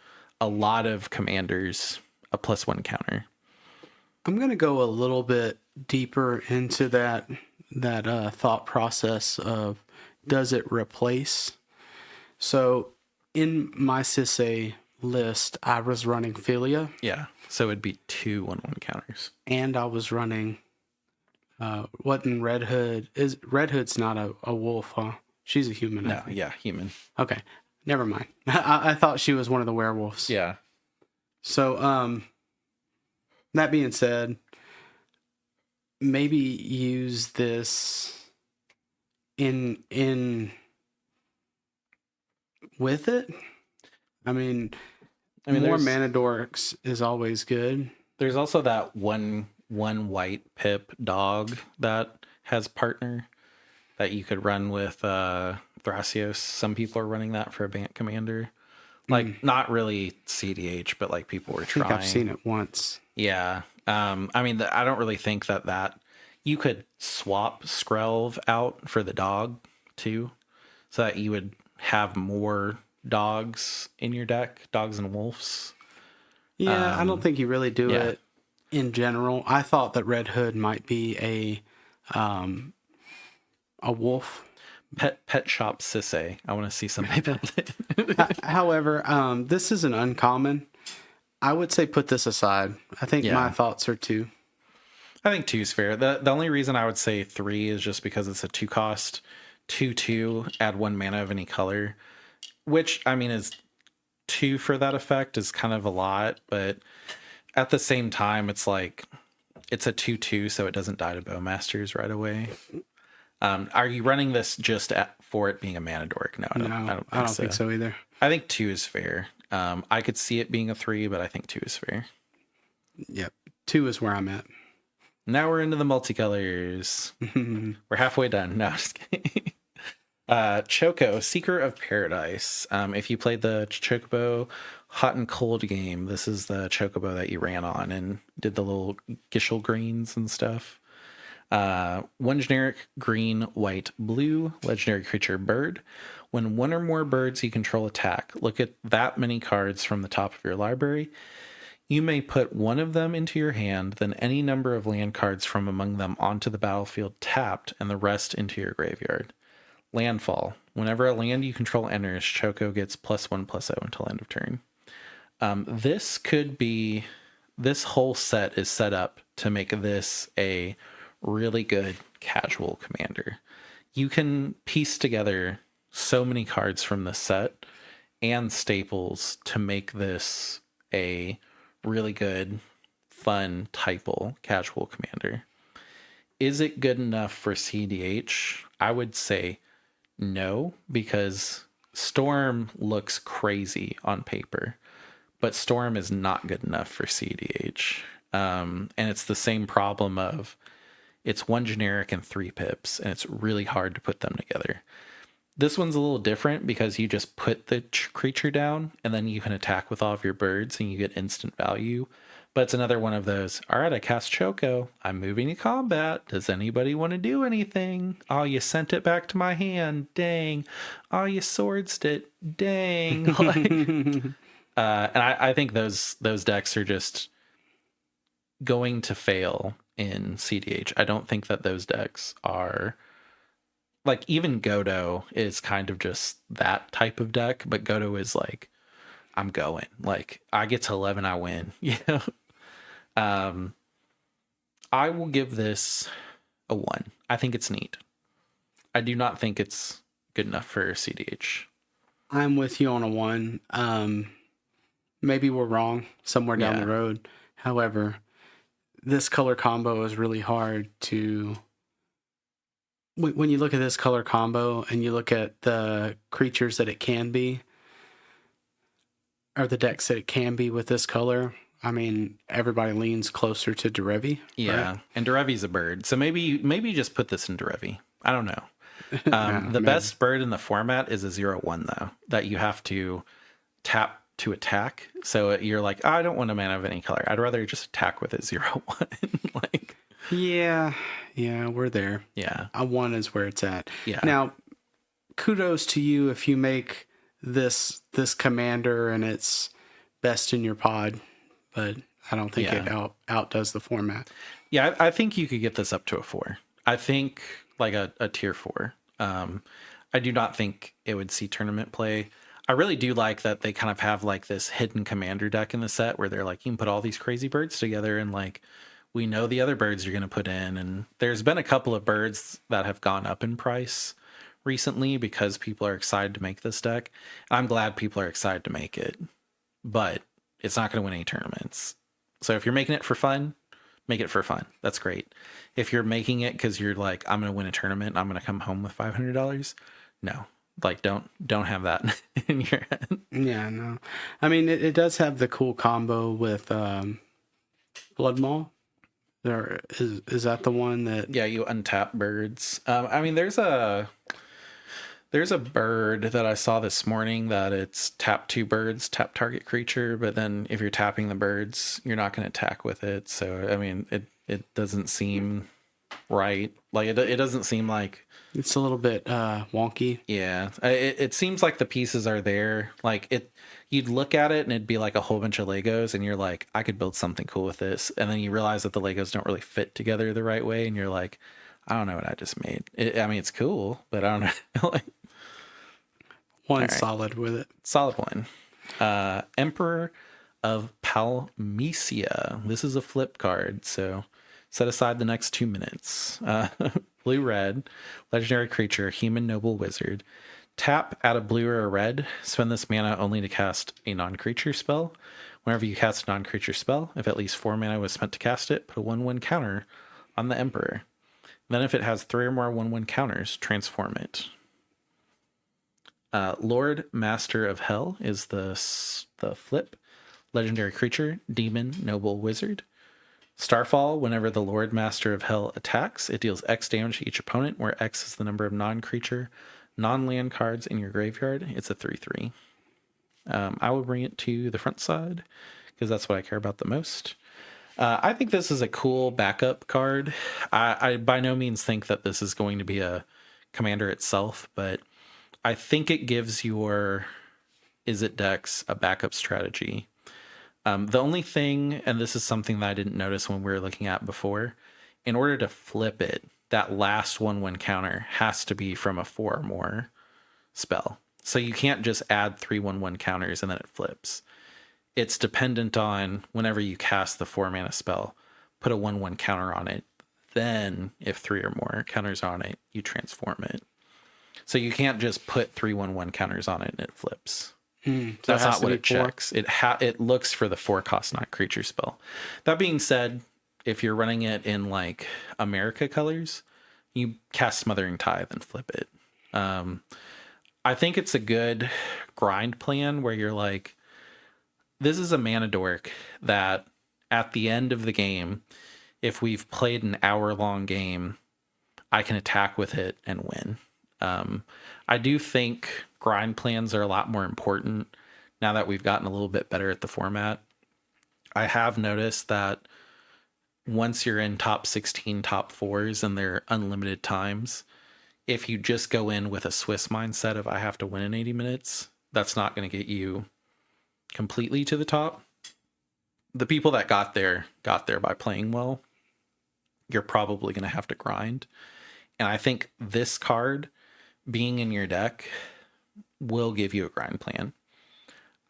a lot of commanders a +1 counter. I'm going to go a little bit deeper into that thought process of does it replace? So in my Sisay list, I was running Philia. Yeah, so it'd be 2 1/1 counters. And I was running wasn't Red Hood. Red Hood's not a wolf, huh? She's a human. No, yeah, human. Okay, never mind. I thought she was one of the werewolves. Yeah. So, that being said, maybe use this in with it. I mean more mana dorks is always good. There's also that one white pip dog that has partner that you could run with Thrasios. Some people are running that for a Bant commander. Like, not really CDH, but like people were trying. I think I've seen it once. Yeah. I mean, I don't really think that you could swap Skrelv out for the dog too, so that you would have more dogs in your deck, dogs and wolves. Yeah, I don't think you really do it in general. I thought that Red Hood might be a wolf. Pet shop Sisay. I want to see somebody build it. However, this is an uncommon. I would say put this aside. I think my thoughts are 2. I think 2 is fair. The only reason I would say 3 is just because it's a 2-cost, 2/2, add 1 mana of any color, which I mean is 2 for that effect is kind of a lot, but at the same time, it's like it's a 2/2, so it doesn't die to Bowmasters right away. Are you running this just for it being a mana dork? No, I don't think so either. I think 2 is fair. I could see it being a 3, but I think 2 is fair. Yep, 2 is where I'm at. Now we're into the multicolors. We're halfway done. No, just kidding. Choco, Seeker of Paradise. If you played the Chocobo Hot and Cold game, this is the Chocobo that you ran on and did the little Gishel greens and stuff. 1 generic green, white, blue, legendary creature bird. When 1 or more birds you control attack, look at that many cards from the top of your library. You may put 1 of them into your hand, then any number of land cards from among them onto the battlefield tapped, and the rest into your graveyard. Landfall. Whenever a land you control enters, Choco gets +1/+0 until end of turn. This whole set is set up to make this a really good casual commander. You can piece together so many cards from this set and staples to make this a really good, fun, typal casual commander. Is it good enough for CDH? I would say no, because Storm looks crazy on paper, but Storm is not good enough for CDH. And it's the same problem of it's one generic and 3 pips, and it's really hard to put them together. This one's a little different because you just put the creature down and then you can attack with all of your birds and you get instant value. But it's another one of those, all right, I cast Choco. I'm moving to combat. Does anybody want to do anything? Oh, you sent it back to my hand. Dang. Oh, you swordsed it. Dang. And I think those decks are just going to fail in CDH. I don't think that those decks are... Like, even Godo is kind of just that type of deck, but Godo is like, I'm going. Like, I get to 11, I win. You know? I will give this a 1. I think it's neat. I do not think it's good enough for CDH. I'm with you on a 1. Maybe we're wrong somewhere down the road. However, this color combo is really hard to... When you look at this color combo and you look at the creatures that it can be, or the decks that it can be with this color, I mean, everybody leans closer to Derevi. Yeah, right? And Derevi's a bird. So maybe just put this in Derevi. I don't know. The best bird in the format is a 0/1, though, that you have to tap to attack. So you're like, oh, I don't want a mana of any color. I'd rather just attack with a 0/1. Like... Yeah, we're there. Yeah. A 1 is where it's at. Yeah. Now, kudos to you if you make this commander and it's best in your pod, but I don't think it outdoes the format. Yeah, I think you could get this up to a 4. I think like a tier 4. I do not think it would see tournament play. I really do like that they kind of have like this hidden commander deck in the set where they're like, you can put all these crazy birds together and like, we know the other birds you're going to put in. And there's been a couple of birds that have gone up in price recently because people are excited to make this deck. I'm glad people are excited to make it, but it's not going to win any tournaments. So if you're making it for fun, make it for fun. That's great. If you're making it because you're like, I'm going to win a tournament, I'm going to come home with $500. No, like don't have that in your head. Yeah, no. I mean, it does have the cool combo with Blood Maul. There is that the one that... Yeah, you untap birds. I mean, there's a bird that I saw this morning that it's tap 2 birds, tap target creature, but then if you're tapping the birds, you're not going to attack with it. So, I mean, it doesn't seem right. Like, it doesn't seem like... It's a little bit wonky. Yeah, it seems like the pieces are there. Like, you'd look at it and it'd be like a whole bunch of Legos and you're like, I could build something cool with this. And then you realize that the Legos don't really fit together the right way. And you're like, I don't know what I just made. I mean, it's cool, but I don't know. Like, one right. Solid with it. Solid 1. Emperor of Palmesia. This is a flip card, so set aside the next 2 minutes. Blue-red, legendary creature, human noble wizard. Tap, add a blue or a red. Spend this mana only to cast a non-creature spell. Whenever you cast a non-creature spell, if at least 4 mana was spent to cast it, put a 1/1 counter on the Emperor. Then if it has 3 or more 1/1 counters, transform it. Lord Master of Hell is the flip. Legendary creature, demon, noble wizard. Starfall, whenever the Lord Master of Hell attacks, it deals X damage to each opponent, where X is the number of non-creature, non-land cards in your graveyard. It's a 3/3. I will bring it to the front side, because that's what I care about the most. I think this is a cool backup card. I by no means think that this is going to be a commander itself, but I think it gives your Izzet decks a backup strategy. The only thing, and this is something that I didn't notice when we were looking at before, in order to flip it, that last 1/1 counter has to be from a 4 or more spell. So you can't just add 3/1/1 counters and then it flips. It's dependent on whenever you cast the 4 mana spell, put a 1/1 counter on it. Then, if 3 or more counters on it, you transform it. So you can't just put 3/1/1 counters on it and it flips. So That's it has not to what be it checks. It looks for the 4-cost non-creature spell. That being said, if you're running it in like America colors, you cast Smothering Tithe and flip it. I think it's a good grind plan where you're like, this is a mana dork that at the end of the game, if we've played an hour-long game, I can attack with it and win. I do think grind plans are a lot more important now that we've gotten a little bit better at the format. I have noticed that once you're in top 16, top 4s, and they're unlimited times, if you just go in with a Swiss mindset of I have to win in 80 minutes, that's not going to get you completely to the top. The people that got there by playing well. You're probably going to have to grind. And I think this card being in your deck will give you a grind plan.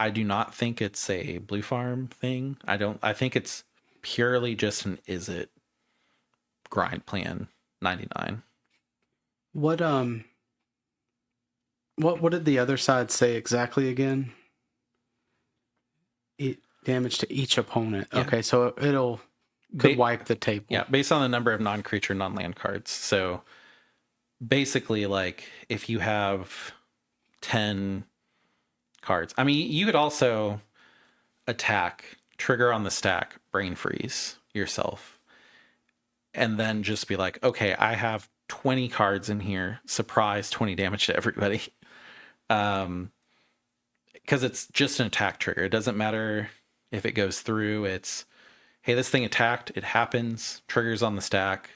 I do not think it's a blue farm thing. I think it's purely just an is it grind plan 99. What did the other side say exactly again? Damage to each opponent. Yeah. Okay, so it'll could wipe the table. Yeah, based on the number of non-creature, non-land cards. So basically, like, if you have 10 cards, I mean, you could also attack, trigger on the stack, brain freeze yourself, and then just be like, okay, I have 20 cards in here, surprise, 20 damage to everybody. Because it's just an attack trigger. It doesn't matter if it goes through. It's, hey, this thing attacked, it happens, triggers on the stack.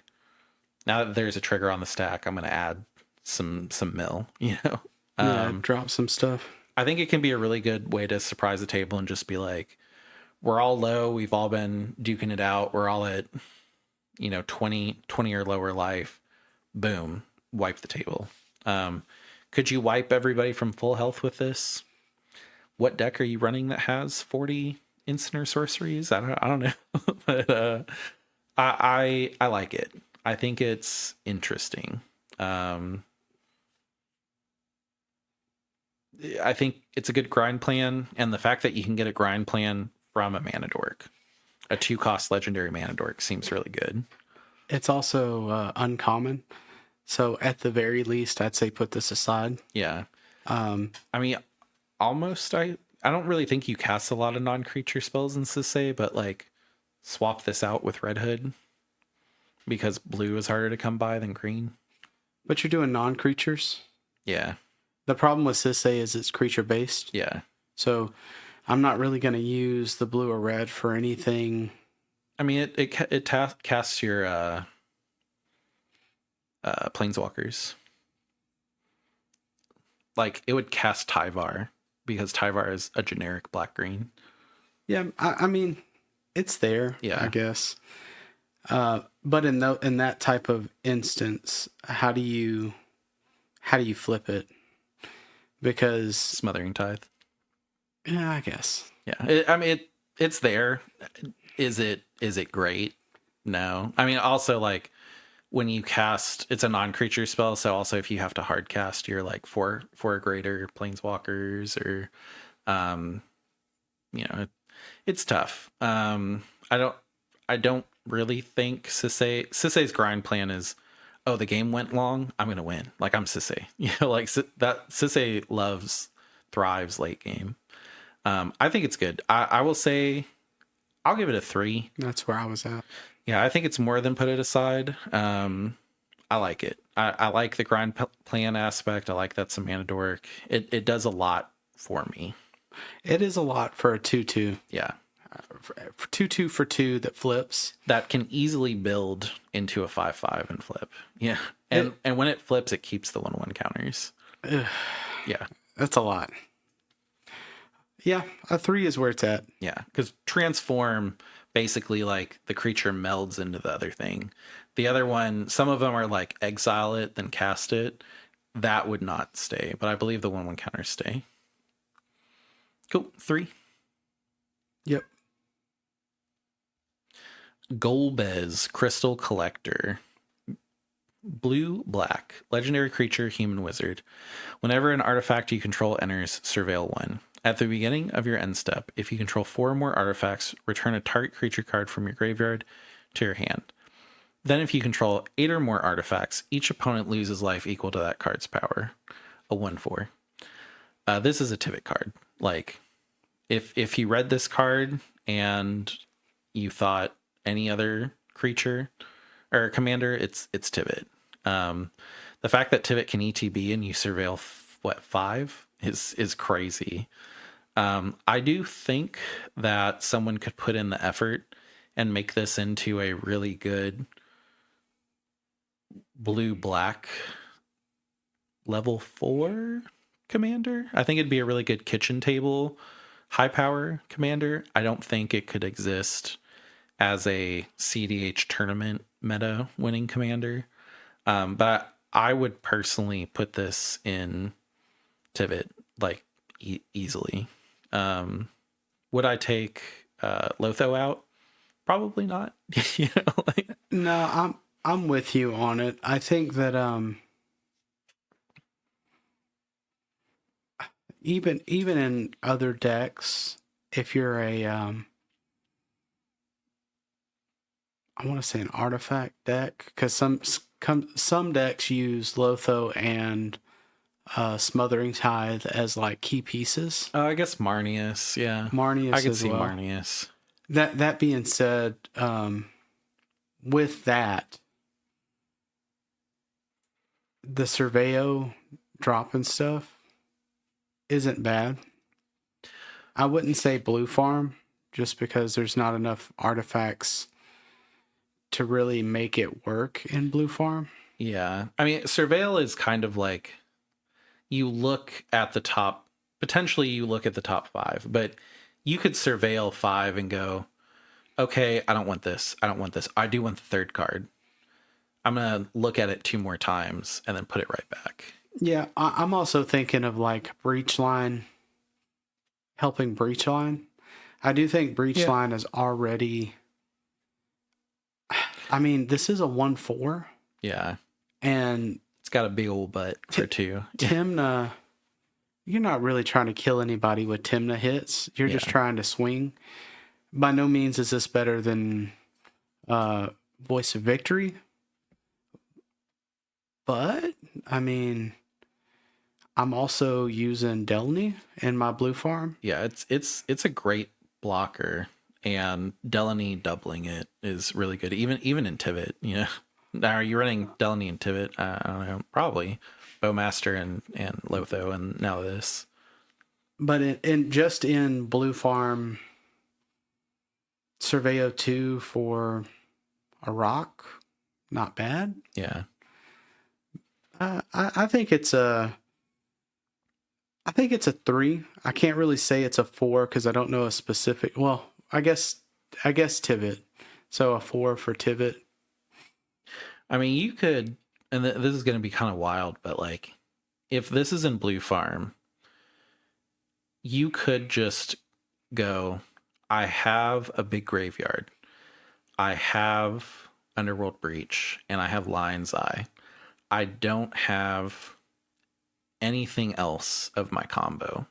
Now that there's a trigger on the stack, I'm going to add some mill, you know? Drop some stuff. I think it can be a really good way to surprise the table and just be like, we're all low, we've all been duking it out, we're all at, 20 or lower life. Boom, wipe the table. Could you wipe everybody from full health with this? What deck are you running that has 40 instant or sorceries? I don't know. But I like it. I think it's interesting. I think it's a good grind plan, and the fact that you can get a grind plan from a mana dork, a 2-cost legendary mana dork, seems really good. It's also uncommon, so at the very least, I'd say put this aside. Yeah. I mean, almost. I don't really think you cast a lot of non-creature spells in Sisay, but like swap this out with Red Hood because blue is harder to come by than green. But you're doing non-creatures. Yeah. The problem with Sisay is it's creature based. Yeah. So I'm not really going to use the blue or red for anything. I mean, it casts your planeswalkers. Like, it would cast Tyvar because Tyvar is a generic black-green. Yeah, I mean, it's there, I guess. But in that type of instance, how do you flip it? Because Smothering Tithe. Yeah, I guess. Yeah, it's there. Is it great? No. I mean, also, like, when you cast, it's a non-creature spell, so also if you have to hard cast your like four or greater planeswalkers, or it's tough. I don't really think Sisay's grind plan is, oh, the game went long, I'm gonna win. Like, I'm Sisay. Like that Sisay thrives late game. I think it's good. I will say I'll give it a 3. That's where I was at. Yeah, I think it's more than put it aside. I like it. I like the grind plan aspect. I like that's a mana dork. It does a lot for me. It is a lot for a 2/2. Yeah. 2/2 for 2 that flips. That can easily build into a 5/5 and flip. Yeah. And when it flips, it keeps the 1/1 counters. Ugh. Yeah. That's a lot. Yeah, a 3 is where it's at. Yeah, because transform basically like the creature melds into the other thing. The other one, some of them are like exile it, then cast it. That would not stay, but I believe the 1/1 counters stay. Cool. 3. Yep. Golbez, Crystal Collector. Blue, black, legendary creature, human wizard. Whenever an artifact you control enters, surveil 1. At the beginning of your end step, if you control 4 or more artifacts, return a target creature card from your graveyard to your hand. Then if you control 8 or more artifacts, each opponent loses life equal to that card's power. A 1/4. This is a Tivit card. Like, if you read this card and you thought any other creature or commander, it's Tivit. The fact that Tivit can ETB and you surveil 5 is crazy. I do think that someone could put in the effort and make this into a really good blue black level 4 commander. I think it'd be a really good kitchen table high power commander. I don't think it could exist as a CDH tournament meta winning commander. But I would personally put this in Tivit like easily. Would I take Lotho out? Probably not. You know, like, No, I'm with you on it. I think that even in other decks, if you're a I want to say an artifact deck, because some decks use Lotho and Smothering Tithe as like key pieces. I guess Marnius, yeah. Marnius I could as see well. Marnius. That being said, with that, the Surveyo drop and stuff isn't bad. I wouldn't say Blue Farm just because there's not enough artifacts to really make it work in Blue Farm. Yeah. I mean, Surveil is kind of like you look at the top, potentially you look at the top 5, but you could surveil 5 and go, okay, I don't want this. I don't want this. I do want the third card. I'm going to look at it 2 more times and then put it right back. Yeah, I'm also thinking of like Breach Line, helping Breach Line. I do think Breach Line is already... I mean, this is a 1/4. Yeah. And it's got a big old butt for 2. Timna, you're not really trying to kill anybody with Timna hits. You're just trying to swing. By no means is this better than Voice of Victory. But, I mean, I'm also using Delany in my Blue Farm. Yeah, it's a great blocker. And Delany doubling it is really good, even in Tivit. You know, now are you running Delany and Tivit? I don't know, probably Bowmaster and Lotho, and now this. But in Blue Farm, Surveyo 2 for a rock, not bad. Yeah, I think it's a 3. I can't really say it's a 4 because I don't know a specific. Well, I guess Tivit. So a 4 for Tivit. I mean, you could, and this is going to be kind of wild, but like, if this is in Blue Farm, you could just go, I have a big graveyard. I have Underworld Breach, and I have Lion's Eye. I don't have anything else of my combo.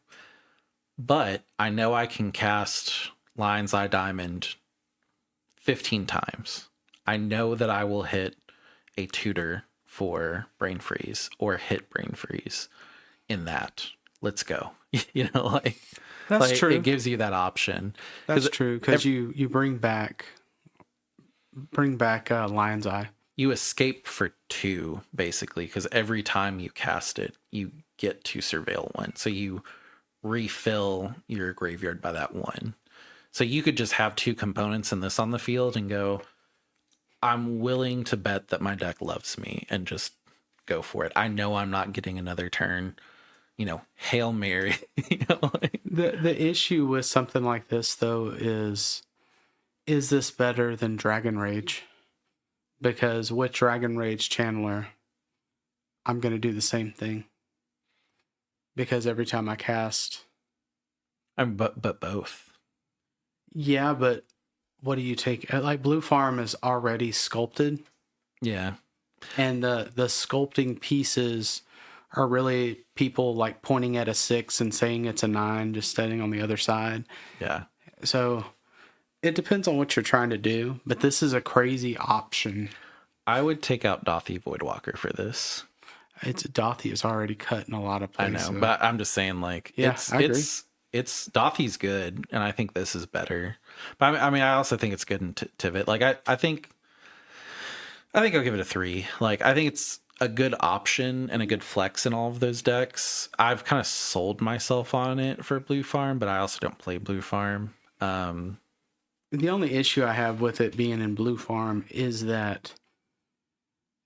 But I know I can cast Lion's Eye Diamond 15 times. I know that I will hit a tutor for Brain Freeze or hit Brain Freeze in that. Let's go. You know, like that's like, true. It gives you that option. That's true because you bring back Lion's Eye. You escape for 2 basically because every time you cast it, you get to surveil 1. So you refill your graveyard by that 1. So you could just have 2 components in this on the field and go, I'm willing to bet that my deck loves me and just go for it. I know I'm not getting another turn, Hail Mary. Like, The issue with something like this though is this better than Dragon Rage? Because with Dragon Rage Channeler, I'm going to do the same thing. Because every time I cast... but both. Yeah, but what do you take? Like, Blue Farm is already sculpted. Yeah. And the sculpting pieces are really people, like, pointing at a 6 and saying it's a 9, just standing on the other side. Yeah. So it depends on what you're trying to do, but this is a crazy option. I would take out Dothy Voidwalker for this. Dothy is already cut in a lot of places. I know, but I'm just saying, like, Yeah, I agree. it's Dothy's good, and I think this is better. But I mean, I also think it's good in Tivit. Like, I think I'll give it a 3. Like, I think it's a good option and a good flex in all of those decks. I've kind of sold myself on it for Blue Farm, but I also don't play Blue Farm. The only issue I have with it being in Blue Farm is that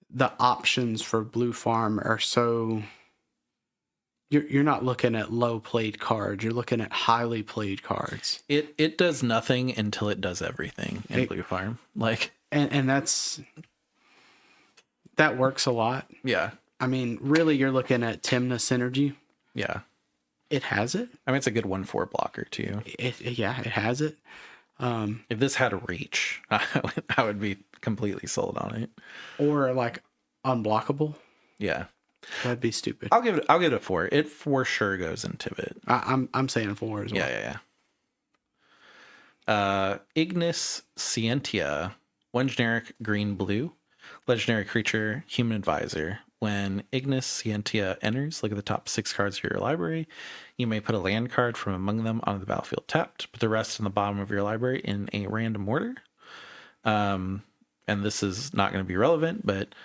the options for Blue Farm are so... You're not looking at low played cards. You're looking at highly played cards. It does nothing until it does everything in Blue Farm. Like, and that works a lot. Yeah. I mean, really, you're looking at Timna Synergy. Yeah. It has it. I mean, it's a good 1/4 blocker too. It has it. If this had a reach, I would be completely sold on it. Or like unblockable. Yeah. That'd be stupid. I'll give it a 4. It for sure goes into it. I'm saying 4 as well. Yeah. Ignis Scientia, 1 generic green blue, legendary creature, human advisor. When Ignis Scientia enters, look at the top 6 cards of your library. You may put a land card from among them onto the battlefield tapped. Put the rest in the bottom of your library in a random order. And this is not going to be relevant, but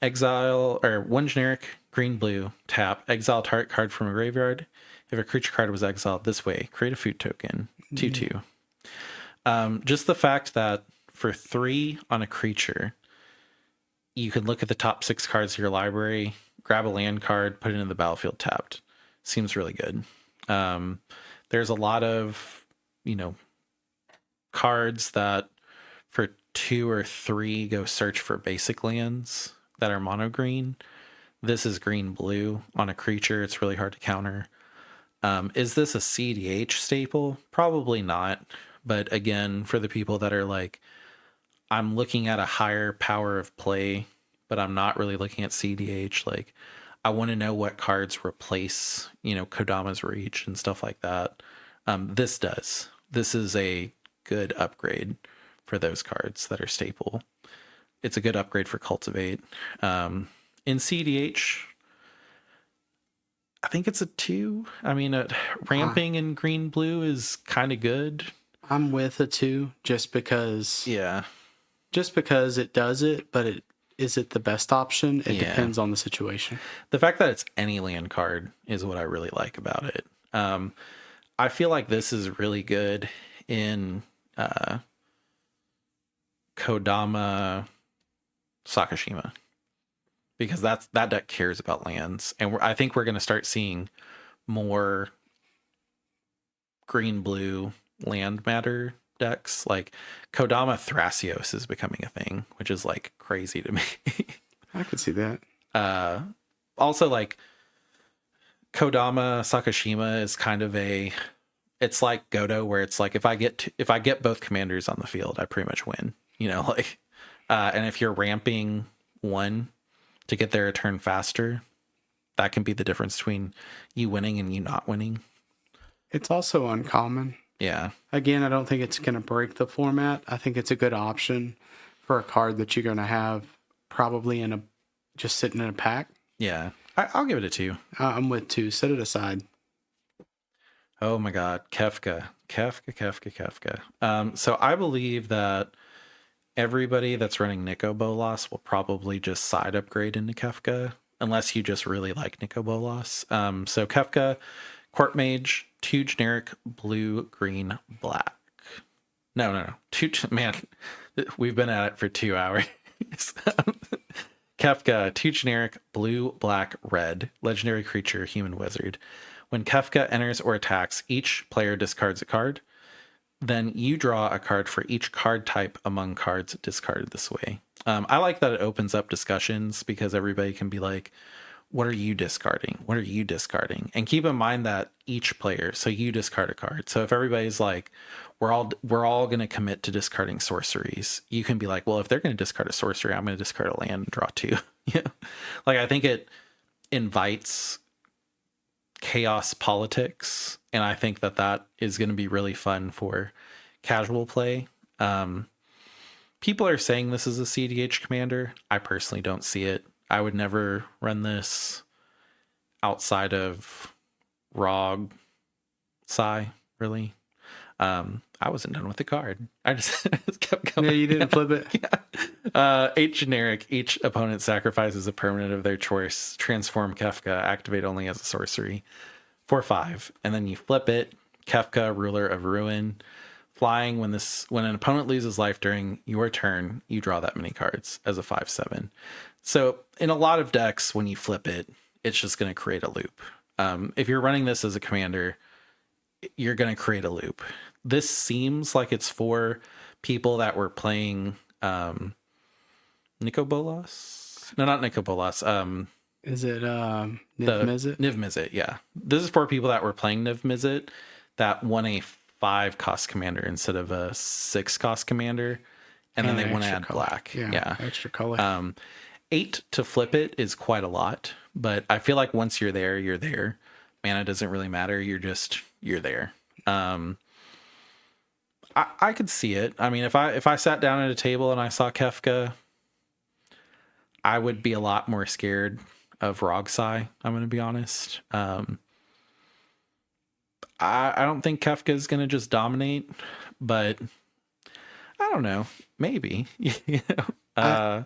exile, or 1 generic green blue, tap, exile target card from a graveyard. If a creature card was exiled this way, create a food token, 2/2. Just the fact that for 3 on a creature, you can look at the top 6 cards of your library, grab a land card, put it in the battlefield tapped. Seems really good. There's a lot of, cards that for 2 or 3 go search for basic lands that are mono green. This is green blue on a creature. It's really hard to counter. Is this a CDH staple? Probably not. But again, for the people that are like, I'm looking at a higher power of play, but I'm not really looking at CDH. Like, I want to know what cards replace, Kodama's Reach and stuff like that. This does. This is a good upgrade for those cards that are staple. It's a good upgrade for Cultivate. In CDH, I think it's a 2. I mean, ramping in green blue is kind of good. I'm with a 2 just because. Yeah. Just because it does it, but is it the best option? It depends on the situation. The fact that it's any land card is what I really like about it. I feel like this is really good in Kodama Sakashima, because that deck cares about lands, and I think we're going to start seeing more green blue land matter decks. Like Kodama Thrasios is becoming a thing, which is like crazy to me. I could see that. Also, like Kodama Sakashima is kind of it's like Godo, where it's like if I get both commanders on the field, I pretty much win. And if you're ramping 1 to get there a turn faster, that can be the difference between you winning and you not winning. It's also uncommon. Yeah. Again, I don't think it's going to break the format. I think it's a good option for a card that you're going to have probably just sitting in a pack. Yeah. I'll give it a 2. I'm with 2. Set it aside. Oh my God. Kefka. So I believe that everybody that's running Nico Bolas will probably just side upgrade into Kefka, unless you just really like Nico Bolas. So Kefka, Court Mage, 2 generic blue, green, black. No. Man, we've been at it for 2 hours. Kefka, 2 generic, blue, black, red, legendary creature, human wizard. When Kefka enters or attacks, each player discards a card. Then you draw a card for each card type among cards discarded this way. I like that it opens up discussions because everybody can be like, what are you discarding? What are you discarding? And keep in mind that each player, so you discard a card. So if everybody's like, we're all going to commit to discarding sorceries, you can be like, well, if they're going to discard a sorcery, I'm going to discard a land and draw 2. Yeah. Like, I think it invites chaos politics, and I think that is going to be really fun for casual play. People are saying this is a CDH commander. I personally don't see it. I would never run this outside of ROG Psy, really. I wasn't done with the card. I just kept going. Yeah, you didn't flip it. Yeah. 8 generic. Each opponent sacrifices a permanent of their choice. Transform Kefka. Activate only as a sorcery. 4/5. And then you flip it. Kefka, Ruler of Ruin. Flying, when an opponent loses life during your turn, you draw that many cards as a 5/7. So in a lot of decks, when you flip it, it's just going to create a loop. If you're running this as a commander, you're going to create a loop. This seems like it's for people that were playing Nico Bolas. No, not Nico Bolas. Is it Niv Mizzet? Niv Mizzet, yeah. This is for people that were playing Niv Mizzet that won a 5 cost commander instead of a 6 cost commander, and then they want to add color. black. Yeah, extra color. 8 to flip it is quite a lot, but I feel like once you're there, you're there. Mana doesn't really matter. You're there. I could see it. I mean, if I sat down at a table and I saw Kefka, I would be a lot more scared of ROG Psy, I'm going to be honest. I don't think Kefka is going to just dominate, but I don't know. Maybe. I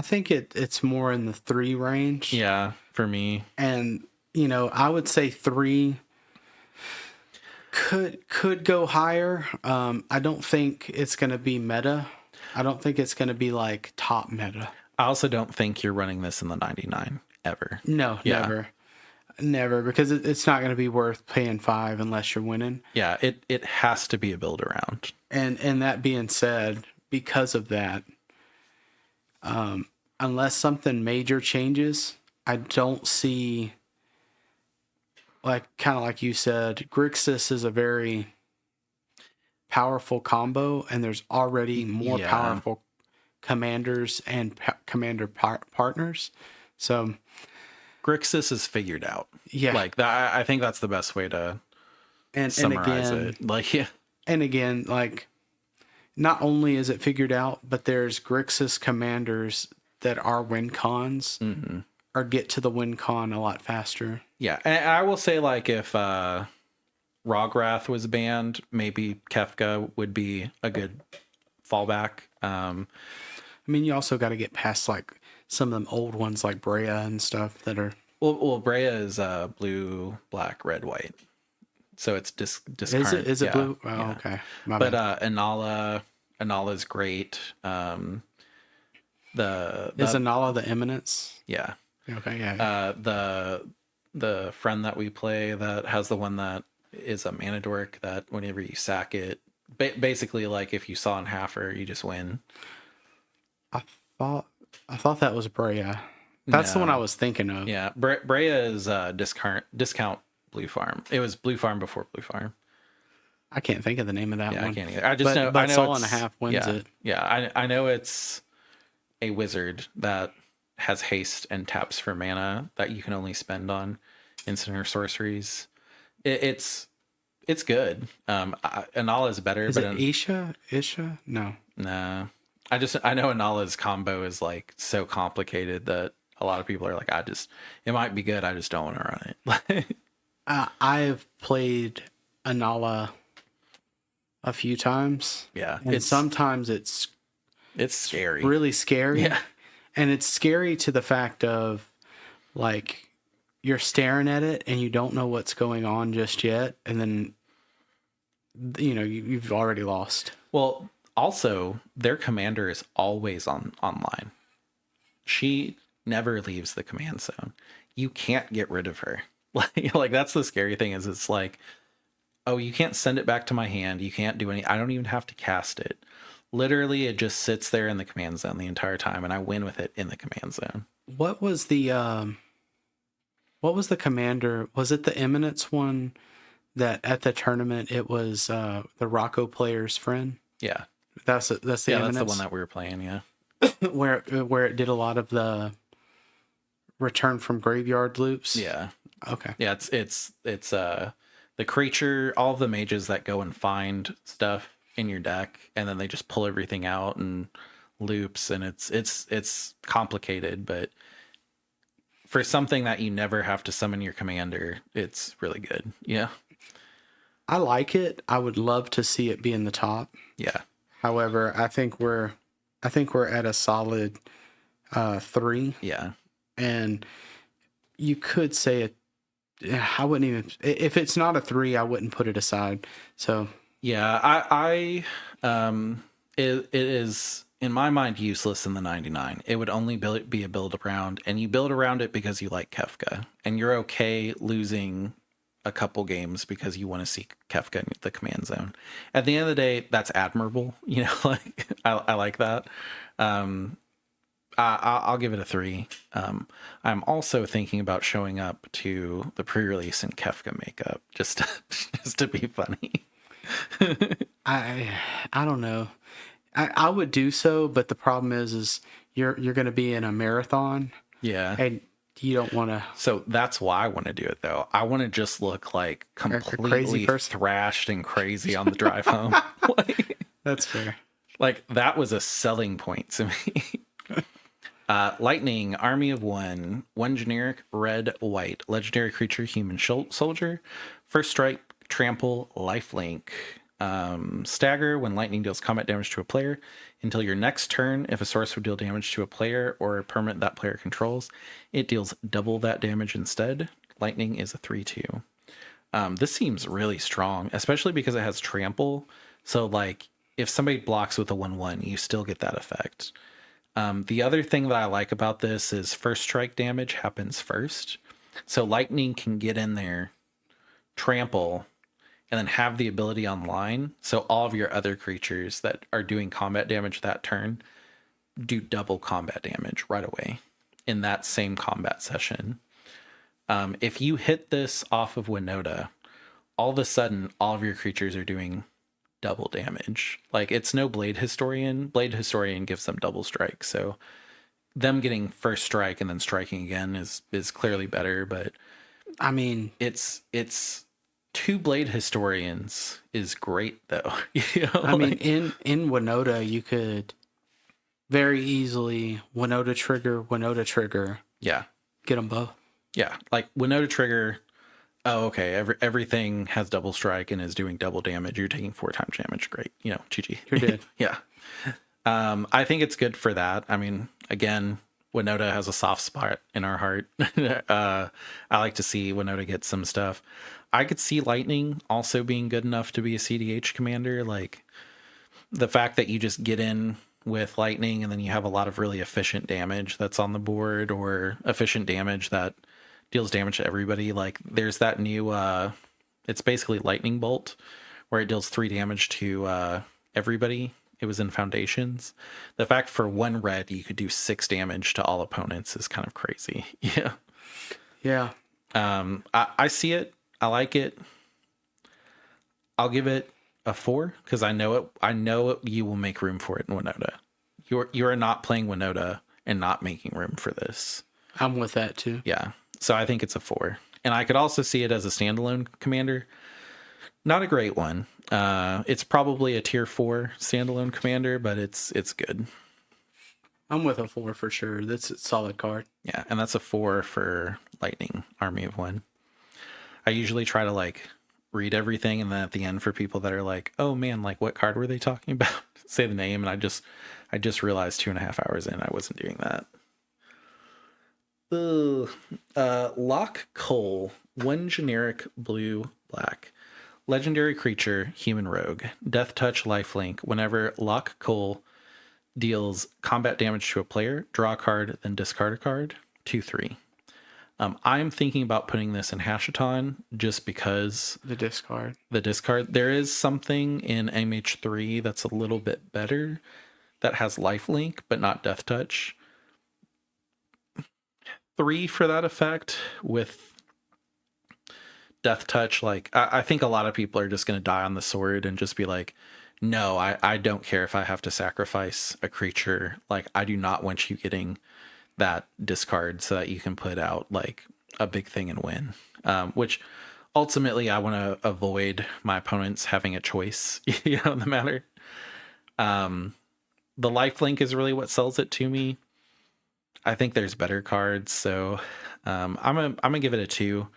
think it's more in the 3 range. Yeah, for me. And, I would say 3 could go higher. I don't think it's going to be meta. I don't think it's going to be like top meta. I also don't think you're running this in the 99 ever. No, yeah. Never, because it's not going to be worth paying 5 unless you're winning. Yeah, it has to be a build around. And that being said, because of that, unless something major changes, I don't see, kind of like you said, Grixis is a very powerful combo, and there's already more powerful commanders and commander partners. So Grixis is figured out. Yeah. Like that, I think that's the best way to summarize it. Like, yeah. And again, like, not only is it figured out, but there's Grixis commanders that are win cons or get to the win con a lot faster. Yeah. And I will say, like, if Rograth was banned, maybe Kefka would be a good fallback. I mean, you also got to get past like some of them old ones like Brea and stuff that are. Well, Brea is blue, black, red, white. So it's discard. Is it blue? Oh, yeah. Okay. But Anala's great. Is Anala the Eminence? Yeah. Okay. Yeah. The friend that we play that has the one that is a mana dork that whenever you sack it, basically like if you saw in halfer, you just win. I thought that was Brea. That's the one I was thinking of. Yeah, Brea is discount Blue Farm. It was Blue Farm before Blue Farm. I can't think of the name of that one. I can't either. I just know. But Soul and a Half wins it. Yeah, I know it's a wizard that has haste and taps for mana that you can only spend on instant or sorceries. It's good. Anala is better. Is it Isha? No. Nah. I know Anala's combo is like so complicated that a lot of people are like, it might be good. I just don't want to run it. I've played Anala a few times. Yeah. And sometimes it's scary. Really scary. Yeah. And it's scary to the fact of like you're staring at it and you don't know what's going on just yet. And then, you've already lost. Well, also, their commander is always online. She never leaves the command zone. You can't get rid of her. Like that's the scary thing is it's like, oh, you can't send it back to my hand. You can't do any. I don't even have to cast it. Literally, it just sits there in the command zone the entire time, and I win with it in the command zone. What was the commander? Was it the Eminence one that at the tournament it was the Rocco player's friend? Yeah. That's the Eminence? That's the one that we were playing, yeah. where it did a lot of the return from graveyard loops. Yeah. Okay. Yeah, it's the creature, all of the mages that go and find stuff in your deck, and then they just pull everything out and loops, and it's complicated, but for something that you never have to summon your commander, it's really good. Yeah. I like it. I would love to see it be in the top. Yeah. However, I think we're at a solid 3. Yeah. And you could say it. I wouldn't even, if it's not a 3, I wouldn't put it aside. So yeah, it is in my mind useless in the 99. It would only be a build around, and you build around it because you like Kefka, and you're okay losing a couple games because you want to see Kefka in the command zone. At the end of the day, that's admirable. You know, like I like that. I'll give it a 3. I'm also thinking about showing up to the pre-release in Kefka makeup just to be funny. I don't know. I would do so, but the problem is you're going to be in a marathon. Yeah. And you don't want to. So that's why I want to do it, though. I want to just look like completely thrashed and crazy on the drive home. That's fair. Like, that was a selling point to me. Lightning, army of 1, 1 generic, red, white, legendary creature, human soldier, first strike, trample, lifelink. Stagger, when lightning deals combat damage to a player until your next turn. If a source would deal damage to a player or a permanent that player controls, it deals double that damage instead. Lightning is a 3/2. This seems really strong, especially because it has trample. So like if somebody blocks with a 1/1, you still get that effect. The other thing that I like about this is first strike damage happens first. So lightning can get in there, trample, and then have the ability online. So all of your other creatures that are doing combat damage that turn do double combat damage right away in that same combat session. If you hit this off of Winota, all of a sudden, all of your creatures are doing double damage. Like, it's no Blade Historian. Blade Historian gives them double strike. So them getting first strike and then striking again is clearly better. But I mean, it's 2 Blade Historians is great, though. You know, I mean, in Winota, you could very easily Winota trigger. Yeah. Get them both. Yeah. Like Winota trigger. Oh, okay. Everything has double strike and is doing double damage. You're taking 4 times damage. Great. You know, GG. You're dead. Yeah. I think it's good for that. I mean, again, Winota has a soft spot in our heart. I like to see Winota get some stuff. I could see Lightning also being good enough to be a CDH commander. Like the fact that you just get in with Lightning and then you have a lot of really efficient damage that's on the board, or efficient damage that deals damage to everybody. Like there's that new, it's basically Lightning Bolt where it deals 3 damage to everybody. It was in Foundations. The fact for 1 red you could do 6 damage to all opponents is kind of crazy. Yeah. Yeah. I see it. I like it. I'll give it a 4 because I know you will make room for it in Winota. You are not playing Winota and not making room for this. I'm with that too. Yeah. So I think it's a 4. And I could also see it as a standalone commander. Not a great one. It's probably a tier 4 standalone commander, but it's good. I'm with a 4 for sure. That's a solid card. Yeah, and that's a 4 for Lightning, Army of 1. I usually try to like read everything, and then at the end for people that are like, oh man, like what card were they talking about? Say the name, and I just realized 2.5 hours in I wasn't doing that. Lock Cole, 1 generic blue black. Legendary creature, human rogue. Death touch lifelink. Whenever Lock Cole deals combat damage to a player, draw a card, then discard a card. 2/3. I'm thinking about putting this in Hashaton just because The discard. There is something in MH3 that's a little bit better that has lifelink, but not death touch. 3 for that effect with death touch. Like, I think a lot of people are just going to die on the sword and just be like, no, I don't care if I have to sacrifice a creature. Like, I do not want you getting that discard so that you can put out like a big thing and win. Which ultimately I want to avoid my opponents having a choice, in the matter. The lifelink is really what sells it to me. I think there's better cards, so I'm gonna give it a 2.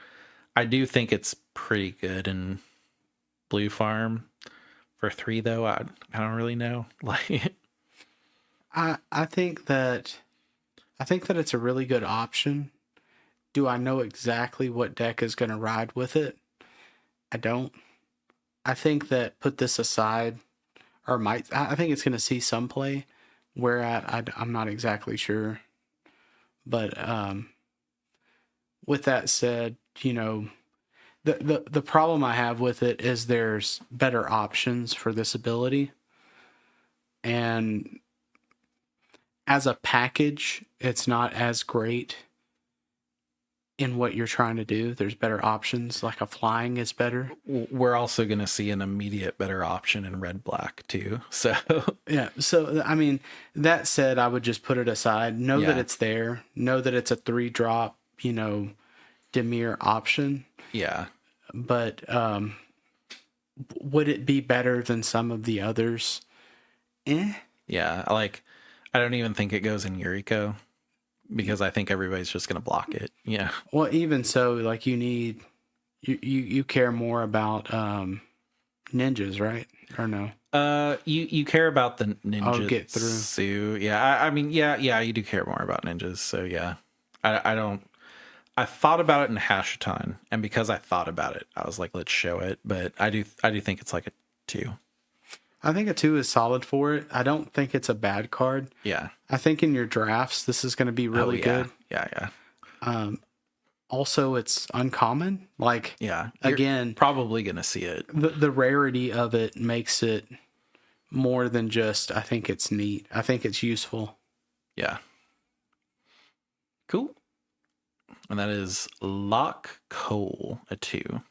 I do think it's pretty good in Blue Farm. For 3 though, I don't really know. Like, I think that it's a really good option. Do I know exactly what deck is going to ride with it? I don't. I think that put this aside, I think it's going to see some play. Where I'm not exactly sure. But with that said, the problem I have with it is there's better options for this ability. And as a package, it's not as great in what you're trying to do. There's better options, like a flying is better. We're also going to see an immediate better option in red black too. So yeah. So I mean, that said, I would just put it aside. Know that it's there. Know that it's a 3-drop, Dimir option. Yeah. But would it be better than some of the others? Yeah. Like, I don't even think it goes in Yuriko because I think everybody's just going to block it. Yeah. Well, even so, like you care more about ninjas, right? Or no? You care about the ninjas. I'll get through. So, yeah. I mean, yeah, you do care more about ninjas. So yeah, I don't. I thought about it in Hashaton, and because I thought about it, I was like, let's show it. But I do think it's like a 2. I think a 2 is solid for it. I don't think it's a bad card. Yeah. I think in your drafts, this is going to be really good. Yeah. Also, it's uncommon. Like, yeah, again, probably going to see it. The rarity of it makes it more than just, I think it's neat. I think it's useful. Yeah. Cool. And that is Lock Cole, a 2.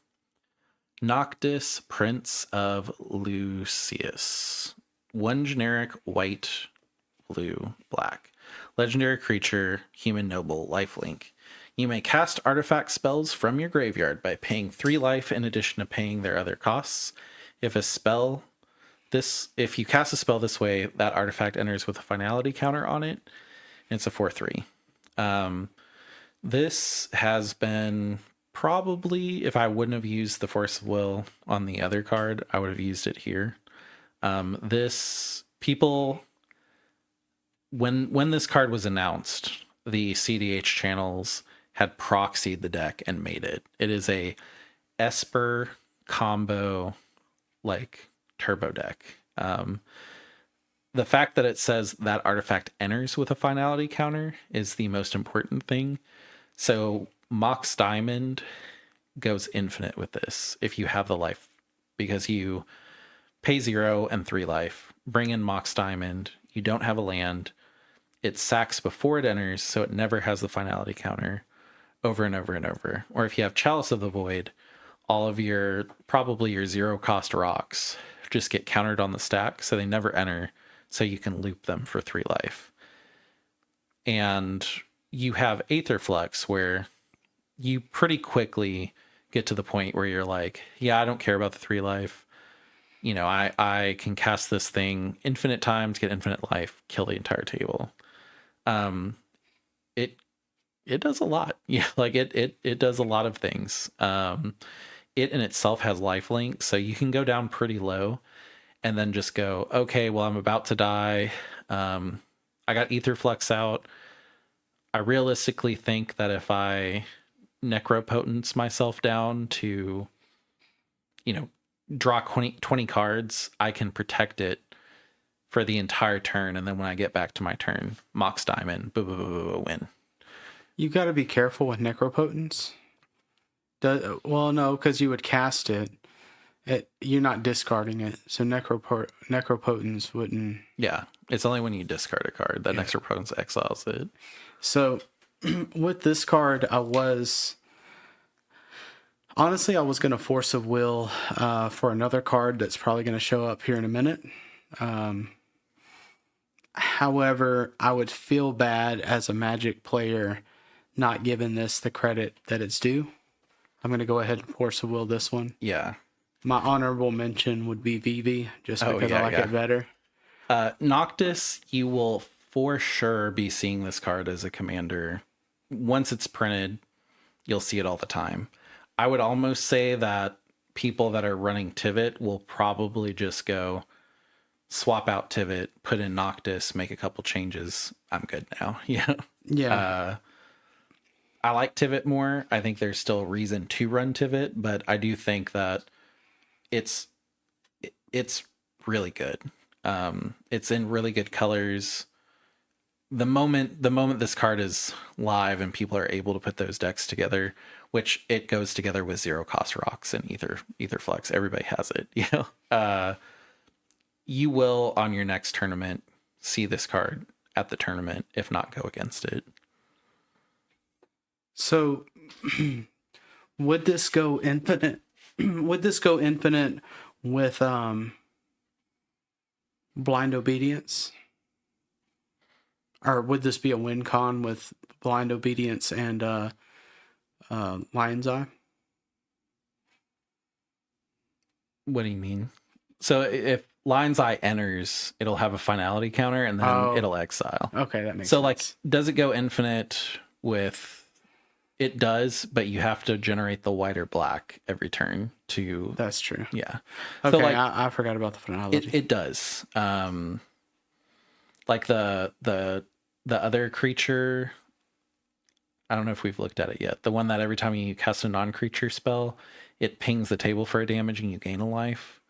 Noctis, Prince of Lucius. 1 generic, white, blue, black. Legendary creature, human noble, lifelink. You may cast artifact spells from your graveyard by paying 3 life in addition to paying their other costs. If you cast a spell this way, that artifact enters with a finality counter on it. And it's a 4/3. This has been probably, if I wouldn't have used the Force of Will on the other card, I would have used it here. When this card was announced, the CDH channels had proxied the deck and made it. It is a Esper combo, like, turbo deck. The fact that it says that artifact enters with a finality counter is the most important thing. So Mox Diamond goes infinite with this if you have the life, because you pay 0 and 3 life, bring in Mox Diamond, you don't have a land, it sacks before it enters, so it never has the finality counter over and over and over. Or if you have Chalice of the Void, all of your 0 cost rocks just get countered on the stack, so they never enter, so you can loop them for 3 life. And you have Aetherflux, where you pretty quickly get to the point where you're like, yeah, I don't care about the 3 life. I can cast this thing infinite times, get infinite life, kill the entire table. It does a lot. Yeah, like it does a lot of things. It in itself has lifelink, so you can go down pretty low and then just go, okay, well, I'm about to die. I got Aetherflux out. I realistically think that if I Necropotence myself down to, draw 20 cards, I can protect it for the entire turn, and then when I get back to my turn, Mox Diamond, win. You got to be careful with Necropotence. Well, no, because you would cast it. You're not discarding it, so Necropotence wouldn't. Yeah, it's only when you discard a card that Necropotence exiles it. So with this card, I was going to Force of Will for another card that's probably going to show up here in a minute. However, I would feel bad as a Magic player not giving this the credit that it's due. I'm going to go ahead and Force of Will this one. Yeah. My honorable mention would be Vivi, just because I like it better. Noctis, you will for sure be seeing this card as a commander. Once it's printed, you'll see it all the time. I would almost say that people that are running Tivit will probably just go swap out Tivit, put in Noctis, make a couple changes. I'm good now. Yeah. I like Tivit more. I think there's still a reason to run Tivit, but I do think that it's really good. It's in really good colors. The moment this card is live and people are able to put those decks together, which it goes together with 0 cost rocks and Etherflux. Everybody has it, you will on your next tournament see this card at the tournament, if not go against it. So would this go infinite? Would this go infinite with Blind Obedience? Or would this be a win con with Blind Obedience and Lion's Eye? What do you mean? So if Lion's Eye enters, it'll have a finality counter and then it'll exile. Okay, that makes sense. So like, does it go infinite with... It does, but you have to generate the white or black every turn to... That's true. Yeah. Okay, so like, I forgot about the finality. It does. Like the other creature... I don't know if we've looked at it yet. The one that every time you cast a non-creature spell, it pings the table for a damage and you gain a life.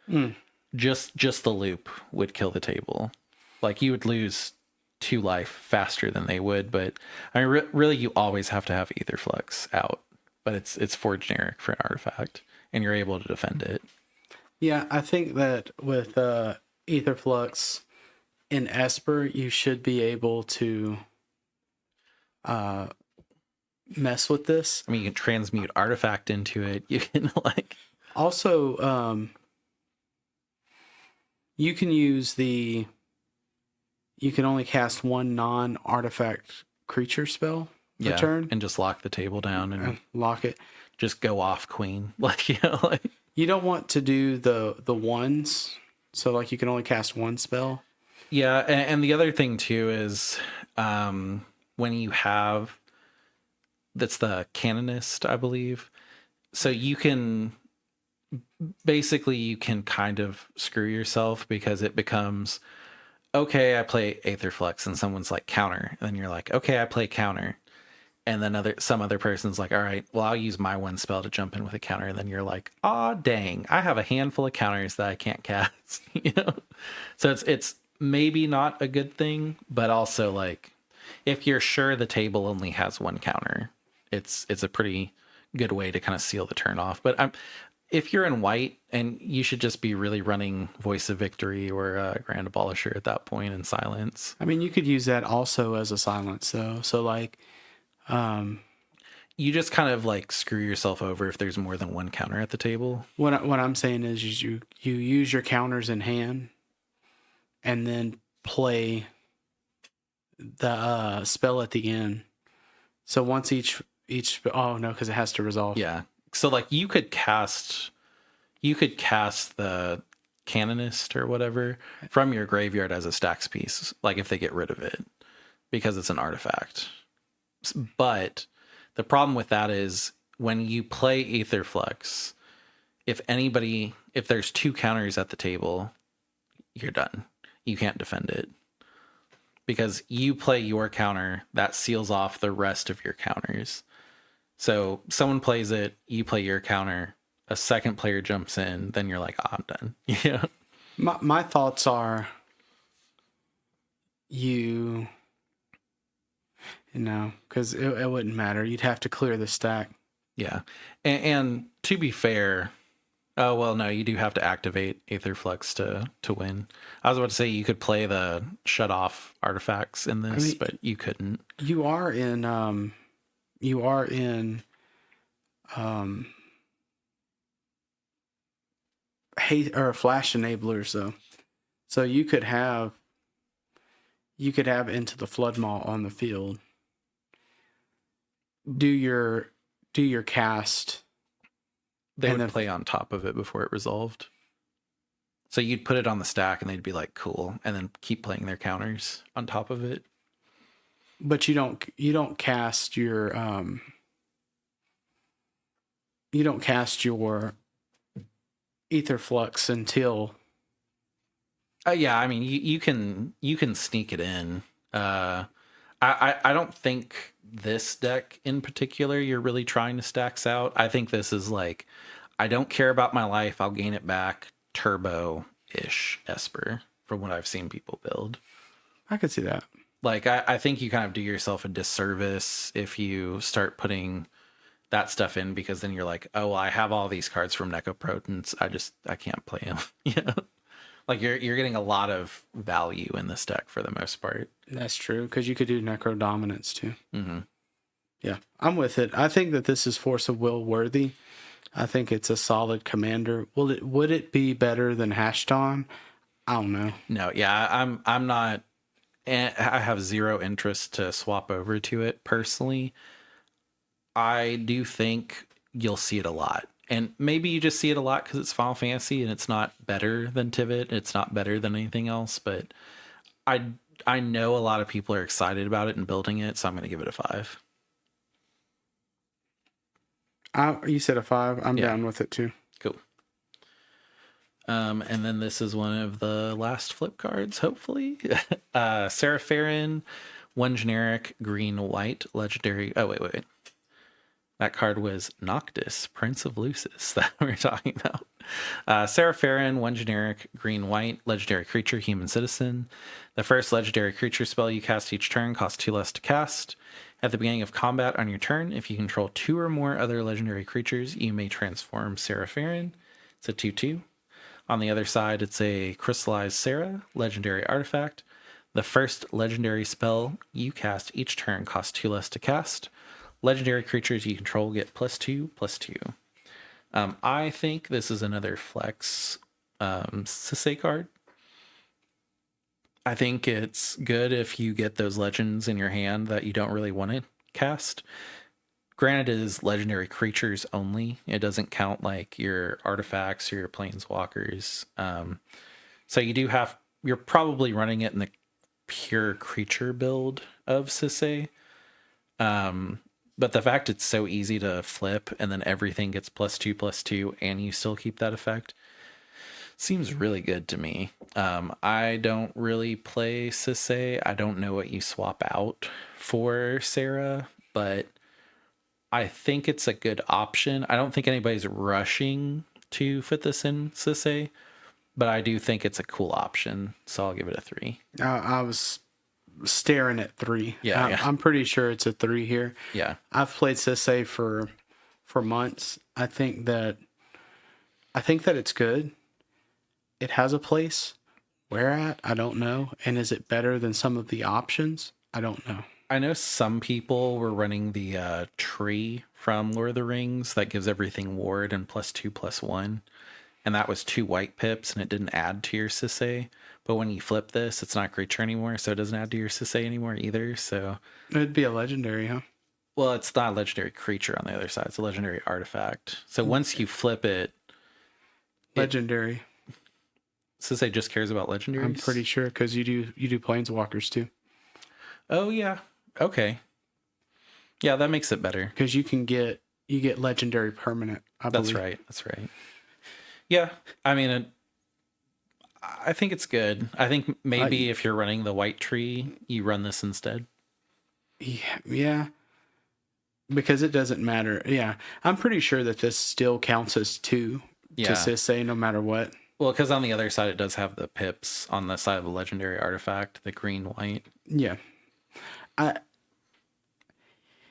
Just the loop would kill the table. Like, you would lose 2 life faster than they would, but I mean, really you always have to have Etherflux out, but it's for generic for an artifact and you're able to defend it. Yeah, I think that with Etherflux in Esper, you should be able to mess with this. I mean, you can transmute artifact into it. You can like... Also, you can use you can only cast 1 non-artifact creature spell per turn. And just lock the table down and lock it. Just go off queen. Like, like... You don't want to do the ones. So like you can only cast 1 spell. Yeah, and the other thing too is when you have... That's the Canonist, I believe. So you can... Basically, you can kind of screw yourself because it becomes... Okay, I play Aetherflux, and someone's like, counter. And then you're like, okay, I play counter. And then some other person's like, all right, well, I'll use my 1 spell to jump in with a counter. And then you're like, aw, dang, I have a handful of counters that I can't cast. So it's maybe not a good thing, but also like, if you're sure the table only has 1 counter, it's a pretty good way to kind of seal the turn off. But if you're in white, and you should just be really running Voice of Victory or Grand Abolisher at that point in silence. I mean, you could use that also as a silence, though. So, like... you just kind of, like, screw yourself over if there's more than 1 counter at the table. What I'm saying is you use your counters in hand, and then play the spell at the end. So once each... Oh, no, because it has to resolve. Yeah. So like you could cast the Canonist or whatever from your graveyard as a stacks piece, like if they get rid of it, because it's an artifact. But the problem with that is when you play Etherflux, if there's 2 counters at the table, you're done. You can't defend it. Because you play your counter, that seals off the rest of your counters. So someone plays it, you play your counter, a second player jumps in, then you're like, oh, I'm done. Yeah. My thoughts are, you know, because it wouldn't matter. You'd have to clear the stack. Yeah. And to be fair, oh, well, no, you do have to activate Aetherflux to win. I was about to say you could play the shut off artifacts in this, but you couldn't. You are in flash enablers though. So you could have Into the Flood Maw on the field. Do your cast. They would play on top of it before it resolved. So you'd put it on the stack and they'd be like, cool, and then keep playing their counters on top of it. But you don't cast your Aetherflux until yeah, I mean you can sneak it in. I don't think this deck in particular you're really trying to stacks out. I think this is like, I don't care about my life, I'll gain it back, turbo-ish Esper from what I've seen people build. I could see that. Like I think you kind of do yourself a disservice if you start putting that stuff in, because then you're like, oh, well, I have all these cards from Necroprotence, I can't play them. Yeah. Like you're getting a lot of value in this deck for the most part. That's true, because you could do Necro Dominance too. Mm-hmm. Yeah, I'm with it. I think that this is Force of Will worthy. I think it's a solid commander. Would it be better than Hashton? I don't know. No, yeah, I'm not. I have zero interest to swap over to it personally. I do think you'll see it a lot. And maybe you just see it a lot because it's Final Fantasy and it's not better than Tivit. It's not better than anything else. But I know a lot of people are excited about it and building it, so I'm going to give it a 5. You said a 5. I'm down with it too. Cool. And then this is one of the last flip cards, hopefully. Serapharin, 1 generic, green, white, legendary. Oh, wait. That card was Noctis, Prince of Lucis, that we were talking about. Serapharin, 1 generic, green, white, legendary creature, human citizen. The first legendary creature spell you cast each turn costs 2 less to cast. At the beginning of combat on your turn, if you control 2 or more other legendary creatures, you may transform Serapharin. It's a 2/2. On the other side, it's a Crystallized Serra, legendary artifact. The first legendary spell you cast each turn costs 2 less to cast. Legendary creatures you control get +2/+2. I think this is another flex Sisei card. I think it's good if you get those legends in your hand that you don't really want to cast. Granted, it is legendary creatures only. It doesn't count like your artifacts or your planeswalkers. So you're probably running it in the pure creature build of Sisei. But the fact it's so easy to flip and then everything gets +2/+2 and you still keep that effect seems really good to me. I don't really play Sisei. I don't know what you swap out for Sarah, but I think it's a good option. I don't think anybody's rushing to fit this in Sisei, but I do think it's a cool option. So I'll give it a 3. I was staring at 3. Yeah. I'm pretty sure it's a 3 here. Yeah. I've played Sisei for months. I think that it's good. It has a place. Where at? I don't know. And is it better than some of the options? I don't know. I know some people were running the tree from Lord of the Rings that gives everything ward and +2/+1. And that was 2 white pips and it didn't add to your Sisei. But when you flip this, it's not a creature anymore, so it doesn't add to your Sisei anymore either. So it'd be a legendary, huh? Well, it's not a legendary creature on the other side. It's a legendary artifact. So once you flip it... Legendary. Sisei just cares about legendaries? I'm pretty sure, because you do planeswalkers too. Oh, yeah. Okay. Yeah, that makes it better. Because you get legendary permanent, I believe. That's right. Yeah, I mean, I think it's good. I think maybe if you're running the white tree, you run this instead. Yeah. Because it doesn't matter. Yeah. I'm pretty sure that this still counts as 2 to Sisei no matter what. Well, because on the other side, it does have the pips on the side of the legendary artifact, the green white. Yeah.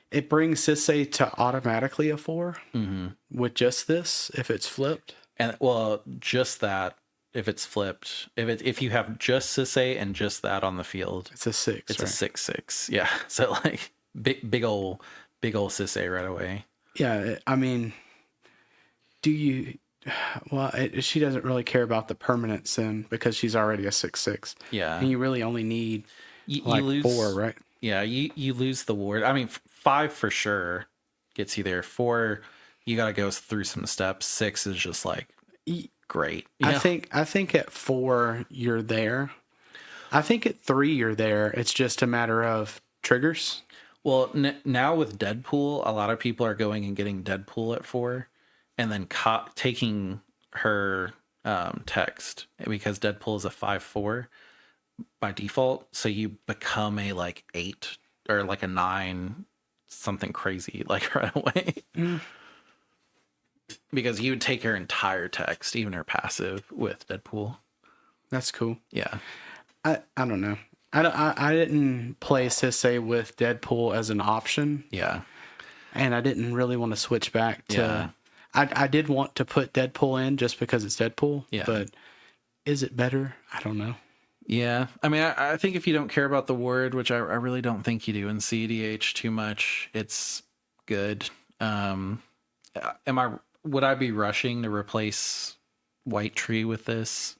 It brings Sisei to automatically a 4 with just this if it's flipped. And well, just that if it's flipped, if you have just Sisei and just that on the field, It's a 6. it's right? a 6/6. Yeah. So like big old Sisei right away. Yeah. I mean, do you? Well, she doesn't really care about the permanent sim because she's already a 6/6. Yeah. And you really only need You like lose 4, right? Yeah, you lose the ward. I mean, 5 for sure gets you there. 4, you got to go through some steps. 6 is just like great. I think at 4 you're there. I think at 3 you're there. It's just a matter of triggers. Well, now with Deadpool, a lot of people are going and getting Deadpool at 4, and then taking her text because Deadpool is a 5/4 by default. So you become a like 8 or like a 9, something crazy like right away. Because you would take her entire text, even her passive, with Deadpool. That's cool. Yeah. I don't know. I didn't play Sisei with Deadpool as an option. Yeah. And I didn't really want to switch back to. Yeah. I did want to put Deadpool in just because it's Deadpool. Yeah. But is it better? I don't know. Yeah. I mean, I think if you don't care about the word, which I really don't think you do in CDH too much, it's good. Would I be rushing to replace White Tree with this?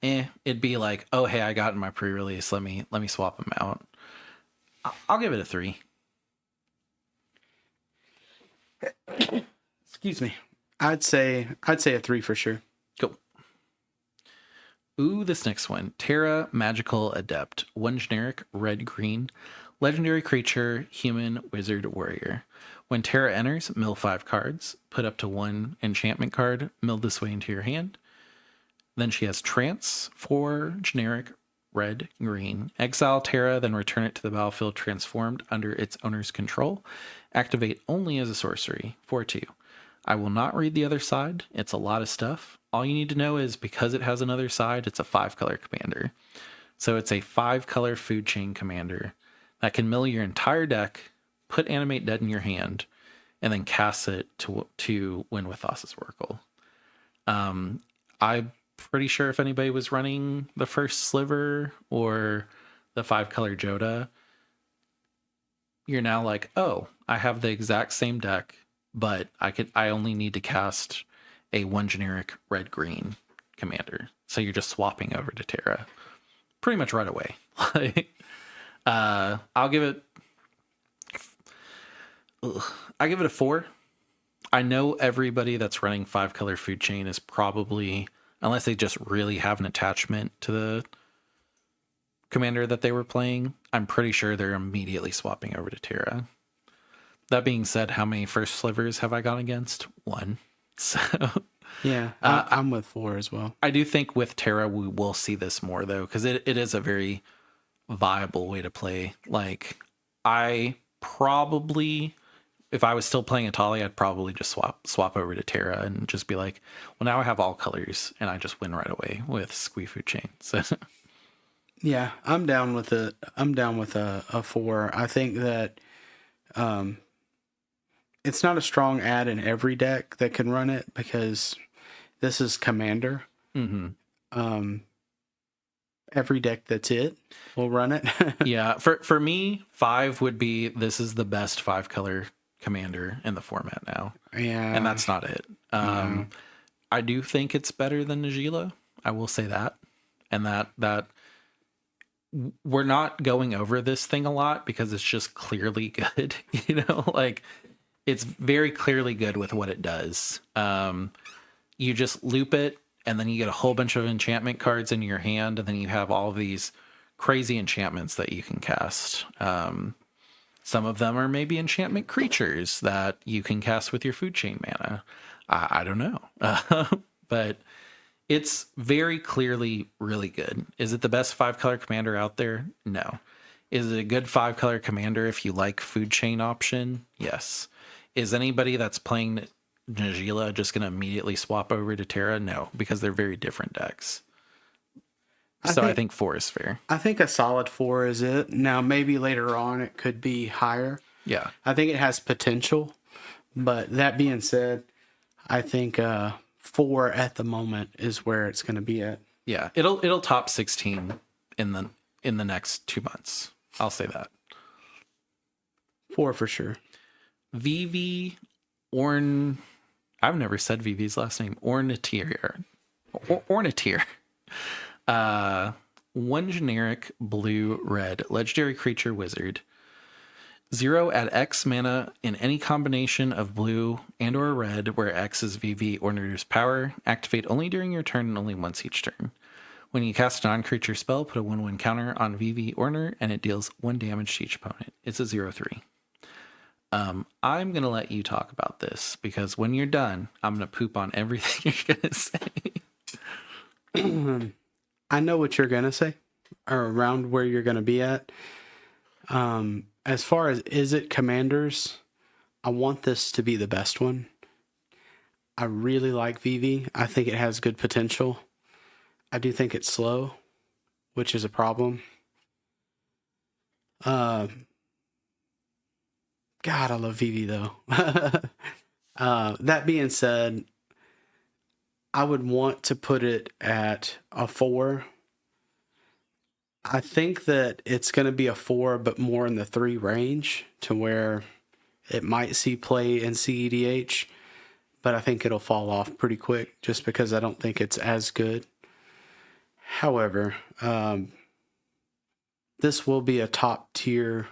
It'd be like, oh, hey, I got in my pre-release. Let me swap them out. I'll give it a 3. Excuse me. I'd say a 3 for sure. Cool. Ooh, this next one. Terra Magical Adept. 1 generic, red-green. Legendary creature, human, wizard, warrior. When Terra enters, mill 5 cards. Put up to 1 enchantment card. Mill this way into your hand. Then she has Trance, 4 generic, red, green. Exile Terra, then return it to the battlefield transformed under its owner's control. Activate only as a sorcery, 4/2. I will not read the other side. It's a lot of stuff. All you need to know is because it has another side, it's a 5-color commander. So it's a 5-color food chain commander that can mill your entire deck, put Animate Dead in your hand, and then cast it to win with Thassa's Oracle. I'm pretty sure if anybody was running the first Sliver or the 5-color Joda, you're now like, oh, I have the exact same deck, but I only need to cast a 1 generic red-green commander. So you're just swapping over to Terra pretty much right away. I'll give it a 4. I know everybody that's running 5-color food chain is probably, unless they just really have an attachment to the commander that they were playing, I'm pretty sure they're immediately swapping over to Terra. That being said, how many first slivers have I gone against? 1. So yeah, I'm with 4 as well. I do think with Terra we will see this more though, because it is a very viable way to play. Like I probably, if I was still playing Atali, I'd probably just swap over to Terra and just be like, well, now I have all colors and I just win right away with Squee Food Chain. So yeah, I'm down with it. I'm down with a 4. I think that it's not a strong add in every deck that can run it because this is Commander. Mm-hmm. Every deck that's it will run it. Yeah, for me, 5 would be, this is the best 5-color commander in the format now. Yeah, and that's not it. I do think it's better than Najila. I will say that, and that we're not going over this thing a lot because it's just clearly good. Like it's very clearly good with what it does. You just loop it, and then you get a whole bunch of enchantment cards in your hand, and then you have all of these crazy enchantments that you can cast. Some of them are maybe enchantment creatures that you can cast with your food chain mana. I don't know. But it's very clearly really good. Is it the best 5-color commander out there? No. Is it a good 5-color commander if you like food chain option? Yes. Is anybody that's playing Najila just going to immediately swap over to Terra? No, because they're very different decks. I think 4 is fair. I think a solid 4 is it. Now, maybe later on it could be higher. Yeah. I think it has potential. But that being said, I think 4 at the moment is where it's going to be at. Yeah, it'll top 16 in the next 2 months. I'll say that. 4 for sure. Vivi Orn. I've never said Vivi's last name. Ornatier. Ornatier. 1 generic blue red legendary creature wizard. 0 at X mana in any combination of blue and or red where X is VV or Nurture's power. Activate only during your turn and only once each turn. When you cast a non-creature spell, put a 1/1 counter on VV or Nur, and it deals 1 damage to each opponent. It's a 0/3. I'm going to let you talk about this because when you're done, I'm going to poop on everything you're going to say. I know what you're going to say or around where you're going to be at. As far as is it Commanders, I want this to be the best one. I really like VV. I think it has good potential. I do think it's slow, which is a problem. God, I love VV though. That being said, I would want to put it at a 4. I think that it's going to be a 4, but more in the 3 range to where it might see play in CEDH, but I think it'll fall off pretty quick just because I don't think it's as good. However, this will be a top tier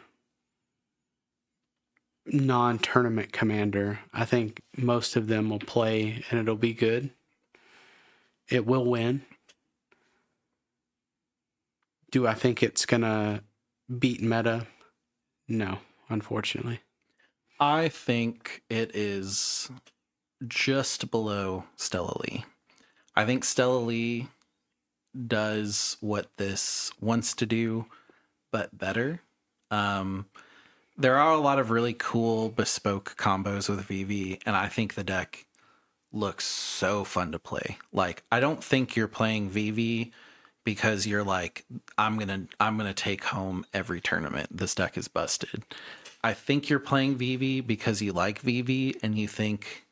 non-tournament commander. I think most of them will play and it'll be good. It will win. Do I think it's going to beat meta? No, unfortunately. I think it is just below Stella Lee. I think Stella Lee does what this wants to do, but better. There are a lot of really cool bespoke combos with VV, and I think the deck looks so fun to play. Like, I don't think you're playing VV because you're like, I'm gonna take home every tournament. This deck is busted. I think you're playing VV because you like VV and you think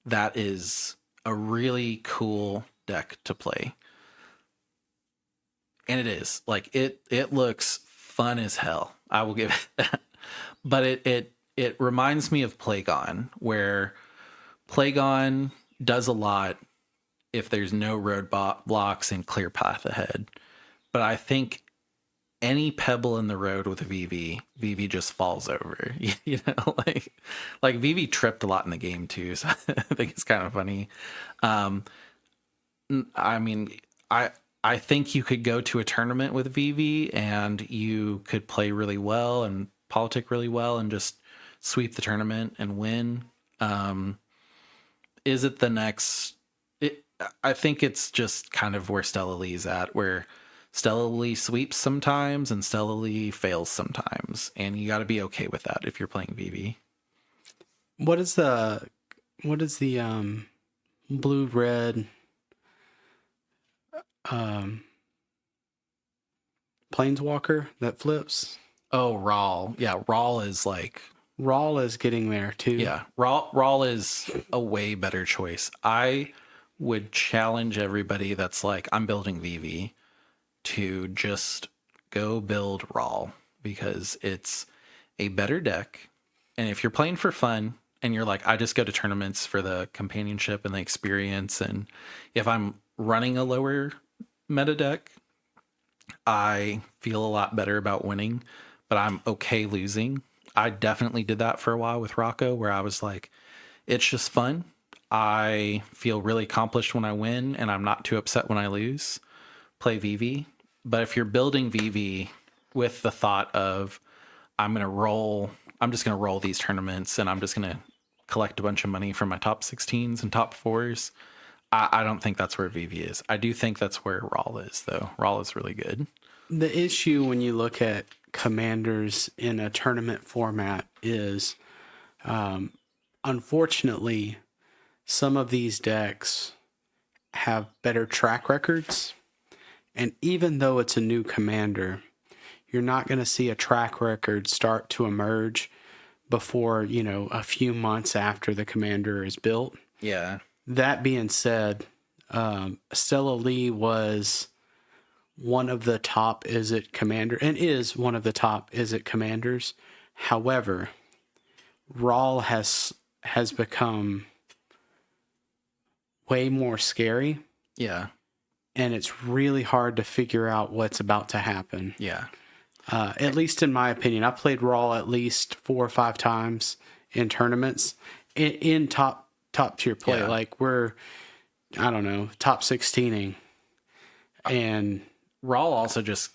that is a really cool deck to play. And it is. Like, it looks fun as hell. I will give it that. But it reminds me of Plagon, where Plagon does a lot if there's no road blocks and clear path ahead. But I think any pebble in the road with a VV just falls over. You know, like VV tripped a lot in the game too, so I think it's kind of funny. I mean, I think you could go to a tournament with VV and you could play really well and politic really well and just sweep the tournament and win. Is it the next? I think it's just kind of where Stella Lee's at, where Stella Lee sweeps sometimes and Stella Lee fails sometimes, and you got to be okay with that if you're playing VV. What is the blue red planeswalker that flips? Oh, Rawl. Yeah, Rawl is like... Rawl is getting there too. Yeah, Rawl is a way better choice. I would challenge everybody that's like, I'm building VV, to just go build Rawl, because it's a better deck. And if you're playing for fun and you're like, I just go to tournaments for the companionship and the experience, and if I'm running a lower meta deck, I feel a lot better about winning, but I'm okay losing. I definitely did that for a while with Rocco, where I was like, it's just fun. I feel really accomplished when I win, and I'm not too upset when I lose. Play VV. But if you're building VV with the thought of, I'm just going to roll these tournaments and I'm just going to collect a bunch of money from my top 16s and top 4s, I don't think that's where VV is. I do think that's where Rawl is, though. Rawl is really good. The issue when you look at commanders in a tournament format is unfortunately, some of these decks have better track records. And even though it's a new commander, you're not going to see a track record start to emerge before, a few months after the commander is built. Yeah. That being said, Stella Lee was one of the top Izzet commander and is one of the top Izzet commanders. However, Rawl has become way more scary. Yeah. And it's really hard to figure out what's about to happen. Yeah. At least in my opinion. I played Raw at least 4 or 5 times in tournaments in top tier play. Yeah. Like we're, I don't know, top 16ing. And Rawl also just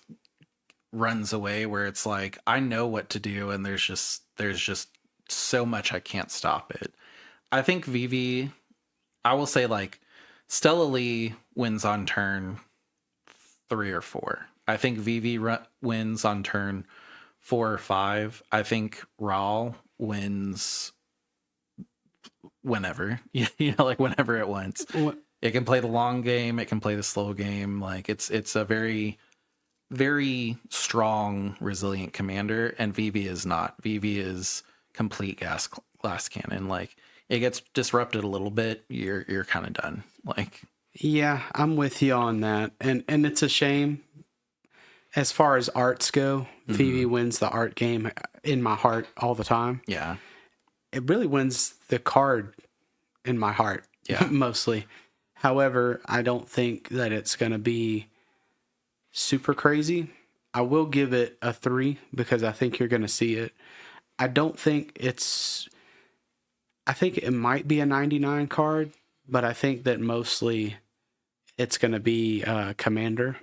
runs away where it's like, I know what to do, and there's just so much I can't stop it. I think Vivi, I will say, like, Stella Lee wins on turn 3 or 4. I think Vivi wins on turn 4 or 5. I think Rawl wins whenever, like whenever it wants. It can play the long game. It can play the slow game. Like it's a very, very strong, resilient commander. And Vivi is not. Vivi is complete glass cannon. Like it gets disrupted a little bit, you're kind of done. Like, yeah, I'm with you on that. And it's a shame. As far as arts go, Vivi wins the art game in my heart all the time. Yeah. It really wins the card in my heart. Yeah. Mostly. However, I don't think that it's going to be super crazy. I will give it a 3 because I think you're going to see it. I don't think I think it might be a 99 card, but I think that mostly it's going to be Commander.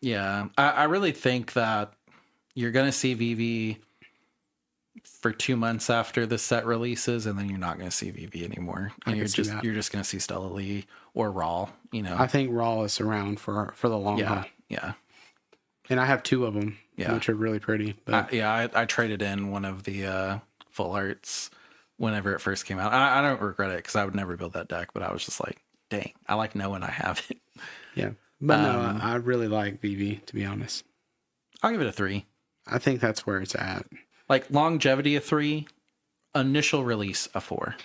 Yeah. I really think that you're going to see Vivi for 2 months after the set releases, and then you're not going to see Vivi anymore. And you're just going to see Stella Lee or Rawl, I think Rawl is around for the long haul. Yeah. And I have 2 of them, which are really pretty. But I traded in one of the full arts whenever it first came out. I don't regret it because I would never build that deck, but I was just like, dang, I like knowing I have it. Yeah. But no, I really like Vivi, to be honest. I'll give it a 3. I think that's where it's at. Like longevity a 3, initial release a 4,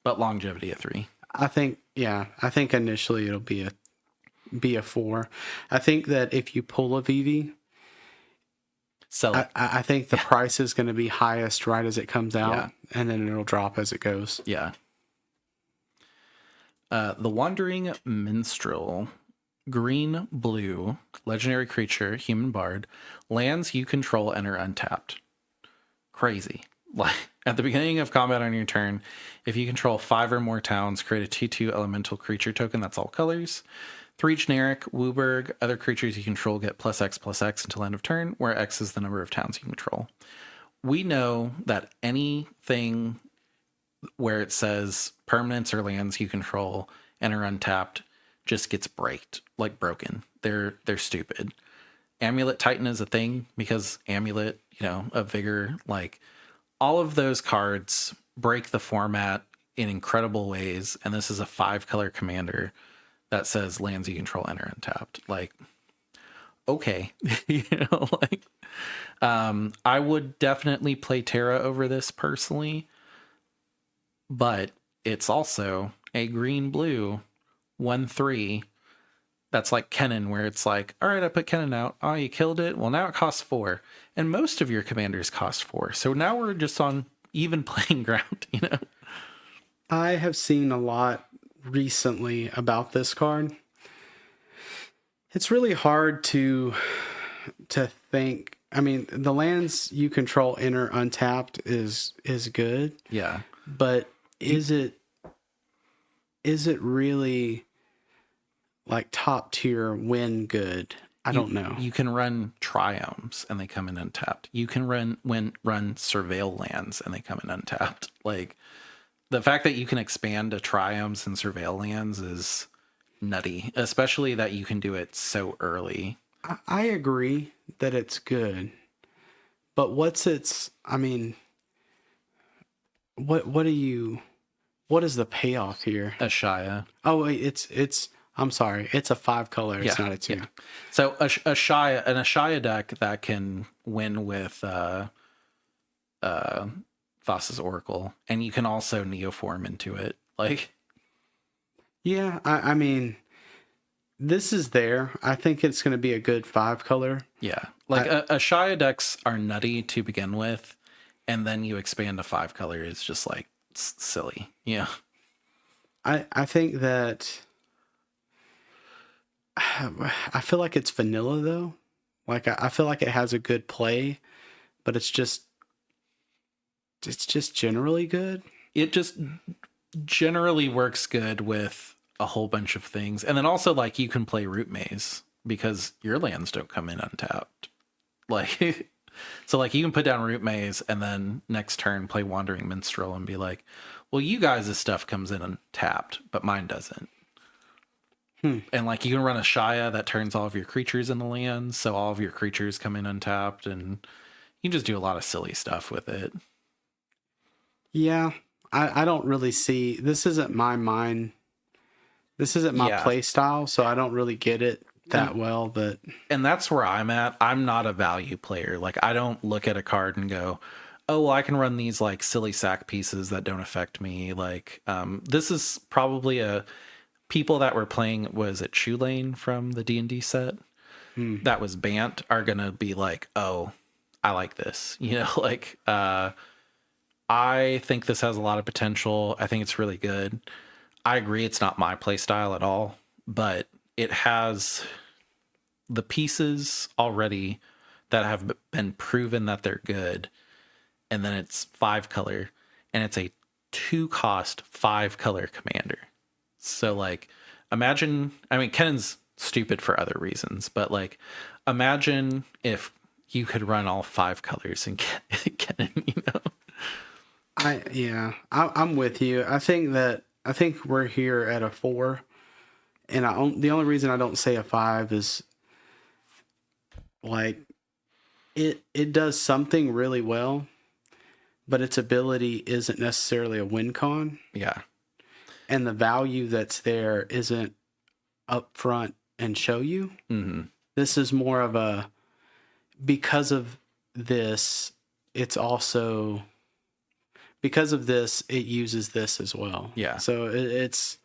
but longevity a 3. I think initially it'll be a 4. I think that if you pull a Vivi, sell it. I think the price is going to be highest right as it comes out, and then it'll drop as it goes. Yeah. The Wandering Minstrel, green, blue, legendary creature, human bard, lands you control enter untapped. Crazy. Like at the beginning of combat on your turn, if you control 5 or more towns, create a 2/2 elemental creature token that's all colors. 3 generic, Wooburg, other creatures you control get +X/+X until end of turn, where X is the number of towns you control. We know that anything where it says permanents or lands you control enter untapped just gets broken. They're stupid. Amulet Titan is a thing because Amulet, of Vigor, like all of those cards break the format in incredible ways. And this is a 5-color commander that says lands you control enter untapped. Like, okay, I would definitely play Terra over this personally, but it's also a green-blue 1/3 that's like Kennen, where it's like, all right, I put Kennen out. Oh, you killed it. Well, now it costs 4. And most of your commanders cost 4. So now we're just on even playing ground, I have seen a lot recently about this card. It's really hard to think. I mean, the lands you control enter untapped is good. Yeah. But is it really like top tier win good? I don't know. You can run Triomes and they come in untapped. You can run Surveil lands and they come in untapped. Like the fact that you can expand to Triomes and Surveil lands is nutty, especially that you can do it so early. I agree that it's good, but what is the payoff here? Ashaya. Oh wait, it's I'm sorry, it's a 5 color. It's Yeah, not a 2. yeah. So an Ashaya deck that can win with Thassa's Oracle, and you can also Neoform into it. Like, Yeah, I mean, this is there. I think it's going to be a good 5 color. yeah, like Ashaya decks are nutty to begin with, and then you expand to 5 color is just like silly. Yeah, I think that I feel like it's vanilla though. Like I feel like it has a good play, but it's just generally good. it just generally works good with a whole bunch of things, and then also like you can play Root Maze because your lands don't come in untapped. Like, so like you can put down Root Maze and then next turn play Wandering Minstrel and be like, well, you guys' stuff comes in untapped, but mine doesn't. And like you can run a Shia that turns all of your creatures in the land, so all of your creatures come in untapped, and you can just do a lot of silly stuff with it. Yeah, I don't really see, this isn't my mind. This isn't my play style, so I don't really get it that well. But and that's where I'm at. I'm not a value player. Like I don't look at a card and go, oh, well, I can run these like silly sack pieces that don't affect me. Like this is probably people that were playing, was it Shoe Lane from the D&D set that was Bant, are gonna be like, oh, I like this. You know, like I think this has a lot of potential. I think it's really good. I agree it's not my play style at all, but it has the pieces already that have been proven that they're good. And then it's 5 color, and it's a 2 cost 5 color commander. So like imagine, I mean, Kennan's stupid for other reasons, but like imagine if you could run all 5 colors in Kennen, you know? I'm with you. I think we're here at a 4, and the only reason I don't say a 5 is like it does something really well, but its ability isn't necessarily a win con. Yeah. And the value that's there isn't up front and show you. Mm-hmm. This is more of a, because of this, it's also, because of this, it uses this as well. Yeah. So it's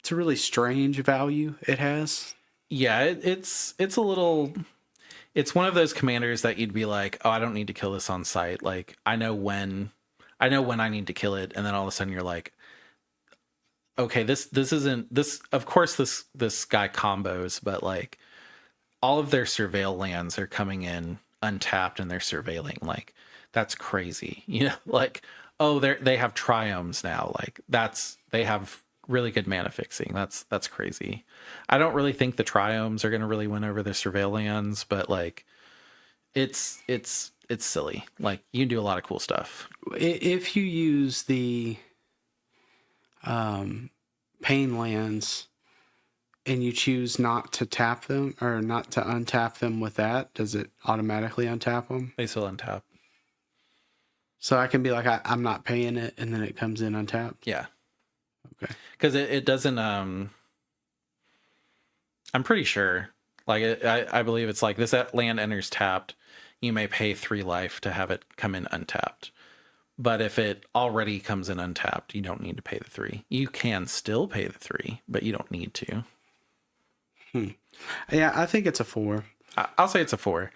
a really strange value it has. Yeah, it's a little, it's one of those commanders that you'd be like, oh, I don't need to kill this on sight. Like I know when I need to kill it, and then all of a sudden you're like, okay, this isn't this, of course this guy combos, but like all of their surveil lands are coming in untapped and they're surveilling. Like that's crazy. You know, like, oh, they have triomes now. Like they have really good mana fixing. That's crazy. I don't really think the triomes are going to really win over the surveil lands, but like it's silly. Like you can do a lot of cool stuff. If you use the pain lands and you choose not to tap them or not to untap them with that, does it automatically untap them? They still untap. So I can be like, I'm not paying it, and then it comes in untapped? Yeah. Okay. Because it doesn't, I'm pretty sure, like I believe it's like this land enters tapped, you may pay 3 life to have it come in untapped. But if it already comes in untapped, you don't need to pay the 3. You can still pay the 3, but you don't need to. Yeah, I think it's a 4. I'll say it's a 4.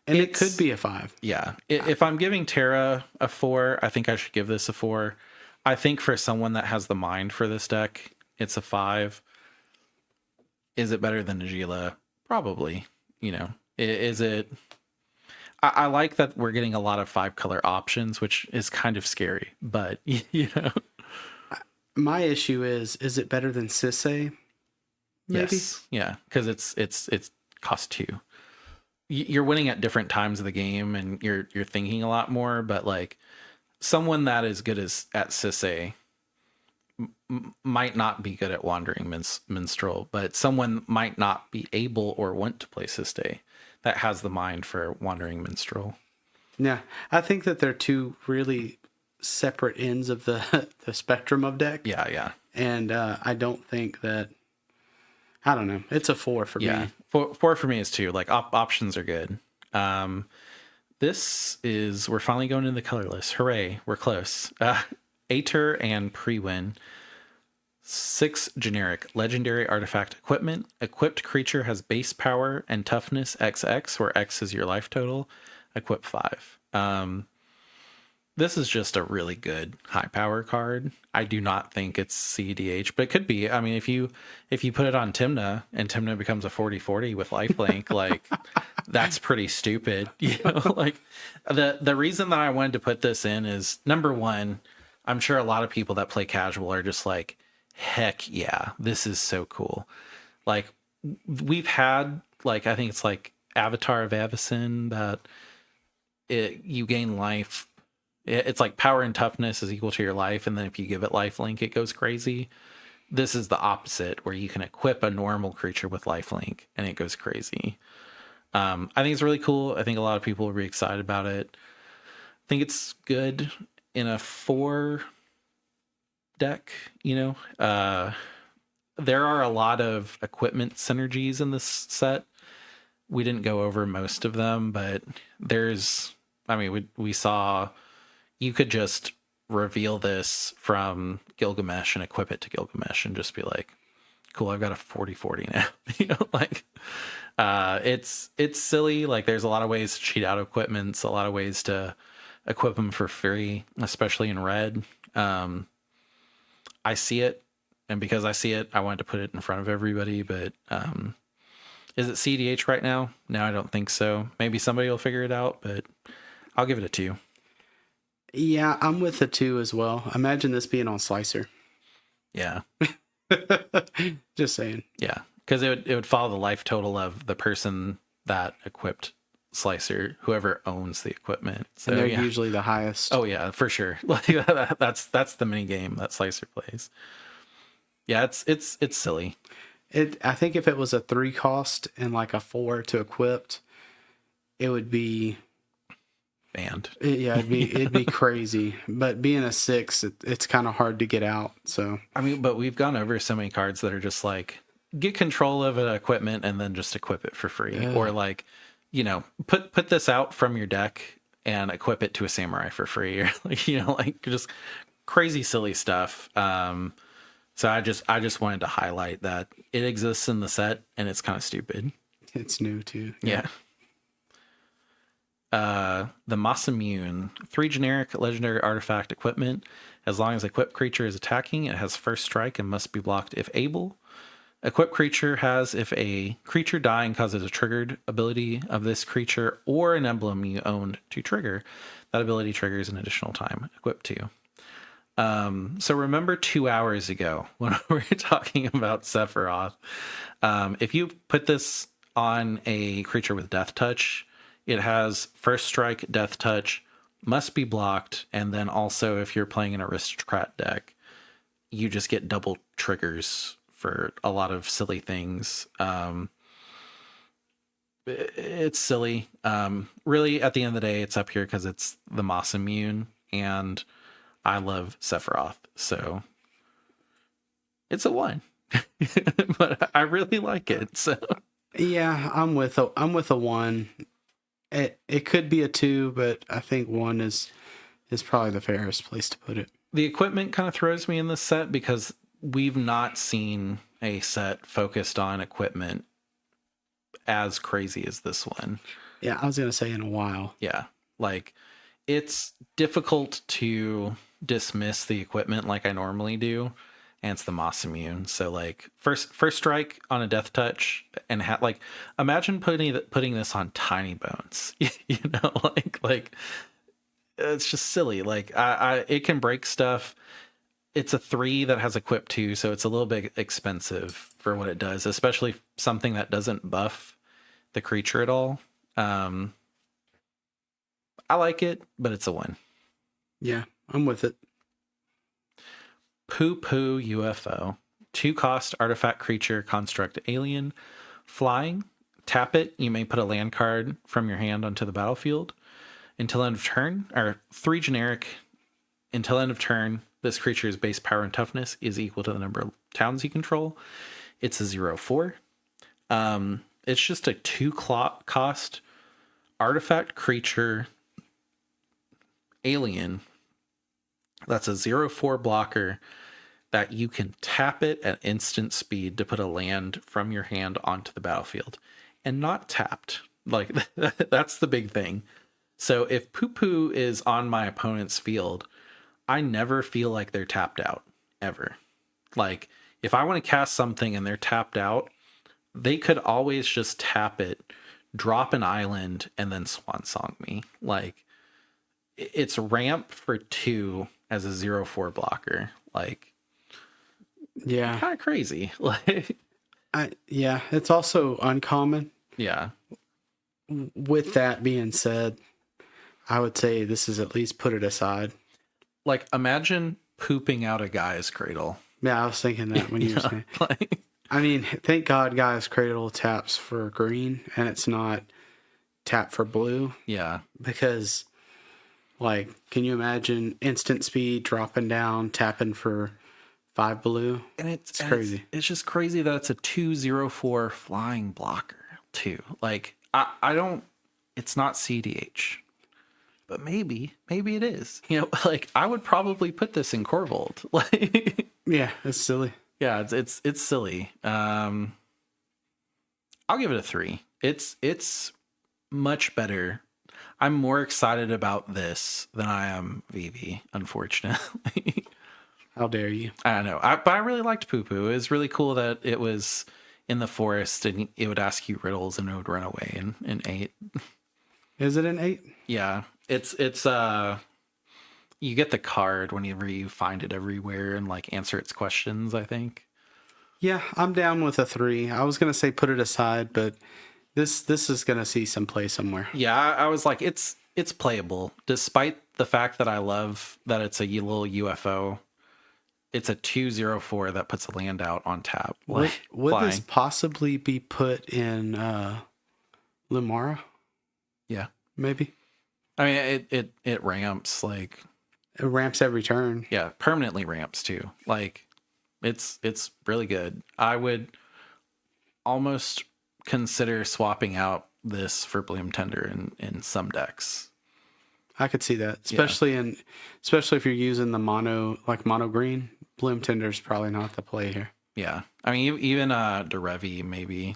And it could be a 5. Yeah. If I'm giving Terra a 4, I think I should give this a 4. I think for someone that has the mind for this deck, it's a 5. Is it better than Najila? Probably. You know, is it... I like that we're getting a lot of 5 color options, which is kind of scary, but you know. My issue is it better than Sisse? Maybe? Yes. Yeah, because it's cost 2. You're winning at different times of the game, and you're thinking a lot more. But like someone that is good as at Sisse might not be good at Wandering Minstrel, but someone might not be able or want to play Sisse that has the mind for Wandering Minstrel. Yeah, I think that they're 2 really separate ends of the the spectrum of deck. Yeah. And I don't think that. I don't know. It's a 4 for Yeah. me. Four for me is 2. Like options are good. We're finally going into the color list. Hooray, we're close. Aether and Pre-Win. 6 generic legendary artifact equipment. Equipped creature has base power and toughness XX, where X is your life total. Equip 5. This is just a really good high power card. I do not think it's CDH, but it could be. I mean, if you put it on Tymna and Tymna becomes a 40/40 with lifelink, like that's pretty stupid. You know, like the reason that I wanted to put this in is, number one, I'm sure a lot of people that play casual are just like, heck yeah, this is so cool. Like we've had, like, I think it's like Avatar of Avacyn that you gain life. It's like power and toughness is equal to your life, and then if you give it lifelink, it goes crazy. This is the opposite, where you can equip a normal creature with lifelink and it goes crazy. I think it's really cool. I think a lot of people will be excited about it. I think it's good in a 4 deck, you know. There are a lot of equipment synergies in this set. We didn't go over most of them, but we saw you could just reveal this from Gilgamesh and equip it to Gilgamesh and just be like, cool, I've got a 40/40 now. You know, like it's silly. Like there's a lot of ways to cheat out equipments, a lot of ways to equip them for free, especially in red. I see it, and because I see it, I wanted to put it in front of everybody, but is it CDH right now? No, I don't think so. Maybe somebody will figure it out, but I'll give it a 2. Yeah, I'm with the 2 as well. Imagine this being on Slicer. Yeah. Just saying. Yeah, because it would follow the life total of the person that equipped Slicer, whoever owns the equipment. So and they're usually the highest. Oh yeah, for sure. Like that's the mini game that Slicer plays. Yeah, it's silly. I think if it was a 3 cost and like a 4 to equipped, it would be banned. Yeah, it'd be crazy. But being a 6, it's kind of hard to get out. So I mean, but we've gone over so many cards that are just like, get control of an equipment and then just equip it for free, or like, you know, put this out from your deck and equip it to a samurai for free, or like, you know, like just crazy silly stuff. So I just wanted to highlight that it exists in the set and it's kind of stupid. It's new too. Yeah. The Masamune, 3 generic legendary artifact equipment. As long as equipped creature is attacking, it has first strike and must be blocked if able. Equipped creature has, if a creature dying causes a triggered ability of this creature or an emblem you owned to trigger, that ability triggers an additional time. Equip 2. So remember 2 hours ago when we were talking about Sephiroth, if you put this on a creature with Death Touch, it has first strike, Death Touch, must be blocked, and then also if you're playing an aristocrat deck, you just get double triggers for a lot of silly things. It's silly. Really, at the end of the day, it's up here because it's the Masamune, and I love Sephiroth, so it's a 1. But I really like it. So yeah, I'm with a 1. It could be a 2, but I think 1 is probably the fairest place to put it. The equipment kind of throws me in this set because we've not seen a set focused on equipment as crazy as this one. Yeah, I was going to say in a while. Yeah, like it's difficult to dismiss the equipment like I normally do, and it's the Masamune. So like first strike on a Death Touch, and like imagine putting this on Tiny Bones. You know, like it's just silly. Like it can break stuff. It's a 3 that has equip 2, so it's a little bit expensive for what it does, especially something that doesn't buff the creature at all. I like it, but it's a 1. Yeah, I'm with it. Poo Poo UFO. 2 cost artifact creature construct alien. Flying. Tap it. You may put a land card from your hand onto the battlefield. Until end of turn, or 3 generic Until end of turn, this creature's base power and toughness is equal to the number of towns you control. It's a 0/4. It's just a 2 cost artifact creature alien that's a 0/4 blocker that you can tap it at instant speed to put a land from your hand onto the battlefield and not tapped. Like, that's the big thing. So if Poo-Poo is on my opponent's field, I never feel like they're tapped out, ever. Like, if I want to cast something and they're tapped out, they could always just tap it, drop an island, and then Swan Song me. Like, it's ramp for 2 as a 0/4 blocker. Like, Yeah. kind of crazy. Like, Yeah, it's also uncommon. yeah. With that being said, I would say this is at least put it aside. Like, imagine pooping out a Gaia's Cradle. Yeah, I was thinking that when you were saying. Like, I mean, thank God Gaia's Cradle taps for green and it's not tap for blue. yeah. Because, like, can you imagine instant speed dropping down, tapping for 5 blue? And it's crazy. It's just crazy that it's a 2/0/4 flying blocker, too. Like, I don't, it's not CDH. But maybe it is. You know, like, I would probably put this in Corvold. Like, Yeah, it's silly. yeah, it's silly. I'll give it a 3. It's much better. I'm more excited about this than I am VV, unfortunately. How dare you? I don't know. But I really liked Poo-Poo. It was really cool that it was in the forest and it would ask you riddles and it would run away in 8. Is it an 8? Yeah. It's you get the card whenever you find it everywhere and, like, answer its questions, I think. Yeah, I'm down with a 3. I was going to say put it aside, but this is going to see some play somewhere. Yeah, I was like, it's playable. Despite the fact that I love that it's a little UFO, it's a 2/0/4 that puts a land out on tap. Like, Would this possibly be put in Lumara? Yeah. Maybe. I mean, it ramps, like, It ramps every turn. yeah, permanently ramps too. Like, it's really good. I would almost consider swapping out this for Bloom Tender in some decks. I could see that, especially if you're using the mono green. Bloom Tender is probably not the play here. Yeah, I mean, even Derevi maybe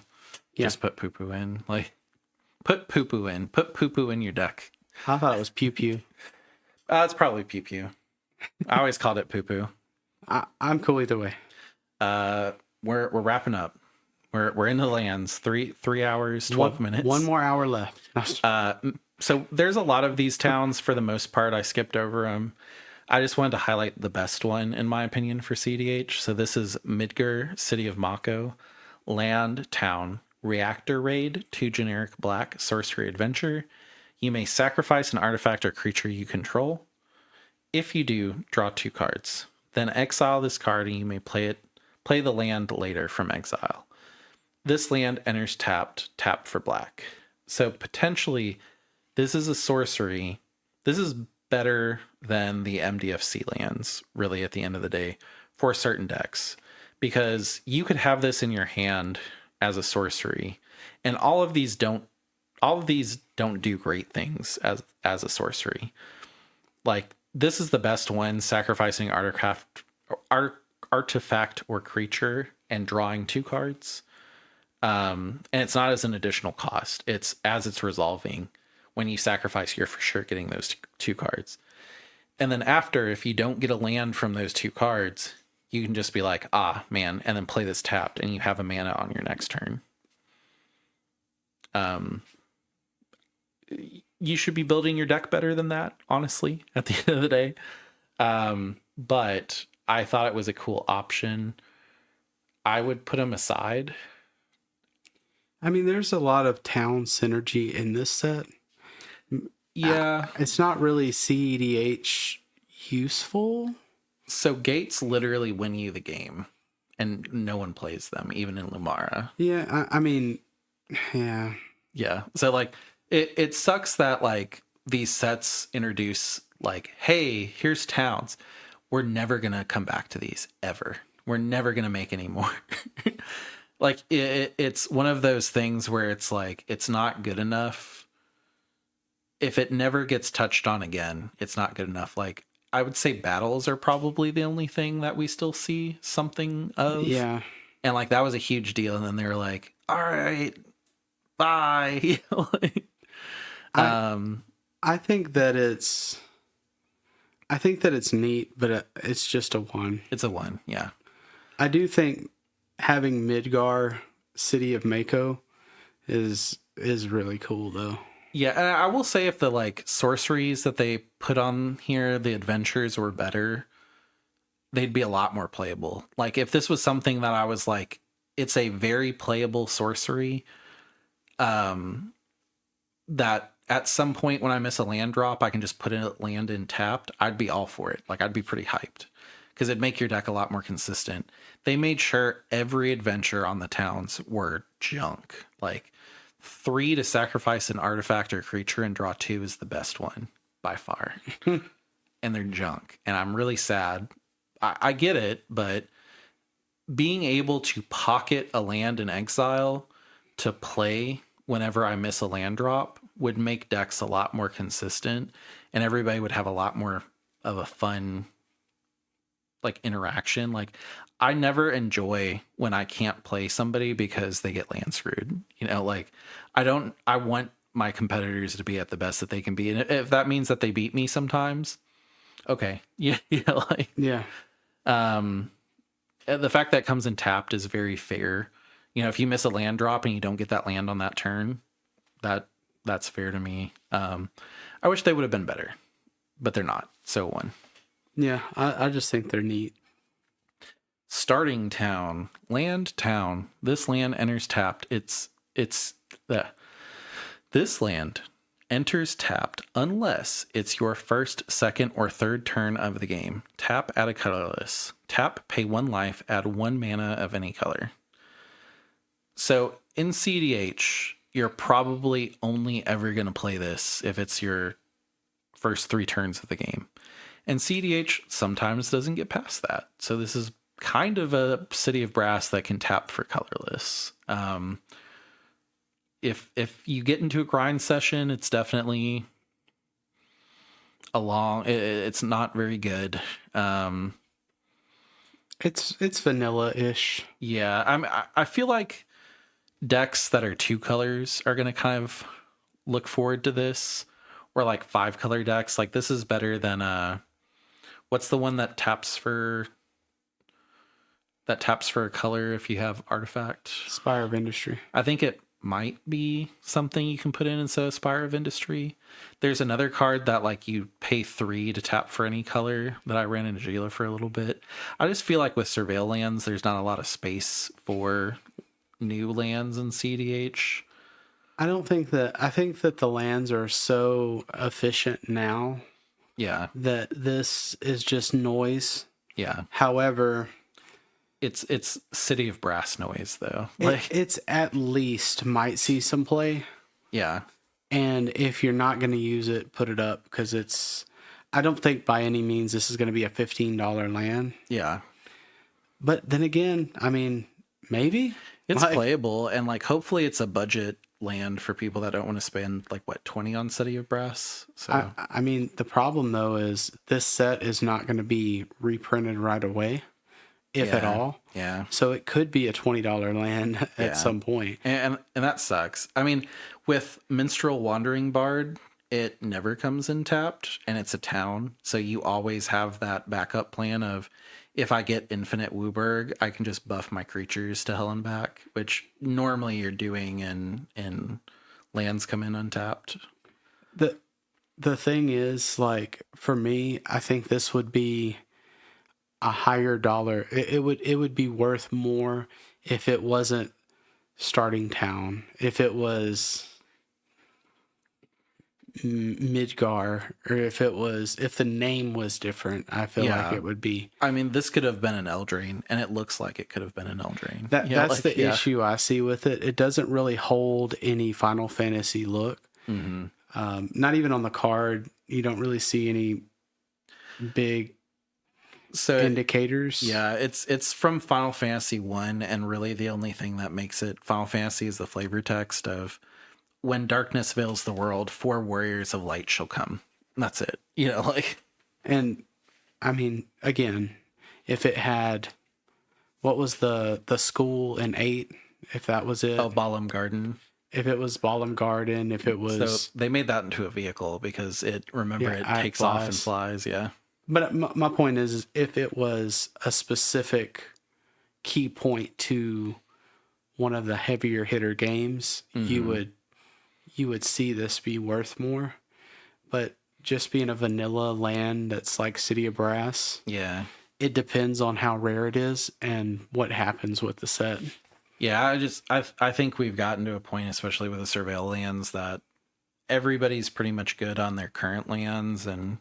just put Poo-Poo in. Like, put Poo-Poo in your deck. I thought it was Pew Pew. It's probably Pew Pew. I always called it Poo-Poo. I'm cool either way. We're wrapping up. We're in the lands. 3 hours, 12 minutes. One more hour left. So there's a lot of these towns. For the most part, I skipped over them. I just wanted to highlight the best one, in my opinion, for CDH. So this is Midgar, City of Mako, land, town, reactor raid, 2 generic black, sorcery adventure. You may sacrifice an artifact or creature you control. If you do, draw 2 cards. Then exile this card and you may play the land later from exile. This land enters tapped for black. So potentially, this is a sorcery. This is better than the MDFC lands, really, at the end of the day, for certain decks. Because you could have this in your hand as a sorcery, and all of these don't do great things as a sorcery. Like, this is the best one, sacrificing artifact or creature and drawing 2 cards. And it's not as an additional cost. It's as it's resolving. When you sacrifice, you're for sure getting those 2 cards. And then after, if you don't get a land from those 2 cards, you can just be like, man, and then play this tapped, and you have a mana on your next turn. You should be building your deck better than that, honestly, at the end of the day. But I thought it was a cool option. I would put them aside. I mean, there's a lot of town synergy in this set. Yeah. It's not really CEDH useful. So gates literally win you the game, and no one plays them, even in Lumara. Yeah, I mean, yeah. Yeah. So, like, it sucks that, like, these sets introduce Like, hey, here's towns. We're never going to come back to these ever. We're never going to make any more. Like, it's one of those things where it's like, it's not good enough. If it never gets touched on again, it's not good enough. Like, I would say battles are probably the only thing that we still see something of. Yeah. And like, that was a huge deal. And then they were like, all right, bye. Like, I think that it's neat, but it's just a 1. it's a 1. Yeah. I do think having Midgar, City of Mako, is really cool though. Yeah, and I will say if the like sorceries that they put on here, the adventures were better, they'd be a lot more playable. Like if this was something that I was like, it's a very playable sorcery, that at some point when I miss a land drop, I can just put a land in tapped, I'd be all for it. Like I'd be pretty hyped because it'd make your deck a lot more consistent. They made sure every adventure on the towns were junk. Like 3 to sacrifice an artifact or creature and draw 2 is the best one by far. And they're junk. And I'm really sad. I get it, but being able to pocket a land in exile to play whenever I miss a land drop would make decks a lot more consistent, and everybody would have a lot more of a fun like interaction. Like I never enjoy when I can't play somebody because they get land screwed. You know, like I want my competitors to be at the best that they can be. And if that means that they beat me sometimes, okay. Yeah. Yeah. Like, Yeah. The fact that it comes in tapped is very fair. You know, if you miss a land drop and you don't get that land on that turn, that's fair to me. I wish they would have been better, but they're not. So 1. Yeah, I just think they're neat. Starting town, land town. This land enters tapped. This land enters tapped unless it's your first, second, or third turn of the game. Tap, add a colorless. Tap, pay 1 life, add 1 mana of any color. So in CDH, you're probably only ever going to play this if it's your first 3 turns of the game. And CDH sometimes doesn't get past that. So this is kind of a City of Brass that can tap for colorless. If you get into a grind session, it's definitely it's not very good. It's vanilla-ish. Yeah, I feel like decks that are 2 colors are going to kind of look forward to this, or like 5 color decks. Like this is better than what's the one that taps for a color if you have artifact? Spire of Industry. I think it might be something you can put in instead of Spire of Industry. There's another card that like you pay 3 to tap for any color that I ran into Gila for a little bit. I just feel like with Surveil lands, there's not a lot of space for new lands in CDH. I think that the lands are so efficient now. Yeah. That this is just noise. Yeah. However, it's City of Brass noise though. It's at least might see some play. Yeah. And if you're not going to use it, put it up because I don't think by any means this is going to be a $15 land. Yeah. But then again, I mean, maybe it's playable, and like hopefully it's a budget land for people that don't want to spend like 20 on City of Brass. So I mean, the problem though is this set is not going to be reprinted right away, if at all. Yeah. So it could be a $20 land at some point. And that sucks. I mean, with Minstrel Wandering Bard, it never comes in tapped, and it's a town, so you always have that backup plan of if I get Infinite Wooburg, I can just buff my creatures to hell and back, which normally you're doing in lands come in untapped. The thing is, like, for me, I think this would be a higher dollar. It would be worth more if it wasn't starting town. If it was Midgar, or if the name was different, I feel like it would be. I mean, this could have been an Eldraine, and it looks like it could have been an Eldraine. That's the issue I see with it. It doesn't really hold any Final Fantasy look. Mm-hmm. Not even on the card. You don't really see any big So indicators. yeah, it's from Final Fantasy 1, and really the only thing that makes it Final Fantasy is the flavor text of when darkness veils the world, 4 warriors of light shall come. That's it. You know, like, And I mean, again, if it had, what was the school in 8? If that was it, oh, Balam Garden. if it was Ballum Garden, if it So was, they made that into a vehicle because it takes off and flies. Yeah. But my point is, if it was a specific key point to one of the heavier hitter games, you would see this be worth more. But just being a vanilla land that's like City of Brass, Yeah. it depends on how rare it is and what happens with the set. Yeah, I think we've gotten to a point, especially with the surveil lands, that everybody's pretty much good on their current lands, and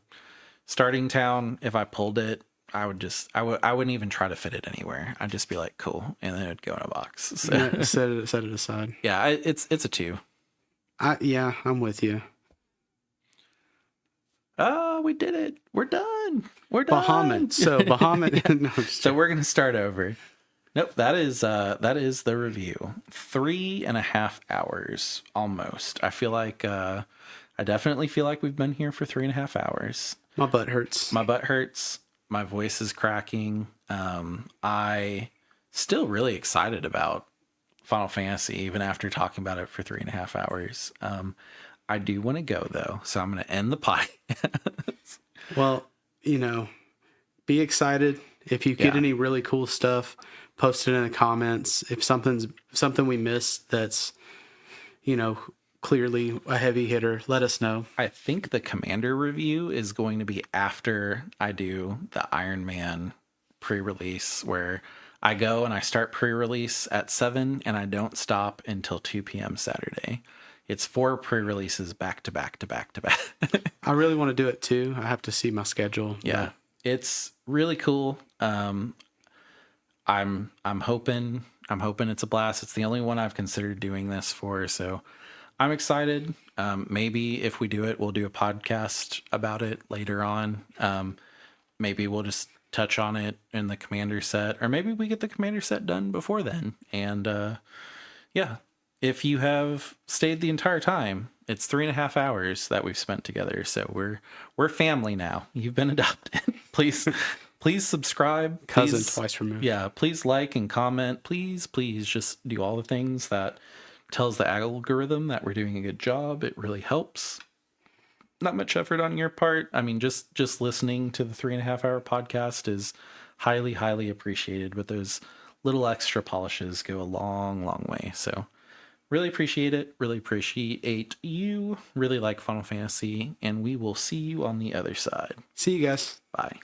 starting town, if I pulled it, I wouldn't even try to fit it anywhere. I'd just be like, cool, and then it'd go in a box. So, Yeah, set it aside. yeah, it's a 2. I'm with you. Oh, we did it. We're done. We're done. Bahamut. So Bahamut. Yeah. No, So we're gonna start over. Nope, that is the review. 3.5 hours almost. I feel like I definitely feel like we've been here for 3.5 hours. my butt hurts. My butt hurts. My voice is cracking. I still really excited about Final Fantasy, even after talking about it for 3.5 hours. I do want to go though, so I'm going to end the podcast. Well, be excited. If you get any really cool stuff, post it in the comments. If something we missed that's, clearly a heavy hitter, let us know. I think the Commander review is going to be after I do the Iron Man pre-release, where I go and I start pre-release at 7 and I don't stop until 2 p.m. Saturday. It's 4 pre-releases back to back to back to back. I really want to do it too. I have to see my schedule. Yeah. It's really cool. I'm hoping it's a blast. It's the only one I've considered doing this for, so I'm excited. Maybe if we do it, we'll do a podcast about it later on. Maybe we'll just touch on it in the Commander set, or maybe we get the Commander set done before then. And yeah, if you have stayed the entire time, it's 3.5 hours that we've spent together. So we're family now. You've been adopted. Please subscribe. Cousin Please, twice removed. yeah, please like and comment. Please just do all the things that tells the algorithm that we're doing a good job. It really helps. Not much effort on your part. I mean, just listening to the 3.5 hour podcast is highly, highly appreciated, but those little extra polishes go a long, long way. So really appreciate it. Really appreciate you. Really like Final Fantasy, and we will see you on the other side. See you guys. Bye.